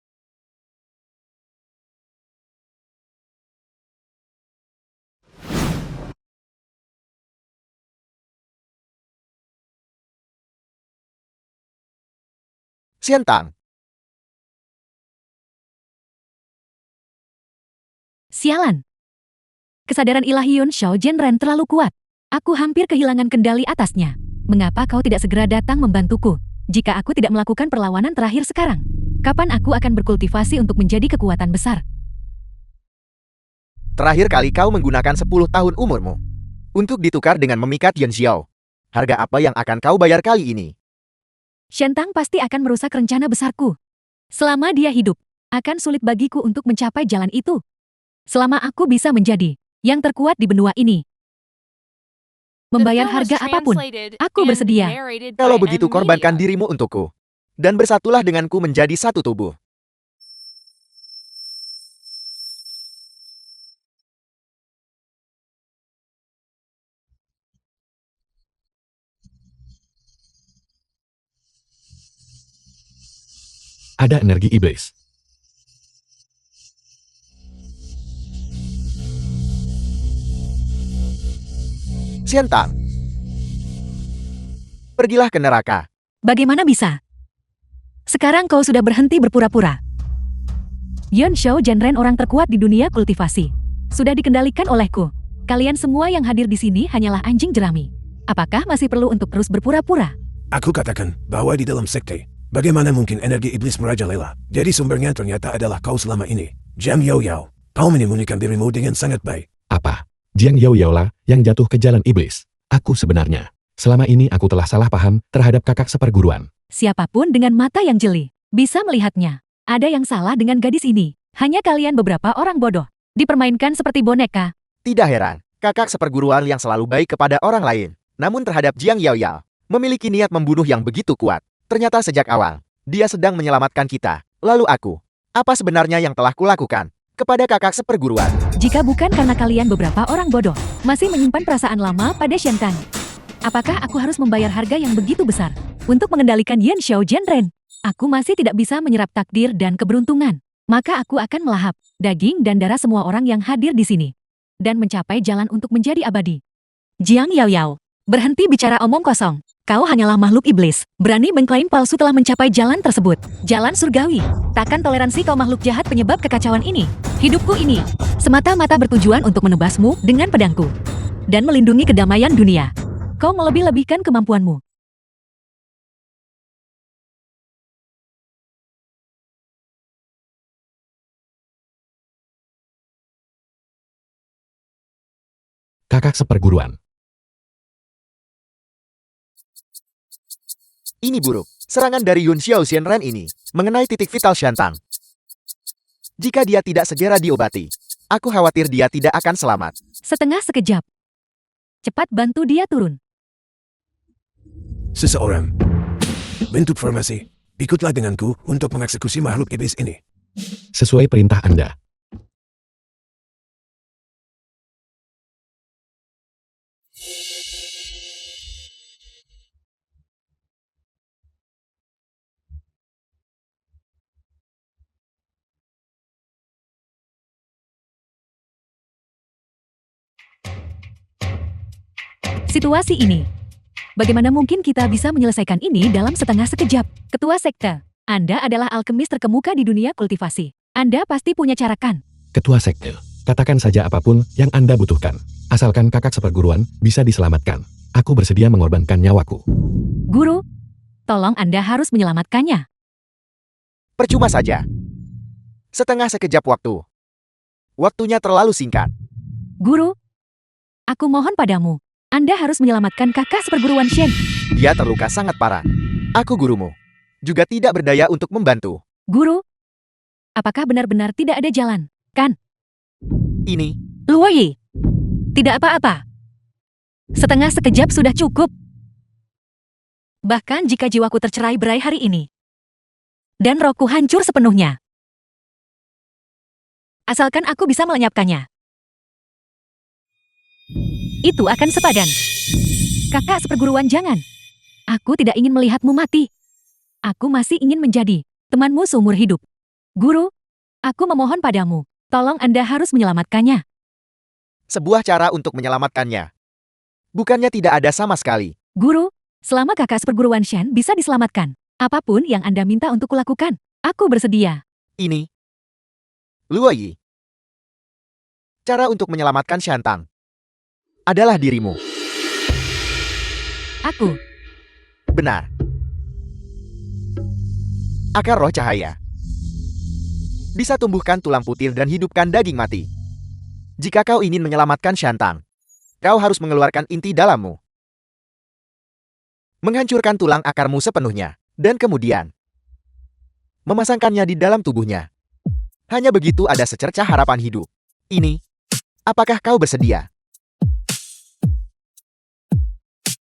Xiantang, Sialan. Kesadaran ilahi Yun Xiao Zhenren terlalu kuat. Aku hampir kehilangan kendali atasnya. Mengapa kau tidak segera datang membantuku? Jika aku tidak melakukan perlawanan terakhir sekarang, kapan aku akan berkultivasi untuk menjadi kekuatan besar? terakhir kali kau menggunakan 10 tahun umurmu untuk ditukar dengan memikat Yan Xiao. Harga apa yang akan kau bayar kali ini? Xiantang pasti akan merusak rencana besarku. Selama dia hidup, akan sulit bagiku untuk mencapai jalan itu. Selama aku bisa menjadi yang terkuat di benua ini. The Membayar film was harga apapun, translated aku and bersedia. narrated Kalau by begitu M korbankan Media. dirimu untukku. Dan bersatulah denganku menjadi satu tubuh. Ada energi iblis. Xiantang, pergilah ke neraka. Bagaimana bisa? Sekarang kau sudah berhenti berpura-pura. Yun Xiao Zhenren orang terkuat di dunia kultivasi. Sudah dikendalikan olehku. Kalian semua yang hadir di sini hanyalah anjing jerami. Apakah masih perlu untuk terus berpura-pura? Aku katakan bahwa di dalam sekte, bagaimana mungkin energi iblis merajalela? Jadi sumbernya ternyata adalah kau selama ini. Jiang Yao Yao, kau menyembunyikan dirimu dengan sangat baik. Apa? Jiang Yao Yao lah yang jatuh ke jalan iblis. Aku sebenarnya. Selama ini aku telah salah paham terhadap kakak seperguruan. Siapapun dengan mata yang jeli bisa melihatnya. Ada yang salah dengan gadis ini. Hanya kalian beberapa orang bodoh. Dipermainkan seperti boneka. Tidak heran, kakak seperguruan yang selalu baik kepada orang lain. Namun terhadap Jiang Yao Yao, memiliki niat membunuh yang begitu kuat. Ternyata sejak awal, dia sedang menyelamatkan kita. Lalu aku, apa sebenarnya yang telah kulakukan kepada kakak seperguruan? Jika bukan karena kalian beberapa orang bodoh masih menyimpan perasaan lama pada Xiantang, apakah aku harus membayar harga yang begitu besar untuk mengendalikan Yan Xiao Zhenren? Aku masih tidak bisa menyerap takdir dan keberuntungan. Maka aku akan melahap daging dan darah semua orang yang hadir di sini dan mencapai jalan untuk menjadi abadi. Jiang Yao Yao, berhenti bicara omong kosong. Kau hanyalah makhluk iblis. Berani mengklaim palsu telah mencapai jalan tersebut. Jalan surgawi. Takkan toleransi kau makhluk jahat penyebab kekacauan ini. Hidupku ini semata-mata bertujuan untuk menebasmu dengan pedangku dan melindungi kedamaian dunia. Kau melebih-lebihkan kemampuanmu. Kakak seperguruan. Ini buruk. Serangan dari Yun Xiao Zhenren ini mengenai titik vital Xiantang. Jika dia tidak segera diobati, aku khawatir dia tidak akan selamat. Setengah sekejap. Cepat bantu dia turun. Seseorang. Bentuk formasi. Ikutlah denganku untuk mengeksekusi makhluk iblis ini. Sesuai perintah Anda. Situasi ini. Bagaimana mungkin kita bisa menyelesaikan ini dalam setengah sekejap? Ketua sekte, Anda adalah alkemis terkemuka di dunia kultivasi. Anda pasti punya cara kan? Ketua sekte, katakan saja apapun yang Anda butuhkan. Asalkan kakak seperguruan bisa diselamatkan. Aku bersedia mengorbankan nyawaku. Guru, tolong Anda harus menyelamatkannya. Percuma saja. Setengah sekejap waktu. Waktunya terlalu singkat. Guru, aku mohon padamu. Anda harus menyelamatkan kakak seperguruan Shen. Dia terluka sangat parah. Aku gurumu. Juga tidak berdaya untuk membantu. Guru, apakah benar-benar tidak ada jalan? Kan? Ini, Luoyi, tidak apa-apa. Setengah sekejap sudah cukup. Bahkan jika jiwaku tercerai-berai hari ini. Dan rohku hancur sepenuhnya. Asalkan aku bisa melenyapkannya. Itu akan sepadan. Kakak seperguruan, jangan. Aku tidak ingin melihatmu mati. Aku masih ingin menjadi temanmu seumur hidup. Guru, aku memohon padamu, tolong Anda harus menyelamatkannya. Sebuah cara untuk menyelamatkannya. Bukannya tidak ada sama sekali. Guru, selama kakak seperguruan Shen bisa diselamatkan, apapun yang Anda minta untuk kulakukan, aku bersedia. Ini. Luoyi. Cara untuk menyelamatkan Shantang adalah dirimu. Aku. Benar. Akar roh cahaya. Bisa tumbuhkan tulang putir dan hidupkan daging mati. Jika kau ingin menyelamatkan Shantang, kau harus mengeluarkan inti dalammu. Menghancurkan tulang akarmu sepenuhnya, dan kemudian memasangkannya di dalam tubuhnya. Hanya begitu ada secercah harapan hidup. Ini, apakah kau bersedia?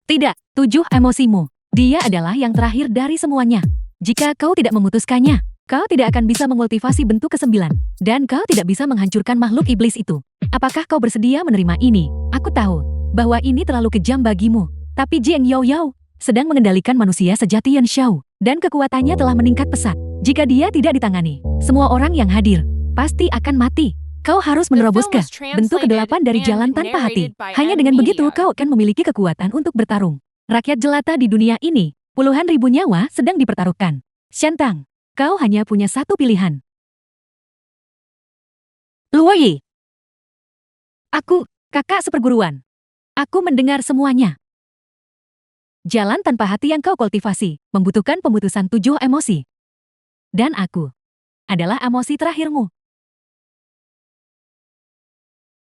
Tidak, 7 emosimu. Dia adalah yang terakhir dari semuanya. Jika kau tidak memutuskannya, kau tidak akan bisa mengultivasi bentuk ke-9. Dan kau tidak bisa menghancurkan makhluk iblis itu. Apakah kau bersedia menerima ini? Aku tahu bahwa ini terlalu kejam bagimu. Tapi Jiang Yao sedang mengendalikan manusia sejati Yan Xiao. Dan kekuatannya telah meningkat pesat. Jika dia tidak ditangani, semua orang yang hadir pasti akan mati. Kau harus menerobos ke bentuk ke-8 dari jalan tanpa hati. Hanya dengan begitu kau akan memiliki kekuatan untuk bertarung. Rakyat jelata di dunia ini, puluhan ribu nyawa sedang dipertaruhkan. Shantang, kau hanya punya satu pilihan. Luoyi. Aku, kakak seperguruan. Aku mendengar semuanya. Jalan tanpa hati yang kau kultivasi membutuhkan pemutusan 7 emosi. Dan aku adalah emosi terakhirmu.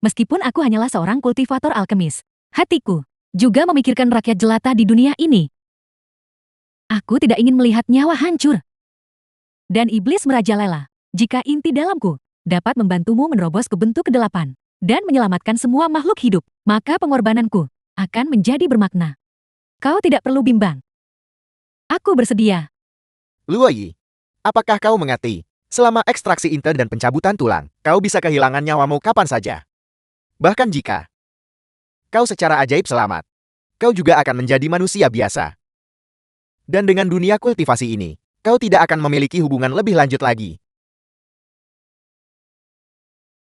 Meskipun aku hanyalah seorang kultivator alkemis, hatiku juga memikirkan rakyat jelata di dunia ini. Aku tidak ingin melihat nyawa hancur. Dan iblis merajalela. Jika inti dalamku dapat membantumu menerobos ke bentuk ke-8 dan menyelamatkan semua makhluk hidup, maka pengorbananku akan menjadi bermakna. Kau tidak perlu bimbang. Aku bersedia. Luoyi, apakah kau mengerti? Selama ekstraksi intel dan pencabutan tulang, kau bisa kehilangan nyawamu kapan saja. Bahkan jika kau secara ajaib selamat, kau juga akan menjadi manusia biasa. Dan dengan dunia kultivasi ini, kau tidak akan memiliki hubungan lebih lanjut lagi.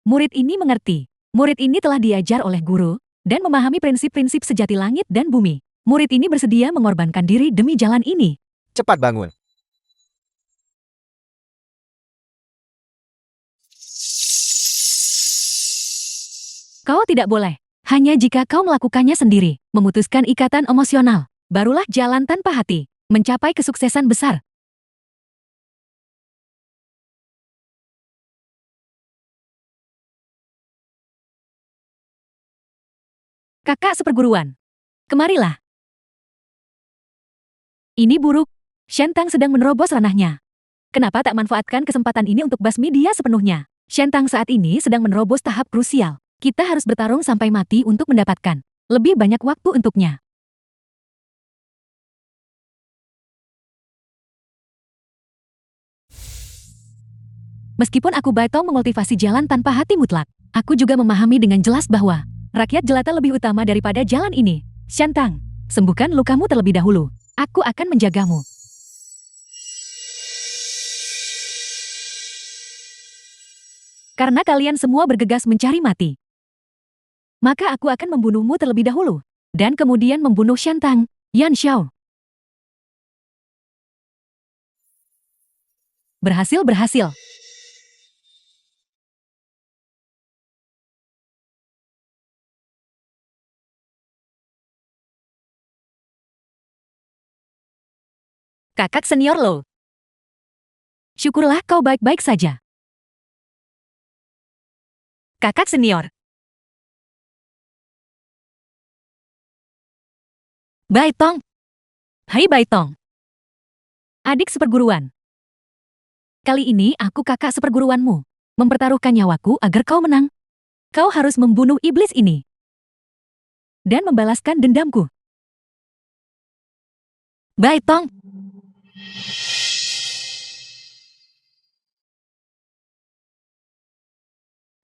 Murid ini mengerti. Murid ini telah diajar oleh guru dan memahami prinsip-prinsip sejati langit dan bumi. Murid ini bersedia mengorbankan diri demi jalan ini. Cepat bangun. Kau tidak boleh. Hanya jika kau melakukannya sendiri, memutuskan ikatan emosional, barulah jalan tanpa hati, mencapai kesuksesan besar. Kakak seperguruan, kemarilah. Ini buruk. Shantang sedang menerobos ranahnya. Kenapa tak manfaatkan kesempatan ini untuk basmi dia sepenuhnya? Shantang saat ini sedang menerobos tahap krusial. Kita harus bertarung sampai mati untuk mendapatkan lebih banyak waktu untuknya. Meskipun aku Baitong mengultivasi jalan tanpa hati mutlak, aku juga memahami dengan jelas bahwa rakyat jelata lebih utama daripada jalan ini. Shantang, sembuhkan lukamu terlebih dahulu. Aku akan menjagamu. Karena kalian semua bergegas mencari mati, maka aku akan membunuhmu terlebih dahulu, dan kemudian membunuh Shantang, Yan Xiao. Berhasil. Kakak senior Lo. Syukurlah kau baik-baik saja. Kakak senior. Baitong. Hai Baitong. Adik seperguruan. Kali ini aku kakak seperguruanmu. Mempertaruhkan nyawaku agar kau menang. Kau harus membunuh iblis ini. Dan membalaskan dendamku. Bai Tong.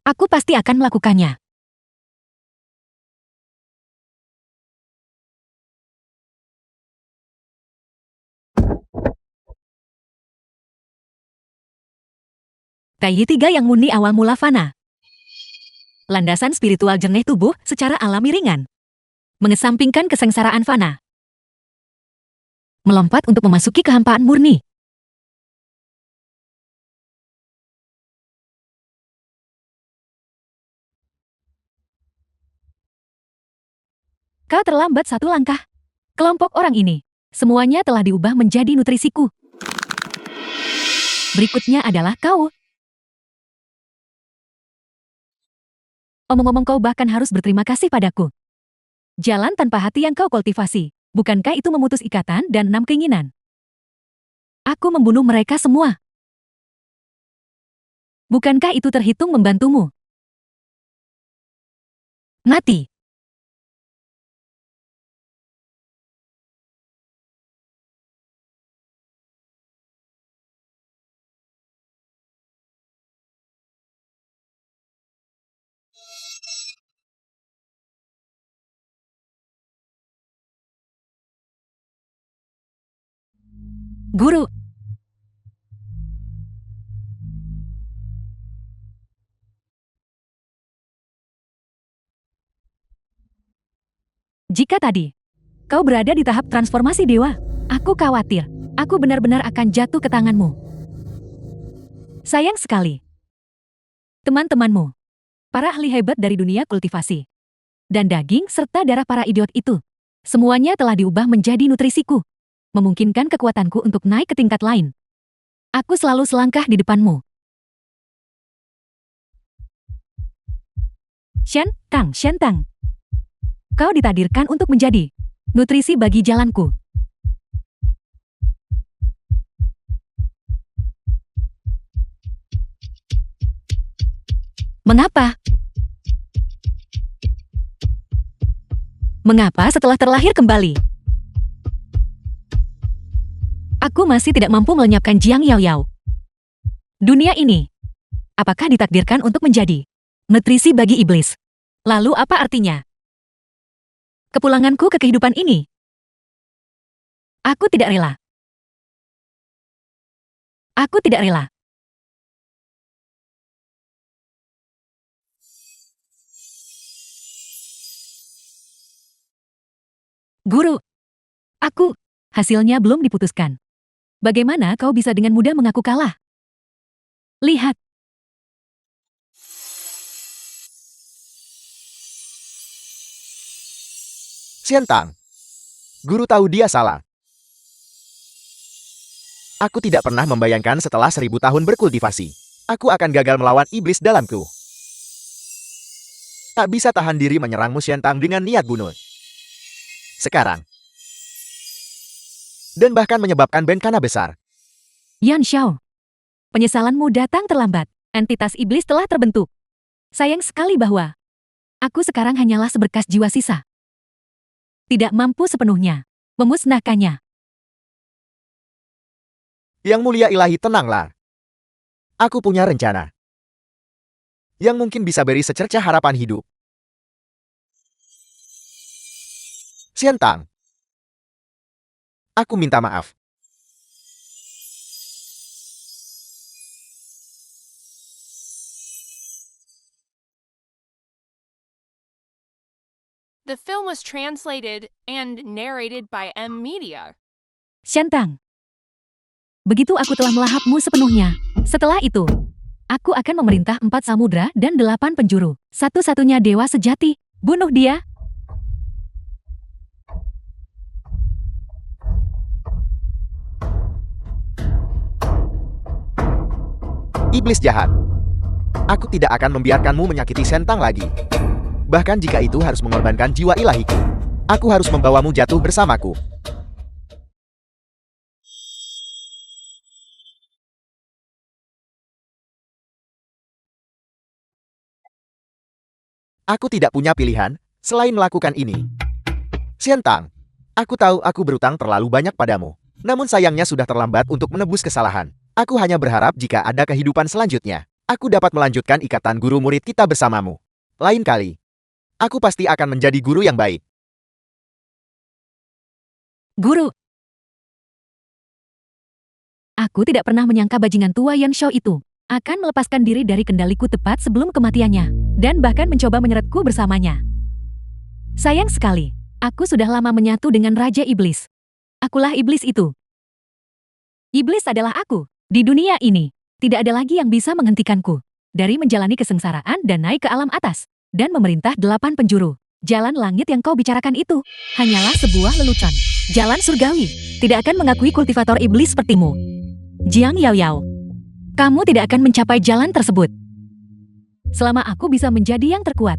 Aku pasti akan melakukannya. Taiyi 3 yang murni awal mula fana. Landasan spiritual jernih tubuh secara alami ringan. Mengesampingkan kesengsaraan fana. Melompat untuk memasuki kehampaan murni. Kau terlambat satu langkah. Kelompok orang ini, semuanya telah diubah menjadi nutrisiku. Berikutnya adalah kau. Omong-omong, kau bahkan harus berterima kasih padaku. Jalan tanpa hati yang kau kultivasi, bukankah itu memutus ikatan dan 6 keinginan? Aku membunuh mereka semua. Bukankah itu terhitung membantumu? Mati. Guru. Jika tadi kau berada di tahap transformasi dewa, aku khawatir aku benar-benar akan jatuh ke tanganmu. Sayang sekali. Teman-temanmu, para ahli hebat dari dunia kultivasi, dan daging serta darah para idiot itu, semuanya telah diubah menjadi nutrisiku, memungkinkan kekuatanku untuk naik ke tingkat lain. Aku selalu selangkah di depanmu. Shen Tang. Kau ditakdirkan untuk menjadi nutrisi bagi jalanku. Mengapa? Mengapa setelah terlahir kembali? Aku masih tidak mampu melenyapkan Jiang Yaoyao. Dunia ini, apakah ditakdirkan untuk menjadi nutrisi bagi iblis? Lalu apa artinya kepulanganku ke kehidupan ini? Aku tidak rela. Aku tidak rela. Guru, hasilnya belum diputuskan. Bagaimana kau bisa dengan mudah mengaku kalah? Lihat. Xiantang. Guru tahu dia salah. Aku tidak pernah membayangkan setelah 1000 tahun berkultivasi, aku akan gagal melawan iblis dalamku. Tak bisa tahan diri menyerangmu Xiantang dengan niat bunuh. Sekarang. Dan bahkan menyebabkan bencana besar. Yan Xiao, penyesalanmu datang terlambat. Entitas iblis telah terbentuk. Sayang sekali bahwa aku sekarang hanyalah seberkas jiwa sisa. Tidak mampu sepenuhnya memusnahkannya. Yang mulia ilahi, tenanglah. Aku punya rencana yang mungkin bisa beri secercah harapan hidup. Xiantang, aku minta maaf. The film was translated and narrated by M Media. Xiantang, begitu aku telah melahapmu sepenuhnya. Setelah itu, aku akan memerintah 4 samudra dan 8 penjuru. Satu-satunya dewa sejati. Bunuh dia. Iblis jahat. Aku tidak akan membiarkanmu menyakiti Xiantang lagi. Bahkan jika itu harus mengorbankan jiwa ilahiku. Aku harus membawamu jatuh bersamaku. Aku tidak punya pilihan selain melakukan ini. Xiantang, Aku tahu aku berutang terlalu banyak padamu. Namun sayangnya sudah terlambat untuk menebus kesalahan. Aku hanya berharap jika ada kehidupan selanjutnya, aku dapat melanjutkan ikatan guru murid kita bersamamu. Lain kali, aku pasti akan menjadi guru yang baik. Guru. Aku tidak pernah menyangka bajingan tua Yan Shao itu akan melepaskan diri dari kendaliku tepat sebelum kematiannya, dan bahkan mencoba menyeretku bersamanya. Sayang sekali, aku sudah lama menyatu dengan Raja Iblis. Akulah iblis itu. Iblis adalah aku. Di dunia ini, tidak ada lagi yang bisa menghentikanku dari menjalani kesengsaraan dan naik ke alam atas, dan memerintah 8 penjuru. Jalan langit yang kau bicarakan itu hanyalah sebuah lelucon. Jalan surgawi tidak akan mengakui kultivator iblis sepertimu. Jiang Yao Yao, kamu tidak akan mencapai jalan tersebut. Selama aku bisa menjadi yang terkuat,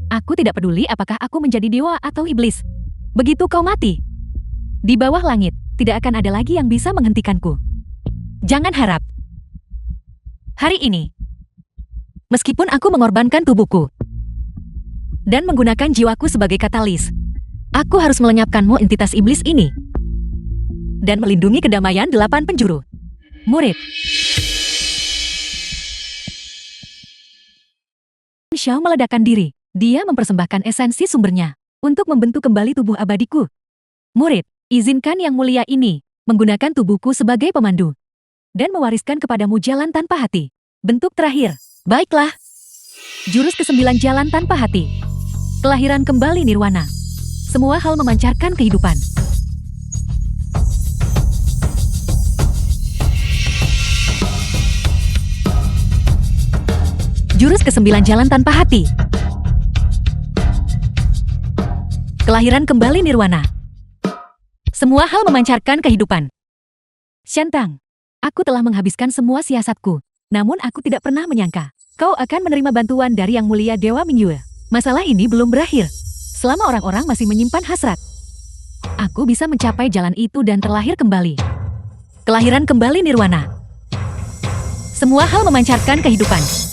aku tidak peduli apakah aku menjadi dewa atau iblis. Begitu kau mati, di bawah langit, tidak akan ada lagi yang bisa menghentikanku. Jangan harap. Hari ini, meskipun aku mengorbankan tubuhku dan menggunakan jiwaku sebagai katalis, aku harus melenyapkanmu entitas iblis ini dan melindungi kedamaian 8 penjuru. Murid. Xiao meledakkan diri. Dia mempersembahkan esensi sumbernya untuk membentuk kembali tubuh abadiku. Murid, izinkan yang mulia ini menggunakan tubuhku sebagai pemandu dan mewariskan kepadamu jalan tanpa hati. Bentuk terakhir. Baiklah. Jurus ke-9 jalan tanpa hati. Kelahiran kembali nirwana. Semua hal memancarkan kehidupan. Jurus ke-9 jalan tanpa hati. Kelahiran kembali nirwana. Semua hal memancarkan kehidupan. Xiantang, aku telah menghabiskan semua siasatku. Namun aku tidak pernah menyangka kau akan menerima bantuan dari Yang Mulia Dewa Mingyue. Masalah ini belum berakhir. Selama orang-orang masih menyimpan hasrat, aku bisa mencapai jalan itu dan terlahir kembali. Kelahiran kembali nirwana. Semua hal memancarkan kehidupan.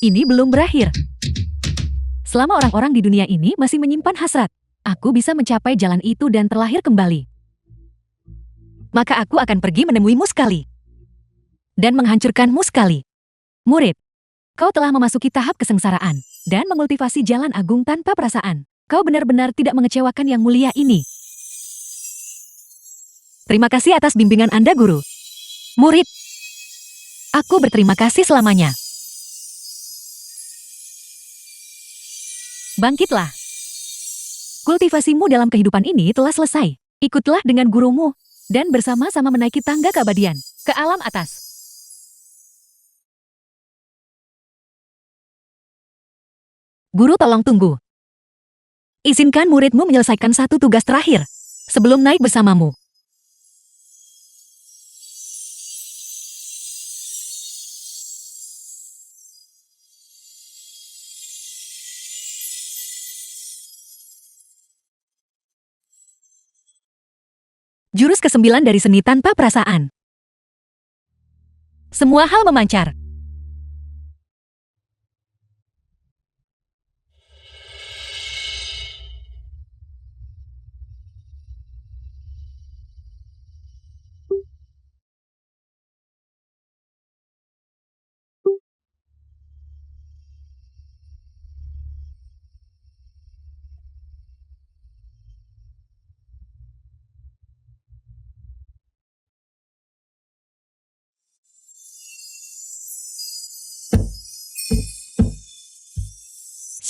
Ini belum berakhir. Selama orang-orang di dunia ini masih menyimpan hasrat, aku bisa mencapai jalan itu dan terlahir kembali. Maka aku akan pergi menemuimu sekali dan menghancurkanmu sekali. Murid, kau telah memasuki tahap kesengsaraan dan mengultivasi jalan agung tanpa perasaan. Kau benar-benar tidak mengecewakan Yang Mulia ini. Terima kasih atas bimbingan Anda, Guru. Murid, aku berterima kasih selamanya. Bangkitlah. Kultivasimu dalam kehidupan ini telah selesai. Ikutlah dengan gurumu dan bersama-sama menaiki tangga keabadian ke alam atas. Guru, tolong tunggu. Izinkan muridmu menyelesaikan satu tugas terakhir sebelum naik bersamamu. Jurus ke-9 dari seni tanpa perasaan. Semua hal memancar.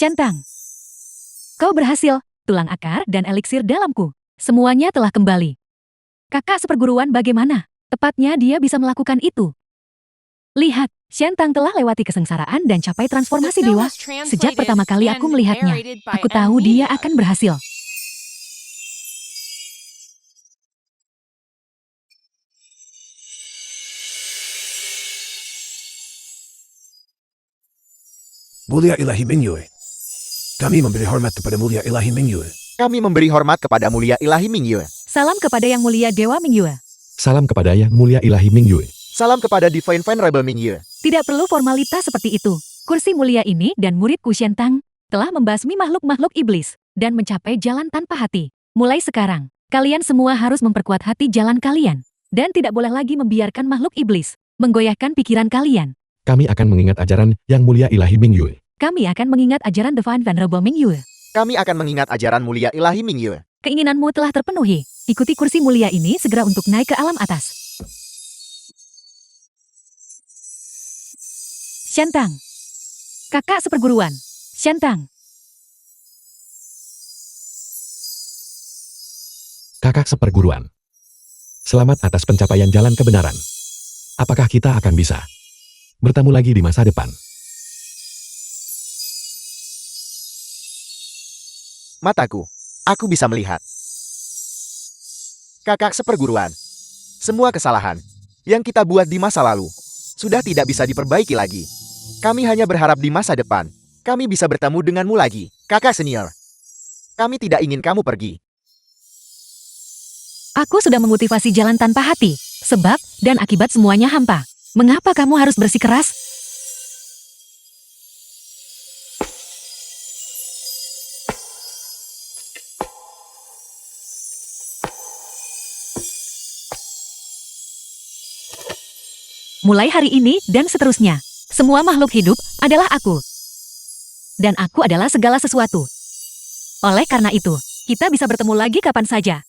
Xiantang, kau berhasil. Tulang akar dan eliksir dalamku, semuanya telah kembali. Kakak seperguruan bagaimana? Tepatnya dia bisa melakukan itu. Lihat, Xiantang telah lewati kesengsaraan dan capai transformasi dewa. Sejak pertama kali aku melihatnya, aku tahu dia akan berhasil. Mulia Ilahi Mingyue. Kami memberi hormat kepada Mulia Ilahi Mingyue. Kami memberi hormat kepada Mulia Ilahi Mingyue. Salam kepada Yang Mulia Dewa Mingyue. Salam kepada Yang Mulia Ilahi Mingyue. Salam kepada Divine Venerable Mingyu. Tidak perlu formalitas seperti itu. Kursi mulia ini dan muridku Xiantang telah membasmi makhluk-makhluk iblis dan mencapai jalan tanpa hati. Mulai sekarang, kalian semua harus memperkuat hati jalan kalian dan tidak boleh lagi membiarkan makhluk iblis menggoyahkan pikiran kalian. Kami akan mengingat ajaran yang mulia ilahi Mingyu. Kami akan mengingat ajaran Divine Venerable Mingyu. Kami akan mengingat ajaran mulia ilahi Mingyu. Keinginanmu telah terpenuhi. Ikuti kursi mulia ini segera untuk naik ke alam atas. Xiantang. Kakak seperguruan. Xiantang. Kakak seperguruan. Selamat atas pencapaian jalan kebenaran. Apakah kita akan bisa bertemu lagi di masa depan? Mataku, aku bisa melihat. Kakak seperguruan. Semua kesalahan yang kita buat di masa lalu sudah tidak bisa diperbaiki lagi. Kami hanya berharap di masa depan kami bisa bertemu denganmu lagi, kakak senior. Kami tidak ingin kamu pergi. Aku sudah memotivasi jalan tanpa hati. Sebab dan akibat semuanya hampa. Mengapa kamu harus bersikeras? Mulai hari ini dan seterusnya, semua makhluk hidup adalah aku. Dan aku adalah segala sesuatu. Oleh karena itu, kita bisa bertemu lagi kapan saja.